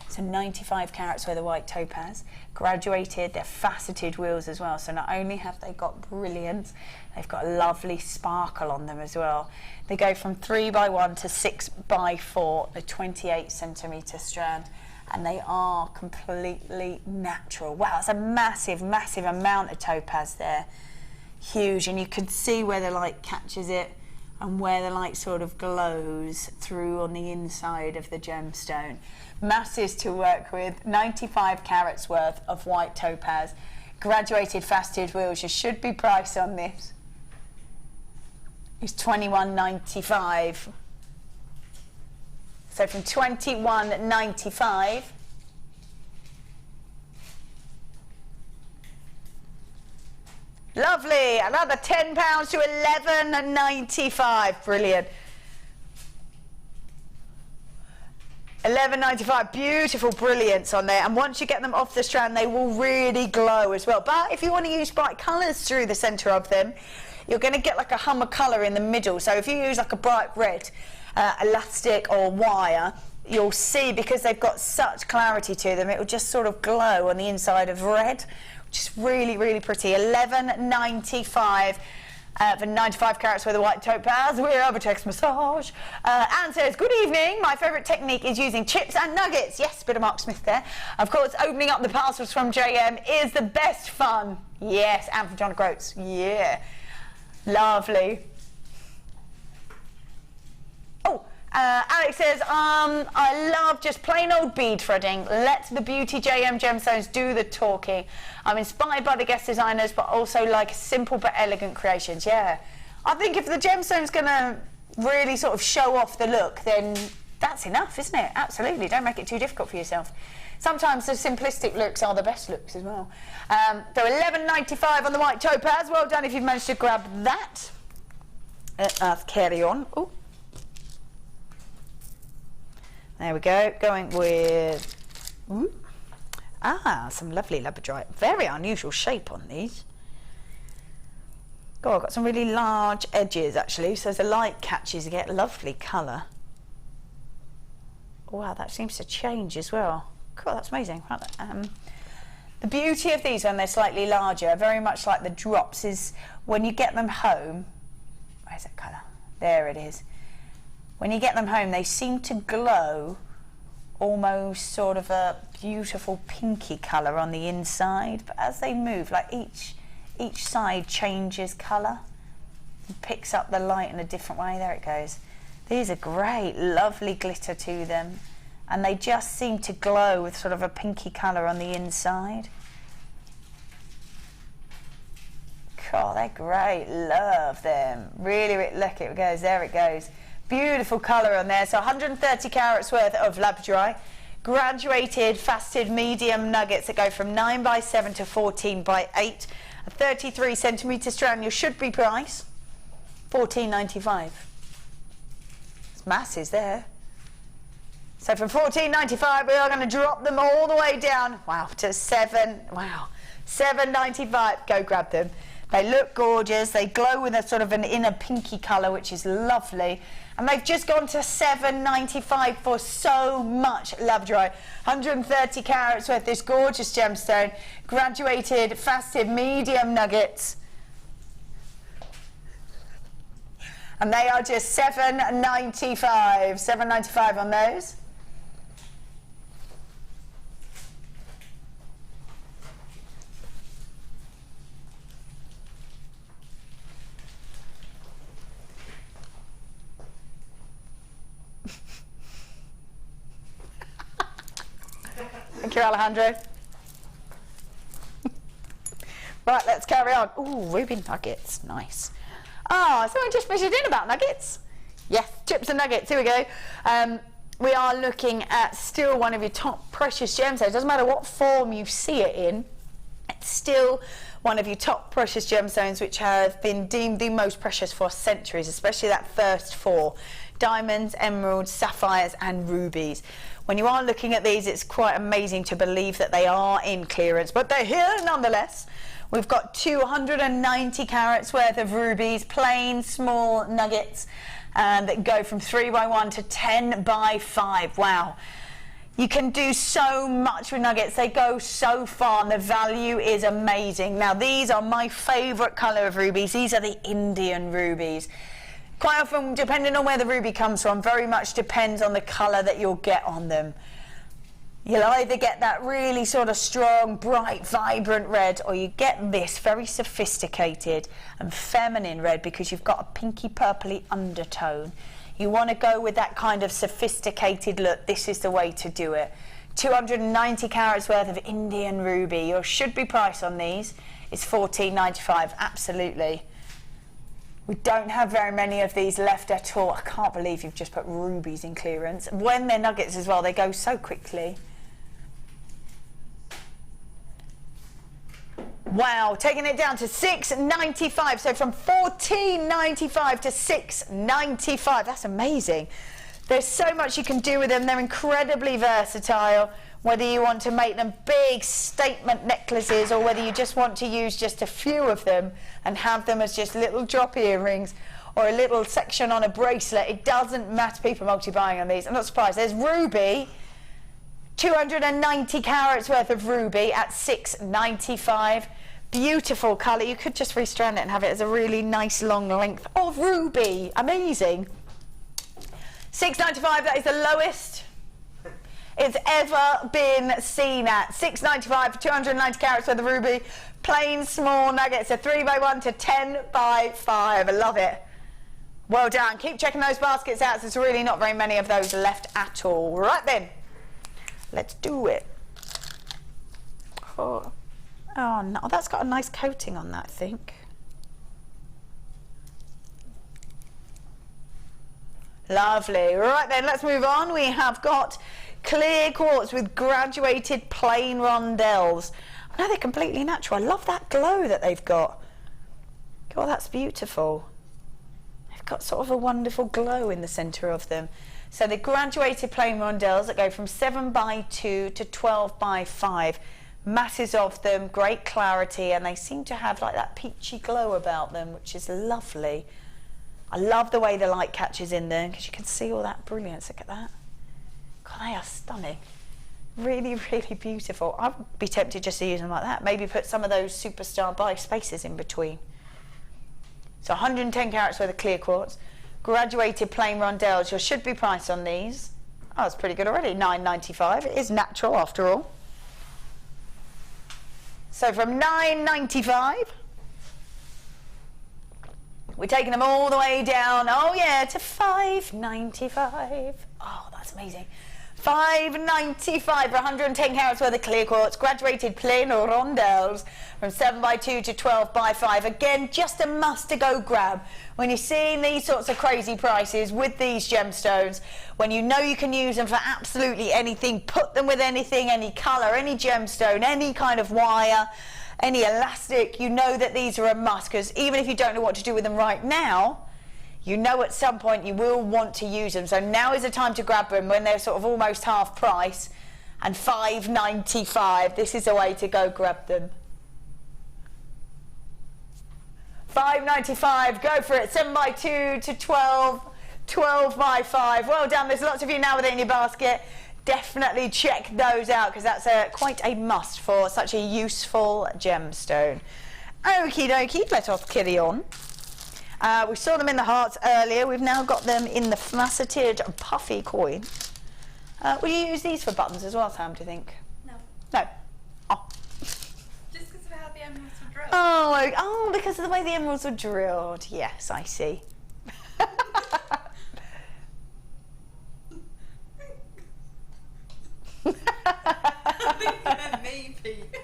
So 95 carats worth of white topaz, graduated. They're faceted wheels as well. So not only have they got brilliance, they've got a lovely sparkle on them as well. They go from 3x1 to 6x4, a 28 centimetre strand, and they are completely natural. Wow, it's a massive, massive amount of topaz there. Huge, and you can see where the light catches it and where the light sort of glows through on the inside of the gemstone. Masses to work with. 95 carats worth of white topaz, graduated faceted wheels. You should be priced on this is $21.95. So from $21.95 lovely, another £10 to $11.95. Brilliant. $11.95, beautiful brilliance on there, and once you get them off the strand they will really glow as well. But if you want to use bright colours through the centre of them, you're going to get like a hummer colour in the middle. So if you use like a bright red elastic or wire, you'll see, because they've got such clarity to them, it will just sort of glow on the inside of red, which is really, really pretty. $11.95 for 95 carats worth of white topaz. We're over text massage. Anne says, good evening. My favourite technique is using chips and nuggets. Yes, bit of Mark Smith there. Of course, opening up the parcels from JM is the best fun. Yes, Anne from John Groats. Yeah. Lovely. Oh, Alex says, I love just plain old bead threading. Let the beauty JM gemstones do the talking. I'm inspired by the guest designers, but also like simple but elegant creations. Yeah, I think if the gemstone's going to really sort of show off the look, then that's enough, isn't it? Absolutely. Don't make it too difficult for yourself. Sometimes the simplistic looks are the best looks as well. So $11.95 on the white topaz. Well done if you've managed to grab that. Let's carry on. Ooh. There we go. Going with some lovely labradorite. Very unusual shape on these. God, I've got some really large edges actually. So as the light catches, you get lovely colour. Wow, that seems to change as well. Cool, that's amazing. The beauty of these when they're slightly larger, very much like the drops, is when you get them home. Where's that colour? There it is. When you get them home, they seem to glow almost sort of a beautiful pinky colour on the inside, but as they move, like each side changes colour and picks up the light in a different way. There it goes. These are great, lovely glitter to them, and they just seem to glow with sort of a pinky colour on the inside. God, they're great. Love them. Really, look, it goes. There it goes. Beautiful colour on there. So 130 carats worth of labradorite, graduated faceted medium nuggets that go from 9x7 to 14x8, a 33 centimetre strand. You should be priced $14.95. It's masses there. So from $14.95 we are going to drop them all the way down. Wow, to $7.95. Go grab them. They look gorgeous. They glow with a sort of an inner pinky colour, which is lovely. And they've just gone to $7.95 for so much labradorite. 130 carats worth, this gorgeous gemstone, graduated, faceted, medium nuggets. And they are just $7.95. $7.95 on those. Thank you, Alejandro. Right, let's carry on. Ooh, ruby nuggets, nice. Ah, someone just measured in about nuggets. Yes, chips and nuggets, here we go. We are looking at still one of your top precious gemstones. It doesn't matter what form you see it in, it's still one of your top precious gemstones which have been deemed the most precious for centuries, especially that first four. Diamonds, emeralds, sapphires and rubies. When you are looking at these, it's quite amazing to believe that they are in clearance, but they're here nonetheless. We've got 290 carats worth of rubies, plain small nuggets, that go from 3x1 to 10x5. Wow. You can do so much with nuggets. They go so far and the value is amazing. Now, these are my favourite colour of rubies. These are the Indian rubies. Quite often, depending on where the ruby comes from, very much depends on the colour that you'll get on them. You'll either get that really sort of strong, bright, vibrant red, or you get this very sophisticated and feminine red because you've got a pinky purpley undertone. You want to go with that kind of sophisticated look. This is the way to do it. 290 carats worth of Indian ruby. Your should-be price on these is $14.95. Absolutely. We don't have very many of these left at all. I can't believe you've just put rubies in clearance. When they're nuggets as well, they go so quickly. Wow, taking it down to $6.95. So from $14.95 to $6.95. That's amazing. There's so much you can do with them. They're incredibly versatile. Whether you want to make them big statement necklaces or whether you just want to use just a few of them and have them as just little drop earrings or a little section on a bracelet, it doesn't matter. People are multi-buying on these. I'm not surprised. There's ruby, 290 carats worth of ruby at $6.95. Beautiful colour. You could just restrand it and have it as a really nice long length of ruby. Amazing. $6.95, that is the lowest it's ever been seen at. $6.95 for 290 carats worth of ruby. Plain small nuggets, a 3x1 to 10x5. I love it. Well done. Keep checking those baskets out. There's really not very many of those left at all. Right then, let's do it. Oh no, that's got a nice coating on that, I think. Lovely. Right then, let's move on. We have got clear quartz with graduated plain rondelles. I know they're completely natural. I love that glow that they've got. God, that's beautiful. They've got sort of a wonderful glow in the centre of them. So the graduated plain rondelles that go from 7x2 to 12x5. Masses of them, great clarity, and they seem to have like that peachy glow about them, which is lovely. I love the way the light catches in there because you can see all that brilliance. Look at that. God, they are stunning. Really, really beautiful. I would be tempted just to use them like that. Maybe put some of those superstar buy spaces in between. So 110 carats worth of clear quartz. Graduated plain rondelles. Your should be price on these. Oh, it's pretty good already. $9.95. It is natural after all. So from $9.95. We're taking them all the way down, oh yeah, to $5.95. Oh, that's amazing. $5.95 for 110 carats worth of clear quartz, graduated plain rondelles from 7x2 to 12x5. Again, just a must to go grab. When you're seeing these sorts of crazy prices with these gemstones, when you know you can use them for absolutely anything, put them with anything, any colour, any gemstone, any kind of wire, any elastic, you know that these are a must, because even if you don't know what to do with them right now, you know at some point you will want to use them. So now is the time to grab them when they're sort of almost half price, and $5.95, this is the way to go grab them. $5.95, go for it. 7x2 to 12, 12x5. Well done. There's lots of you now with it in your basket. Definitely check those out because that's quite a must for such a useful gemstone. Okie dokie, let us carry on. We saw them in the hearts earlier. We've now got them in the faceted puffy coin. Will you use these for buttons as well, Sam, do you think? No. No? Oh. Just because of how the emeralds were drilled. Oh, because of the way the emeralds were drilled. Yes, I see. I think you meant me, Pete.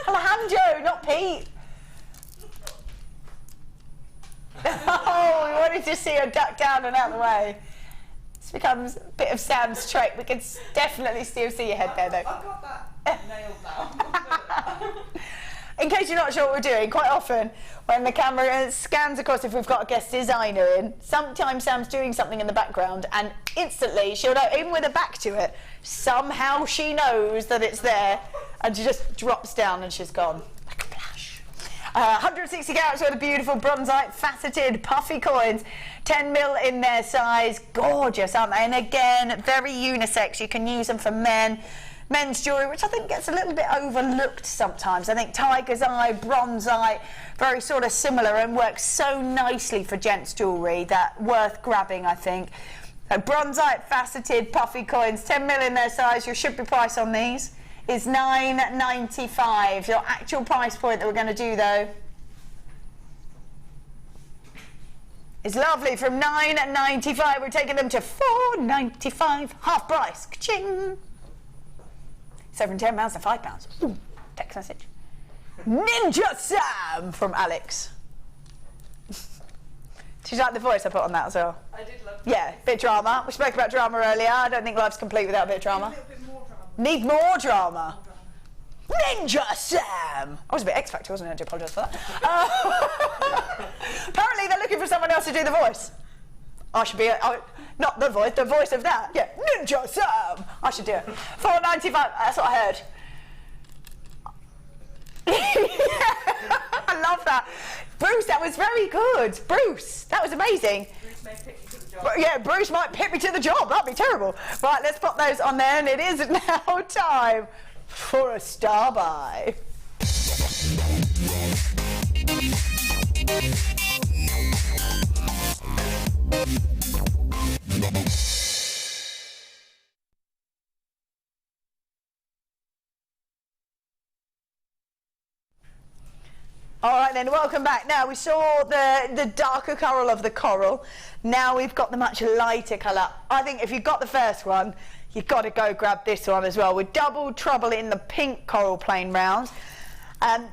Alejandro, not Pete. Oh, we wanted to see her duck down and out of the way. This becomes a bit of Sam's trait. We can definitely still see your head there, though. I've got that nailed now. In case you're not sure what we're doing, quite often when the camera scans across, if we've got a guest designer in, sometimes Sam's doing something in the background and instantly she'll know, even with her back to it, somehow she knows that it's there and she just drops down and she's gone. Like a flash. 160 carats worth of beautiful bronzite, faceted, puffy coins, 10 mil in their size. Gorgeous, aren't they? And again, very unisex. You can use them for men's jewellery, which I think gets a little bit overlooked sometimes. I think tiger's eye, bronzite, very sort of similar and works so nicely for gents jewellery that worth grabbing, I think. Bronzite, faceted, puffy coins, 10 mil in their size. Your shipping price on these is $9.95. Your actual price point that we're going to do, though, is lovely. From $9.95, we're taking them to $4.95, half price. Ka-ching! 7 £10 to £5. Ooh, text message. Ninja Sam from Alex. Did you like the voice I put on that as well? I did love that. Yeah, bit drama. We spoke about drama earlier. I don't think life's complete without a bit of drama. A little bit more drama. Need more drama. Ninja Sam! I was a bit X Factor, wasn't I? I do apologise for that. Apparently they're looking for someone else to do the voice. I should be, not the voice of that. Yeah, Ninja Sam! I should do it. $4.95, that's what I heard. I love that. Bruce, that was very good. Bruce, that was amazing. Bruce may pick me to the job. Yeah, Bruce might pick me to the job. That'd be terrible. Right, let's put those on there, and it is now time for a star buy. All right then, welcome back. Now we saw the darker coral of the coral. Now we've got the much lighter colour. I think if you've got the first one, you've got to go grab this one as well. With double trouble in the pink coral plain rounds.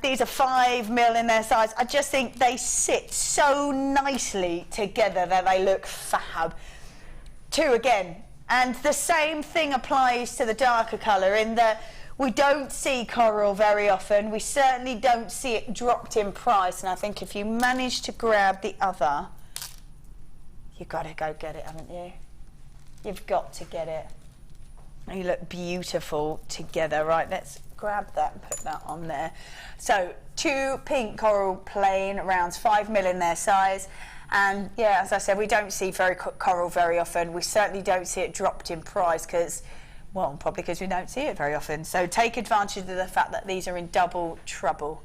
These are 5 mil in their size. I just think they sit so nicely together that they look fab. 2 again. And the same thing applies to the darker colour in that we don't see coral very often. We certainly don't see it dropped in price. And I think if you manage to grab the other, you've got to go get it, haven't you? You've got to get it. You look beautiful together. Right, let's grab that and put that on there. So 2 pink coral plain rounds, 5 mil in their size. And yeah, as I said, we don't see coral very often. We certainly don't see it dropped in price because, well, probably because we don't see it very often. So take advantage of the fact that these are in double trouble.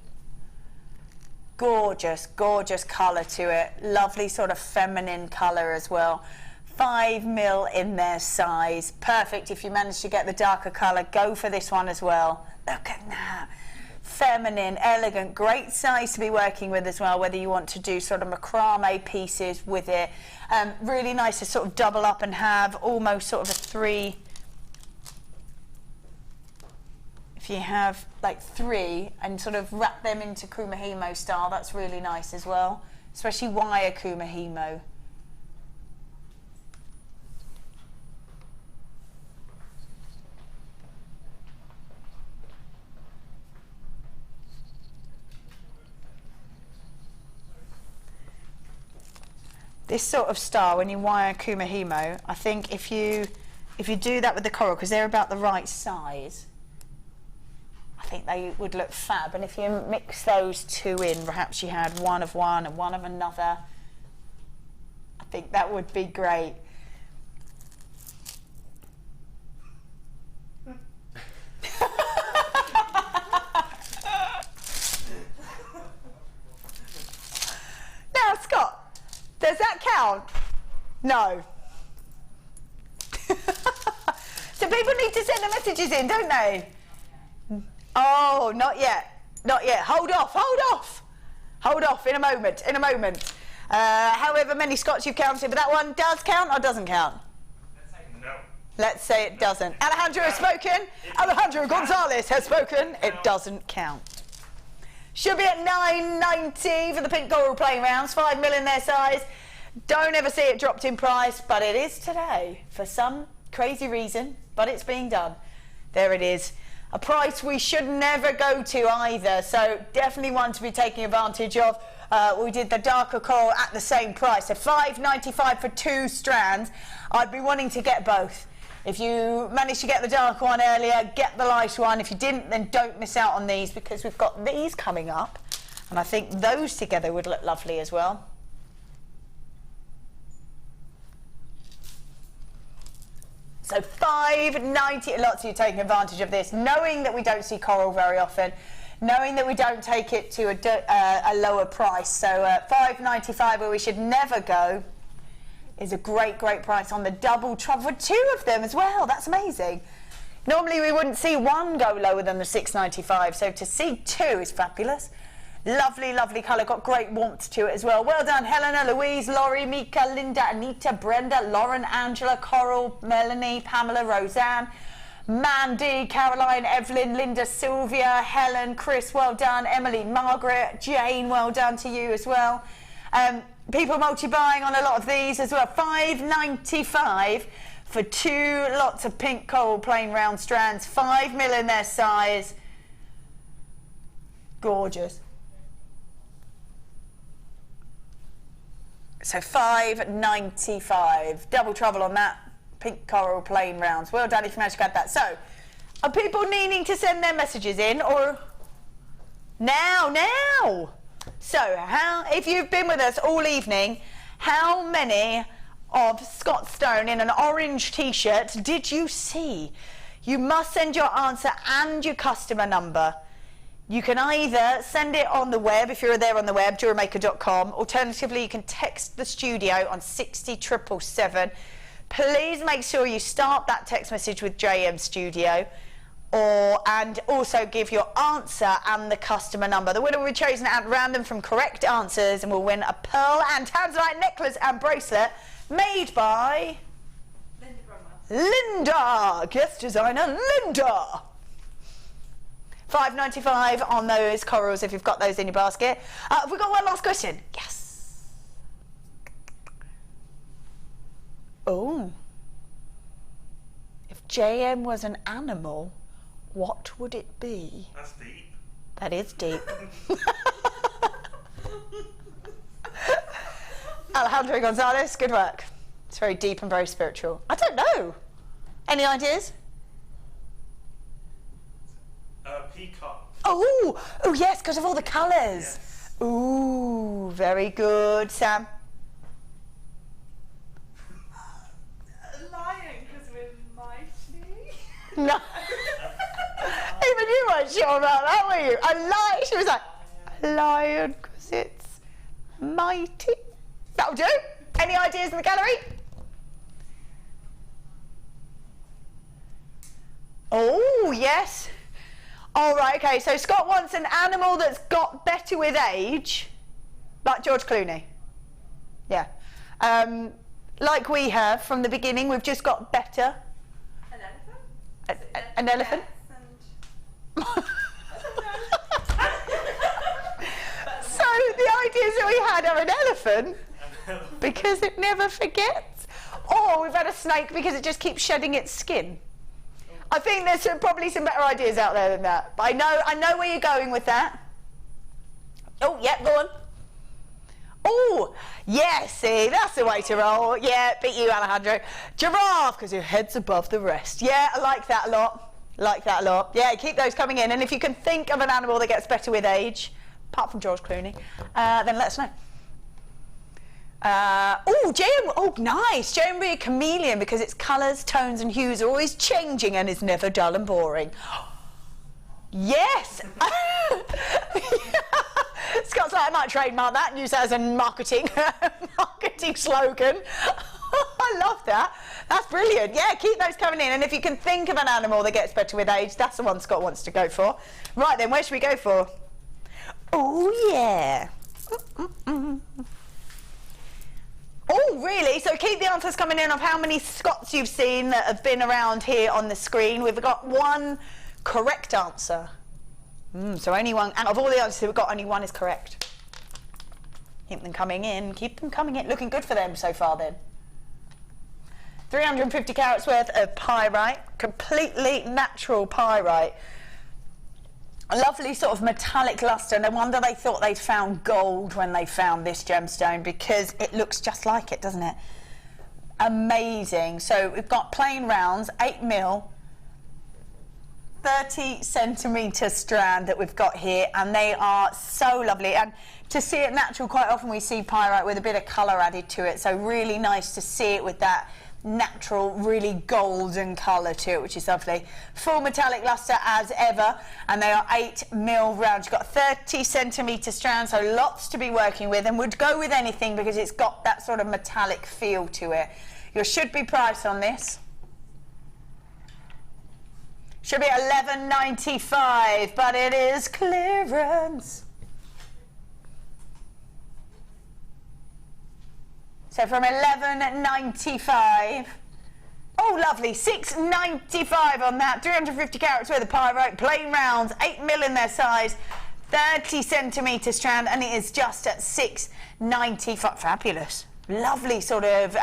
Gorgeous, gorgeous colour to it. Lovely sort of feminine colour as well. 5 mil in their size. Perfect if you manage to get the darker colour. Go for this one as well. Look at that. Feminine, elegant, great size to be working with as well, whether you want to do sort of macrame pieces with it. Really nice to sort of double up and have almost sort of a 3. If you have like 3 and sort of wrap them into kumahimo style, that's really nice as well, especially wire kumahimo. This sort of style, when you wire kumahimo, I think if you do that with the coral, because they're about the right size, I think they would look fab. And if you mix those 2 in, perhaps you had one of one and one of another, I think that would be great. count? No. So people need to send the messages in, don't they? Oh, not yet. Not yet. Hold off, hold off. Hold off, in a moment, in a moment. However many Scots you've counted, but that one does count or doesn't count? No. Let's say it doesn't. Alejandro has spoken. Alejandro Gonzalez has spoken. It doesn't count. Should be at $9.90 for the pink coral playing rounds, 5 mil in their size. Don't ever see it dropped in price, but it is today for some crazy reason, but it's being done. There it is. A price we should never go to either, so definitely one to be taking advantage of. We did the darker coral at the same price, so $5.95 for 2 strands. I'd be wanting to get both. If you managed to get the dark one earlier, get the light one. If you didn't, then don't miss out on these, because we've got these coming up, and I think those together would look lovely as well. So $5.90, lots of you taking advantage of this, knowing that we don't see coral very often, knowing that we don't take it to a lower price. So $5.95, where we should never go, is a great, great price on the double trouble for 2 of them as well. That's amazing. Normally we wouldn't see one go lower than the $6.95, so to see 2 is fabulous. Lovely, lovely colour, got great warmth to it as well. Well done, Helena, Louise, Laurie, Mika, Linda, Anita, Brenda, Lauren, Angela, Coral, Melanie, Pamela, Roseanne, Mandy, Caroline, Evelyn, Linda, Sylvia, Helen, Chris, well done, Emily, Margaret, Jane, well done to you as well. People multi-buying on a lot of these as well. $5.95 for 2 lots of pink coral plain round strands, 5 mil in their size. Gorgeous. So $5.95, double trouble on that, pink coral plain rounds. Well done if you managed to get that. So, are people needing to send their messages in, or now? So, if you've been with us all evening, how many of Scott Stone in an orange t-shirt did you see? You must send your answer and your customer number. You can either send it on the web, if you're there on the web, JewelleryMaker.com. Alternatively, you can text the studio on 60777. Please make sure you start that text message with JM Studio, and also give your answer and the customer number. The winner will be chosen at random from correct answers and will win a pearl and tanzanite necklace and bracelet made by Linda, guest designer Linda. $5.95 on those corals if you've got those in your basket. Have we got one last question? Yes. Oh. If JM was an animal, what would it be? That's deep. That is deep. Alejandro Gonzalez, good work. It's very deep and very spiritual. I don't know. Any ideas? Peacock. Oh yes, because of all the colours. Yes. Ooh, very good, Sam. A lion, because we're mighty. No. Even you weren't sure about that, were you? A lion. She was like, a lion, because it's mighty. That'll do. Any ideas in the gallery? Oh, yes. All right, okay, so Scott wants an animal that's got better with age, like George Clooney. Yeah. Like we have from the beginning, we've just got better. An elephant? An elephant? So the ideas that we had are an elephant, because it never forgets. Or we've had a snake because it just keeps shedding its skin. I think there's probably some better ideas out there than that. But I know where you're going with that. Oh, yeah, go on. Oh, yeah, see, that's the way to roll. Yeah, beat you, Alejandro. Giraffe, because your head's above the rest. Yeah, I like that a lot. Like that a lot. Yeah, keep those coming in. And if you can think of an animal that gets better with age, apart from George Clooney, then let us know. Oh, JM, oh nice. JM would be a chameleon because its colours, tones and hues are always changing and is never dull and boring. Yes! Scott's like, I might trademark that and use that as a marketing marketing slogan. I love that. That's brilliant. Yeah, keep those coming in. And if you can think of an animal that gets better with age, that's the one Scott wants to go for. Right then, where should we go for? Oh, yeah. Oh, really? So keep the answers coming in of how many Scots you've seen that have been around here on the screen. We've got one correct answer. So only one, out of all the answers we've got, only one is correct. Keep them coming in. Keep them coming in. Looking good for them so far then. 350 carats worth of pyrite, completely natural pyrite. A lovely sort of metallic luster. No wonder they thought they'd found gold when they found this gemstone, because it looks just like it, doesn't it? Amazing. So we've got plain rounds, 8mm, 30 centimetre strand that we've got here, and they are so lovely. And to see it natural, quite often we see pyrite with a bit of colour added to it, so really nice to see it with that natural, really golden colour to it, which is lovely. Full metallic luster as ever, and they are 8mm rounds. You've got 30 centimetre strands, so lots to be working with, and would go with anything because it's got that sort of metallic feel to it. Your should be price on this should be $11.95, but it is clearance. So from $11.95, oh lovely, $6.95 on that. 350 carats worth of pyrite, plain rounds, 8mm in their size, 30 centimetre strand, and it is just at $6.95. Fabulous. Lovely sort of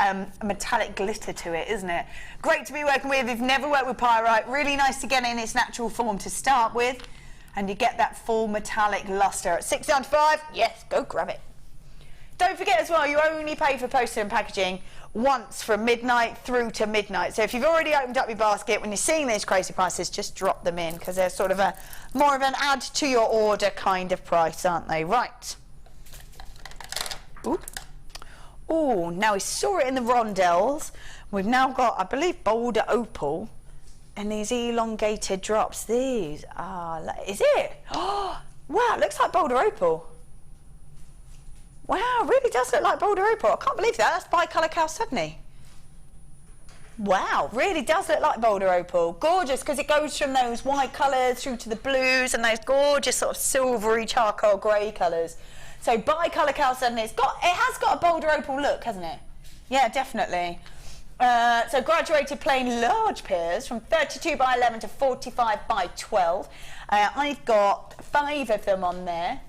metallic glitter to it, isn't it? Great to be working with. If you've never worked with pyrite, really nice to get in its natural form to start with, and you get that full metallic luster at $6.95. Yes, go grab it. Don't forget as well, you only pay for postage and packaging once from midnight through to midnight. So if you've already opened up your basket, when you're seeing these crazy prices, just drop them in, because they're sort of a more of an add to your order kind of price, aren't they? Right. Ooh. Oh, now we saw it in the Rondelles. We've now got, I believe, Boulder Opal and these elongated drops. These are, is it? Oh, wow, it looks like Boulder Opal. Wow, it really does look like Boulder Opal. I can't believe that. That's bicolour chalcedony. Wow, really does look like Boulder Opal. Gorgeous, because it goes from those white colours through to the blues and those gorgeous sort of silvery charcoal grey colours. So bicolour chalcedony, it has got a Boulder Opal look, hasn't it? Yeah, definitely. So graduated plain large pairs from 32 by 11 to 45 by 12. I've got 5 of them on there.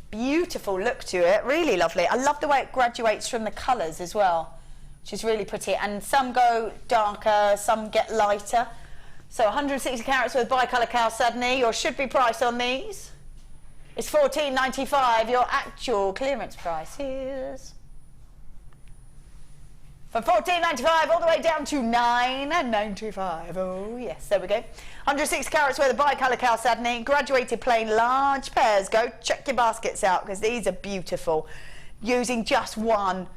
Beautiful look to it, really lovely. I love the way it graduates from the colours as well, which is really pretty. And some go darker, some get lighter. So 160 carats worth bicolour chalcedony. Your should be price on these is $14.95. Your actual clearance price is from $14.95 all the way down to $9.95. Oh yes, there we go. 106 carats worth of bicolour chalcedony, graduated plain large pairs. Go check your baskets out, because these are beautiful. Using just one,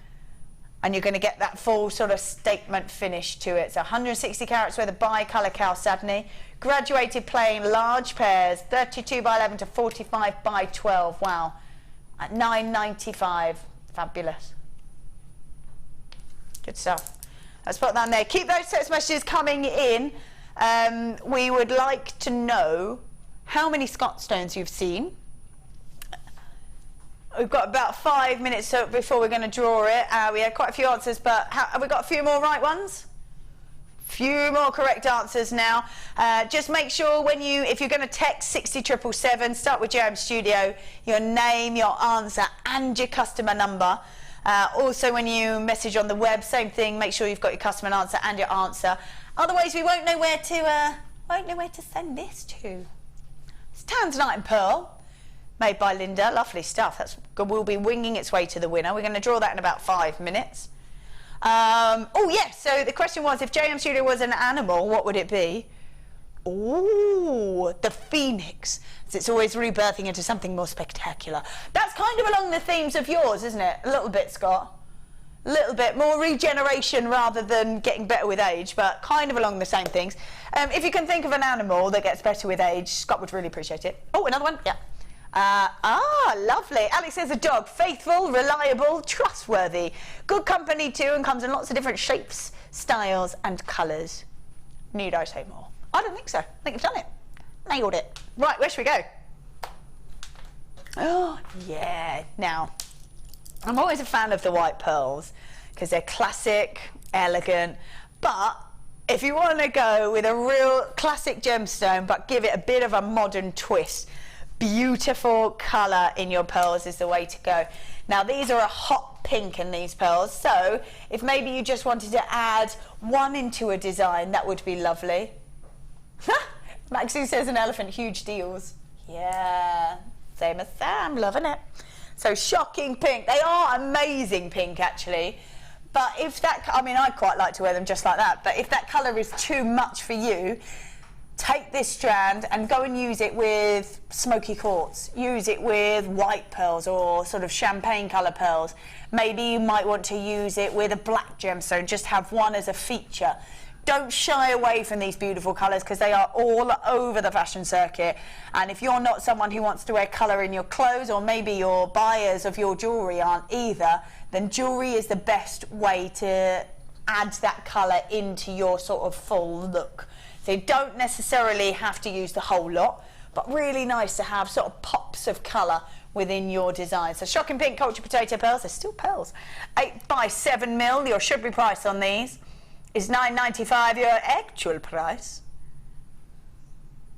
and you're going to get that full sort of statement finish to it. So 160 carats worth of bicolour chalcedony, graduated plain large pairs, 32 by 11 to 45 by 12. Wow, at $9.95. Fabulous. Good stuff. Let's put that in there. Keep those text messages coming in. We would like to know how many Scott stones you've seen. We've got about 5 minutes before we're going to draw it. We had quite a few answers, but have we got a few more right ones? Few more correct answers now. Just make sure if you're going to text 60777, start with JM Studio, your name, your answer, and your customer number. Also, when you message on the web, same thing. Make sure you've got your customer and answer and your answer. Otherwise, we won't know where to send this to. It's Tanzanite and Pearl, made by Linda. Lovely stuff. Will be winging its way to the winner. We're going to draw that in about 5 minutes. Oh yes. So the question was, if JM Studio was an animal, what would it be? Oh, the phoenix. It's always rebirthing into something more spectacular. That's kind of along the themes of yours, isn't it? A little bit, Scott. A little bit more regeneration rather than getting better with age, but kind of along the same things. If you can think of an animal that gets better with age, Scott would really appreciate it. Oh, another one. Yeah. Oh, lovely. Alex says a dog, faithful, reliable, trustworthy. Good company too, and comes in lots of different shapes, styles and colours. Need I say more? I don't think so. I think I've done it. Nailed it. Right, where should we go? Oh, yeah. Now, I'm always a fan of the white pearls because they're classic, elegant, but if you want to go with a real classic gemstone but give it a bit of a modern twist, beautiful colour in your pearls is the way to go. Now, these are a hot pink in these pearls, so if maybe you just wanted to add one into a design, that would be lovely. Maxine says an elephant, huge deals. Yeah, same as Sam, loving it. So shocking pink. They are amazing pink, actually. But if that, I mean, I quite like to wear them just like that, but if that colour is too much for you, take this strand and go and use it with smoky quartz. Use it with white pearls or sort of champagne colour pearls. Maybe you might want to use it with a black gemstone, just have one as a feature. Don't shy away from these beautiful colours because they are all over the fashion circuit. And if you're not someone who wants to wear colour in your clothes, or maybe your buyers of your jewellery aren't either, then jewellery is the best way to add that colour into your sort of full look. So you don't necessarily have to use the whole lot, but really nice to have sort of pops of colour within your design. So shocking pink cultured potato pearls, they're still pearls. 8 by 7 mil, your should be price on these is $9.95, your actual price.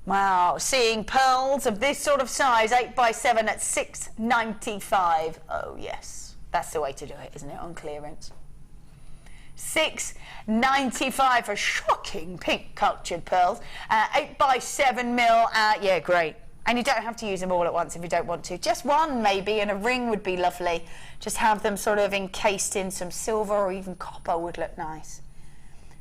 Wow, seeing pearls of this sort of size, 8 by 7 at $6.95. Oh yes, that's the way to do it, isn't it, on clearance? $6.95 for shocking pink cultured pearls. 8 by 7 mil, yeah, great. And you don't have to use them all at once if you don't want to. Just one maybe, and a ring would be lovely. Just have them sort of encased in some silver or even copper would look nice.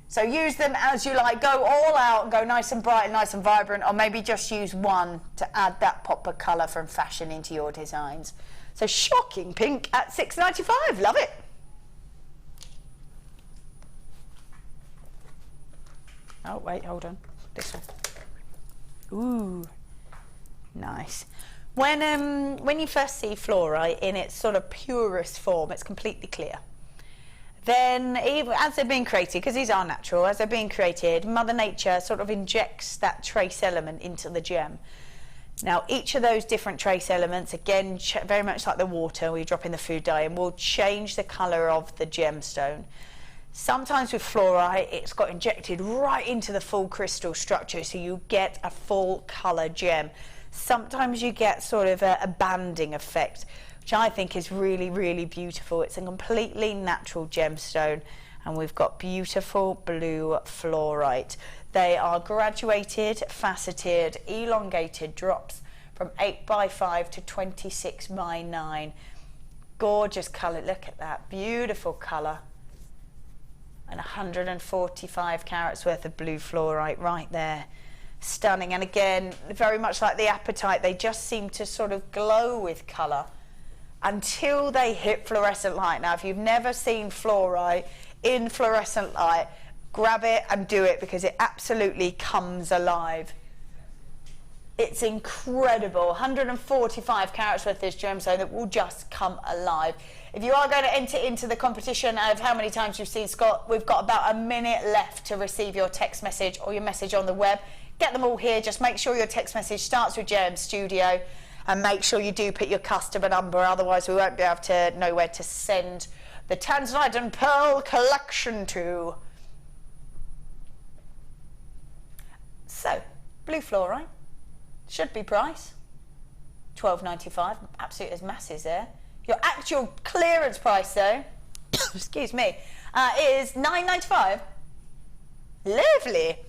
So use them as you like. Go all out and go nice and bright and nice and vibrant, or maybe just use one to add that pop of colour from fashion into your designs. So shocking pink at $6.95. Love it. Oh, wait, hold on. This one. Ooh, nice. When you first see fluorite in its sort of purest form, it's completely clear. Then, even as they're being created, because these are natural, as they're being created, Mother Nature sort of injects that trace element into the gem. Now, each of those different trace elements, again, very much like the water we drop in the food dye, and will change the colour of the gemstone. Sometimes with fluorite, it's got injected right into the full crystal structure, so you get a full colour gem. Sometimes you get sort of a banding effect, which I think is really, really beautiful. It's a completely natural gemstone, and we've got beautiful blue fluorite. They are graduated, faceted, elongated drops from 8 by 5 to 26 by 9. Gorgeous colour, look at that, beautiful colour. And 145 carats worth of blue fluorite right there. Stunning, and again, very much like the apatite, they just seem to sort of glow with colour until they hit fluorescent light. Now, if you've never seen fluorite in fluorescent light, grab it and do it, because it absolutely comes alive. It's incredible. 145 carats worth of this gemstone that will just come alive. If you are going to enter into the competition of how many times you've seen Scott, we've got about a minute left to receive your text message or your message on the web. Get them all here. Just make sure your text message starts with Gem Studio, and make sure you do put your customer number, otherwise we won't be able to know where to send the Tanzanite and Pearl collection to. So, blue fluorite, should be price $12.95, absolute as masses there. Your actual clearance price though, excuse me, is $9.95. Lovely.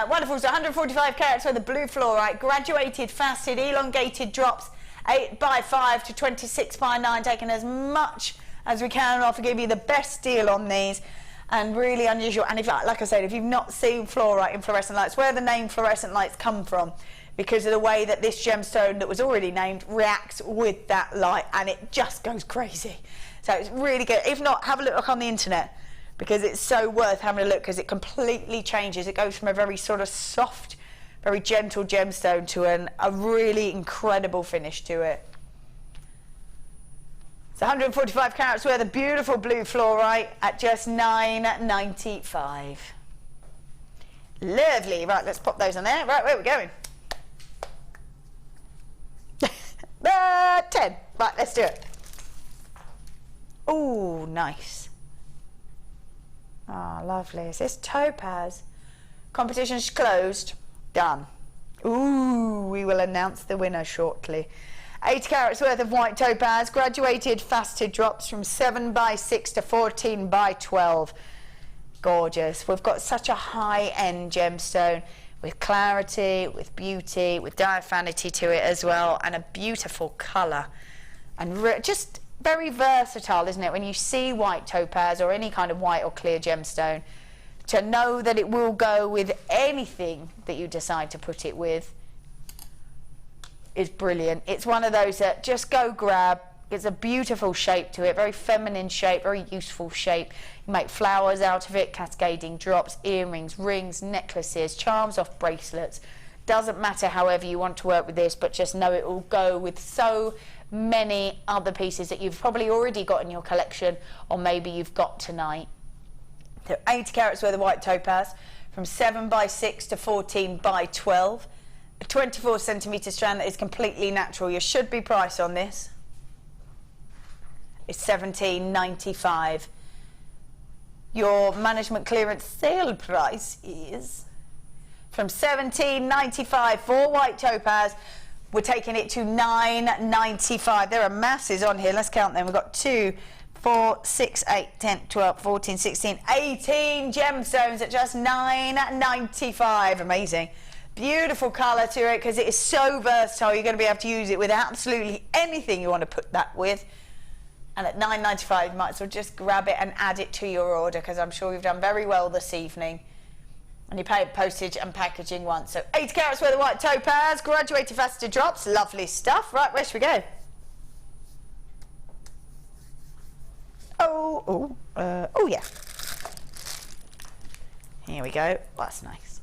Wonderful. So 145 carats worth of blue fluorite, graduated, faceted, elongated drops, 8 by 5 to 26 by 9, taking as much as we can. I'll give you the best deal on these, and really unusual. And if, like I said, if you've not seen fluorite in fluorescent lights, where the name fluorescent lights come from, because of the way that this gemstone that was already named reacts with that light, and it just goes crazy. So it's really good. If not, have a look on the internet, because it's so worth having a look, because it completely changes. It goes from a very sort of soft, very gentle gemstone to a really incredible finish to it. It's 145 carats worth of beautiful blue fluorite at just $9.95. Lovely. Right, let's pop those on there. Right, where are we going? 10. Right, let's do it. Oh, nice. Ah, lovely. Is this topaz? Competition's closed. Done. Ooh, we will announce the winner shortly. 80 carats worth of white topaz, graduated faceted drops from 7x6 to 14x12. Gorgeous. We've got such a high-end gemstone with clarity, with beauty, with diaphanity to it as well, and a beautiful colour. And just very versatile, isn't it? When you see white topaz or any kind of white or clear gemstone, to know that it will go with anything that you decide to put it with is brilliant. It's one of those that just go grab. It's a beautiful shape to it, very feminine shape, very useful shape. You make flowers out of it, cascading drops, earrings, rings, necklaces, charms off bracelets. Doesn't matter however you want to work with this, but just know it will go with so many other pieces that you've probably already got in your collection, or maybe you've got tonight. So 80 carats worth of white topaz from 7x6 to 14x12. A 24 centimetre strand that is completely natural. Your should be price on this is $17.95. Your management clearance sale price is from $17.95 for white topaz. We're taking it to $9.95. There are masses on here. Let's count them. We've got 2, 4, 6, 8, 10, 12, 14, 16, 18 gemstones at just $9.95. Amazing. Beautiful colour to it because it is so versatile. You're going to be able to use it with absolutely anything you want to put that with. And at $9.95, you might as well just grab it and add it to your order, because I'm sure you've done very well this evening. And you paid postage and packaging once. So 80 carats worth of white topaz, graduated faceted drops, lovely stuff. Right, where should we go? Oh yeah. Here we go. That's nice.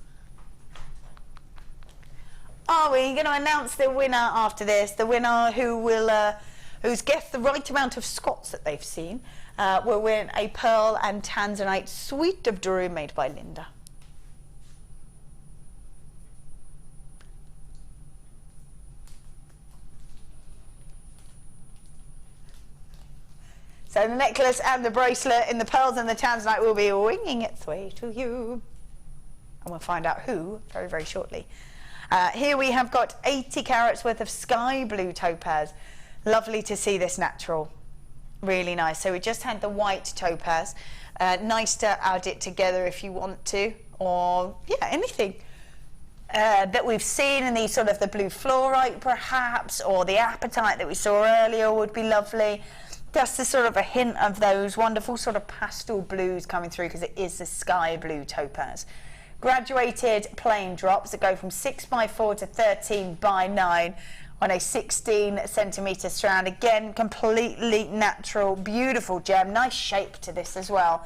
Are we going to announce the winner after this? The winner who will, who's guessed the right amount of Scots that they've seen, will win a pearl and tanzanite suite of jewellery made by Linda. So the necklace and the bracelet in the pearls and the tanzanite will be winging its way to you. And we'll find out who very, very shortly. Here we have got 80 carats worth of sky blue topaz. Lovely to see this natural. Really nice. So we just had the white topaz. Nice to add it together if you want to, or yeah, anything that we've seen in these sort of the blue fluorite perhaps, or the apatite that we saw earlier would be lovely. Just a sort of a hint of those wonderful sort of pastel blues coming through, because it is the sky blue topaz. Graduated plain drops that go from 6x4 to 13x9 on a 16 centimetre strand. Again, completely natural, beautiful gem. Nice shape to this as well,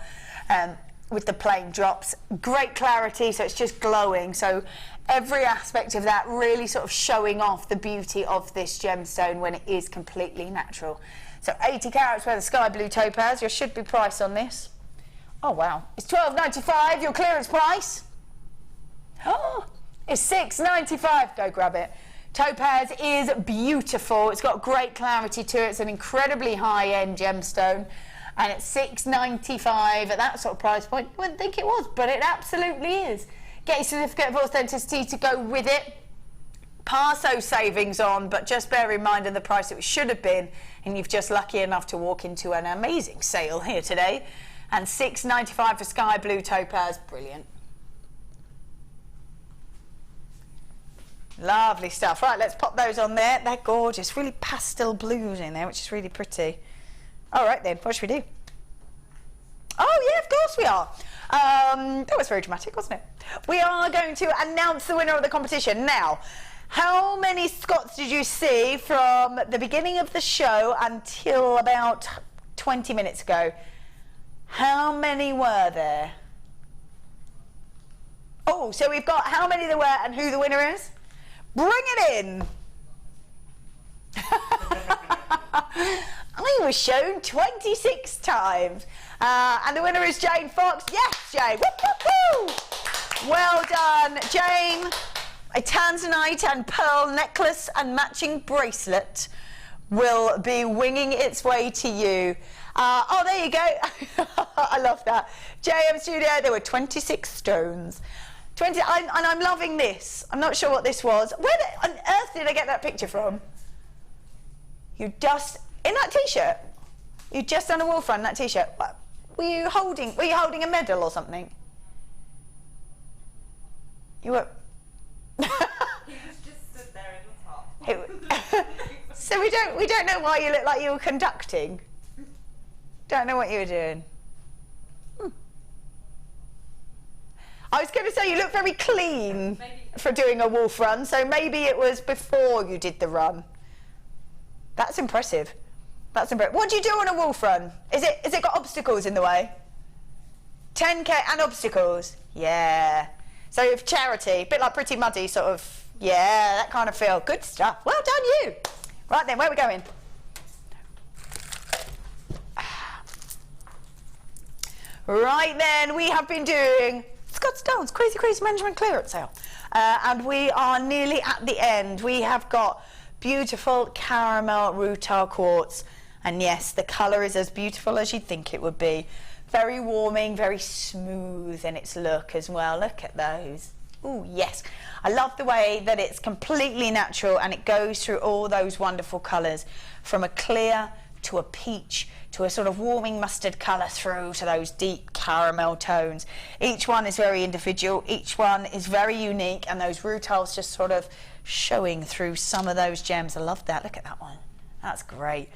with the plain drops. Great clarity, so it's just glowing. So every aspect of that really sort of showing off the beauty of this gemstone when it is completely natural. So 80 carats worth of sky blue topaz. Your should be price on this. Oh wow, it's $12.95. Your clearance price. Oh, it's $6.95. Go grab it. Topaz is beautiful. It's got great clarity to it. It's an incredibly high-end gemstone, and it's $6.95 at that sort of price point. You wouldn't think it was, but it absolutely is. Get your certificate of authenticity to go with it. Pass those savings on, but just bear in mind in the price it should have been, and you've just lucky enough to walk into an amazing sale here today. And $6.95 for sky blue topaz. Brilliant. Lovely stuff. Right, let's pop those on there. They're gorgeous. Really pastel blues in there, which is really pretty. All right then, what should we do? Oh yeah, of course we are. That was very dramatic, wasn't it? We are going to announce the winner of the competition. Now, how many Scots did you see from the beginning of the show until about 20 minutes ago? How many were there? Oh, so we've got how many there were and who the winner is? Bring it in. I was shown 26 times. And the winner is Jane Fox. Yes, Jane. Woo, woo, woo. Well done, Jane. A tanzanite and pearl necklace and matching bracelet will be winging its way to you. Oh, there you go. I love that. JM Studio, there were 26 stones. And I'm loving this. I'm not sure what this was. Where on earth did I get that picture from? You just, in that t-shirt? You just done a wall front in that t-shirt? Were you holding a medal or something? You were... He was just stood there in the top. So we don't know why you look like you were conducting. Don't know what you were doing. I was going to say you look very clean for doing a wolf run, so maybe it was before you did the run. That's impressive. That's impressive. What do you do on a wolf run? Is it got obstacles in the way? 10k and obstacles. Yeah. So if charity, a bit like Pretty Muddy, sort of. Yeah, that kind of feel. Good stuff. Well done, you. Right then, where are we going? Right then, we have been doing Scott Stone's Crazy Management Clearance Sale. And we are nearly at the end. We have got beautiful caramel rutile quartz. And yes, the colour is as beautiful as you'd think it would be. Very warming, very smooth in its look as well. Look at those. Oh, yes. I love the way that it's completely natural and it goes through all those wonderful colours, from a clear to a peach to a sort of warming mustard colour through to those deep caramel tones. Each one is very individual. Each one is very unique, and those rutiles just sort of showing through some of those gems. I love that. Look at that one. That's great.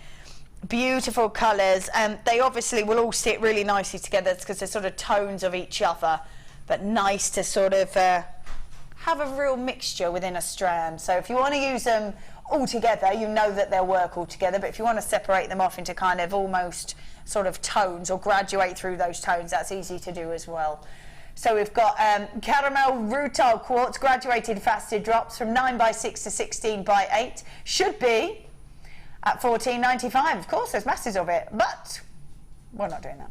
Beautiful colours, and they obviously will all sit really nicely together because they're sort of tones of each other, but nice to sort of have a real mixture within a strand. So if you want to use them all together, you know that they'll work all together, but if you want to separate them off into kind of almost sort of tones or graduate through those tones, that's easy to do as well. So we've got caramel rutile quartz graduated faceted drops from 9x6 to 16x8. Should be at $14.95. Of course, there's masses of it, but we're not doing that.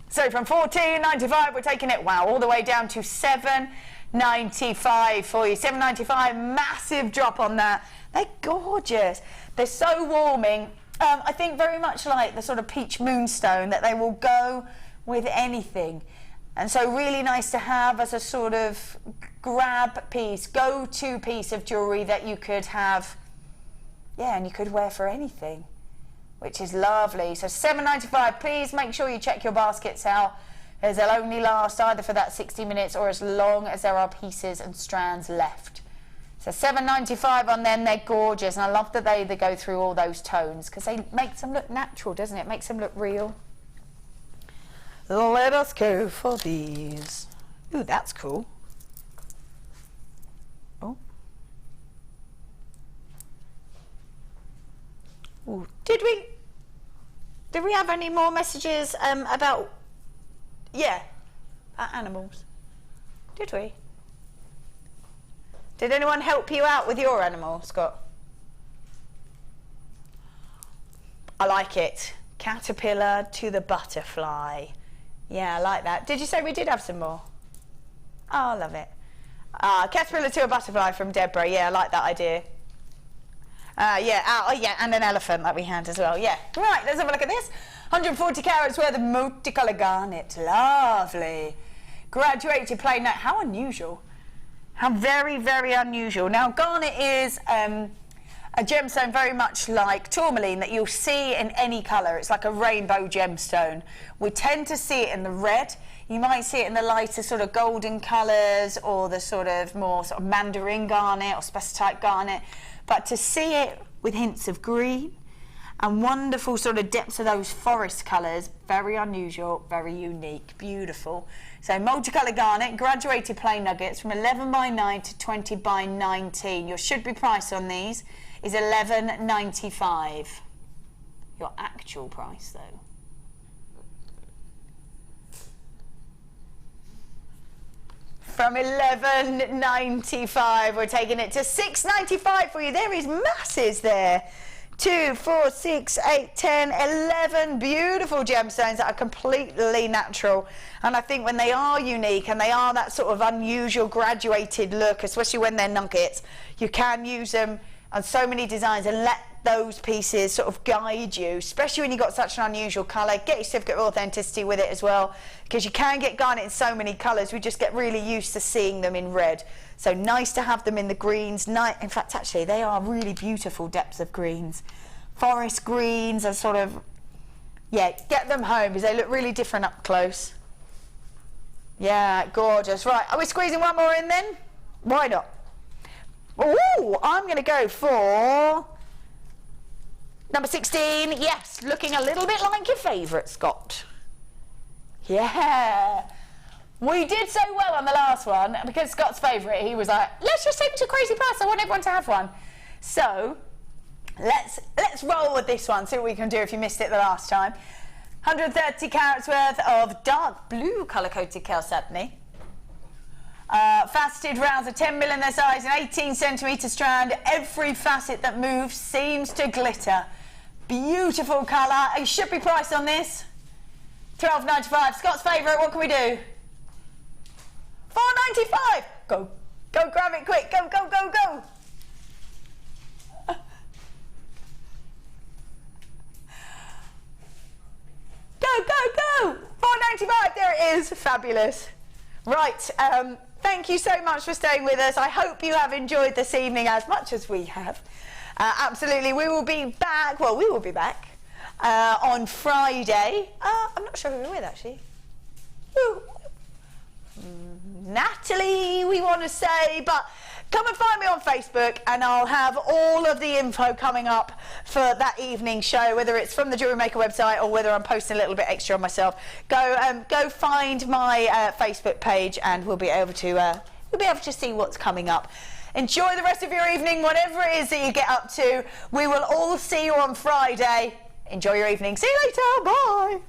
So from $14.95, we're taking it, wow, all the way down to $7.95 for you. $7.95, massive drop on that. They're gorgeous. They're so warming. I think very much like the sort of peach moonstone, that they will go with anything. And so really nice to have as a sort of grab piece, go-to piece of jewellery that you could have, yeah, and you could wear for anything, which is lovely. So $7.95, please make sure you check your baskets out, as they'll only last either for that 60 minutes or as long as there are pieces and strands left. So $7.95 on them. They're gorgeous, and I love that they go through all those tones because they makes them look natural, doesn't it? Makes them look real. Let us go for these. Ooh, that's cool. Oh. Ooh, did we have any more messages about animals? Did we? Did anyone help you out with your animal, Scott? I like it. Caterpillar to the butterfly. Yeah, I like that. Did you say we did have some more? Oh, I love it. Caterpillar to a butterfly from Deborah. Yeah, I like that idea. Yeah, and an elephant that we had as well. Yeah. Right, let's have a look at this. 140 carats worth of multicolour garnet. Lovely. Graduated plain. Now, how unusual. How very, very unusual. Now, garnet is a gemstone very much like tourmaline that you'll see in any colour. It's like a rainbow gemstone. We tend to see it in the red. You might see it in the lighter sort of golden colours, or the sort of more sort of mandarin garnet or spessartite garnet. But to see it with hints of green and wonderful sort of depths of those forest colours, very unusual, very unique, beautiful. So multicolour garnet, graduated plain nuggets from 11x9 to 20x19. Your should-be price on these is $11.95. Your actual price, though. from $11.95. We're taking it to $6.95 for you. There is masses there. 2, 4, 6, 8, 10, 11 beautiful gemstones that are completely natural. And I think when they are unique and they are that sort of unusual graduated look, especially when they're nuggets, you can use them on so many designs and let those pieces sort of guide you, especially when you've got such an unusual colour. Get your certificate of authenticity with it as well, because you can get garnet in so many colours. We just get really used to seeing them in red. So nice to have them in the greens. In fact, actually, they are really beautiful depths of greens. Forest greens are sort of, yeah, get them home because they look really different up close. Yeah, gorgeous. Right, are we squeezing one more in then? Why not? Ooh, I'm going to go for number 16. Yes, looking a little bit like your favourite, Scott. Yeah. We did so well on the last one, because Scott's favourite, he was like, let's just take it to a crazy price. I want everyone to have one. So, let's roll with this one, see what we can do if you missed it the last time. 130 carats worth of dark blue colour-coated chalcedony. Faceted rounds of 10 mil in their size, an 18 centimetre strand. Every facet that moves seems to glitter. Beautiful colour. It should be priced on this $12.95. Scott's favourite, what can we do? $4.95. Go grab it quick. Go. Go. $4.95. There it is. Fabulous. Right. Thank you so much for staying with us. I hope you have enjoyed this evening as much as we have. Absolutely. We will be back. Well, we will be back on Friday. I'm not sure who we're with, actually. Ooh. Natalie, we want to say, but come and find me on Facebook and I'll have all of the info coming up for that evening show, whether it's from the Jewellery Maker website or whether I'm posting a little bit extra on myself. Go find my Facebook page and we'll be able to see what's coming up. Enjoy the rest of your evening, whatever it is that you get up to. We will all see you on Friday. Enjoy your evening. See you later. Bye.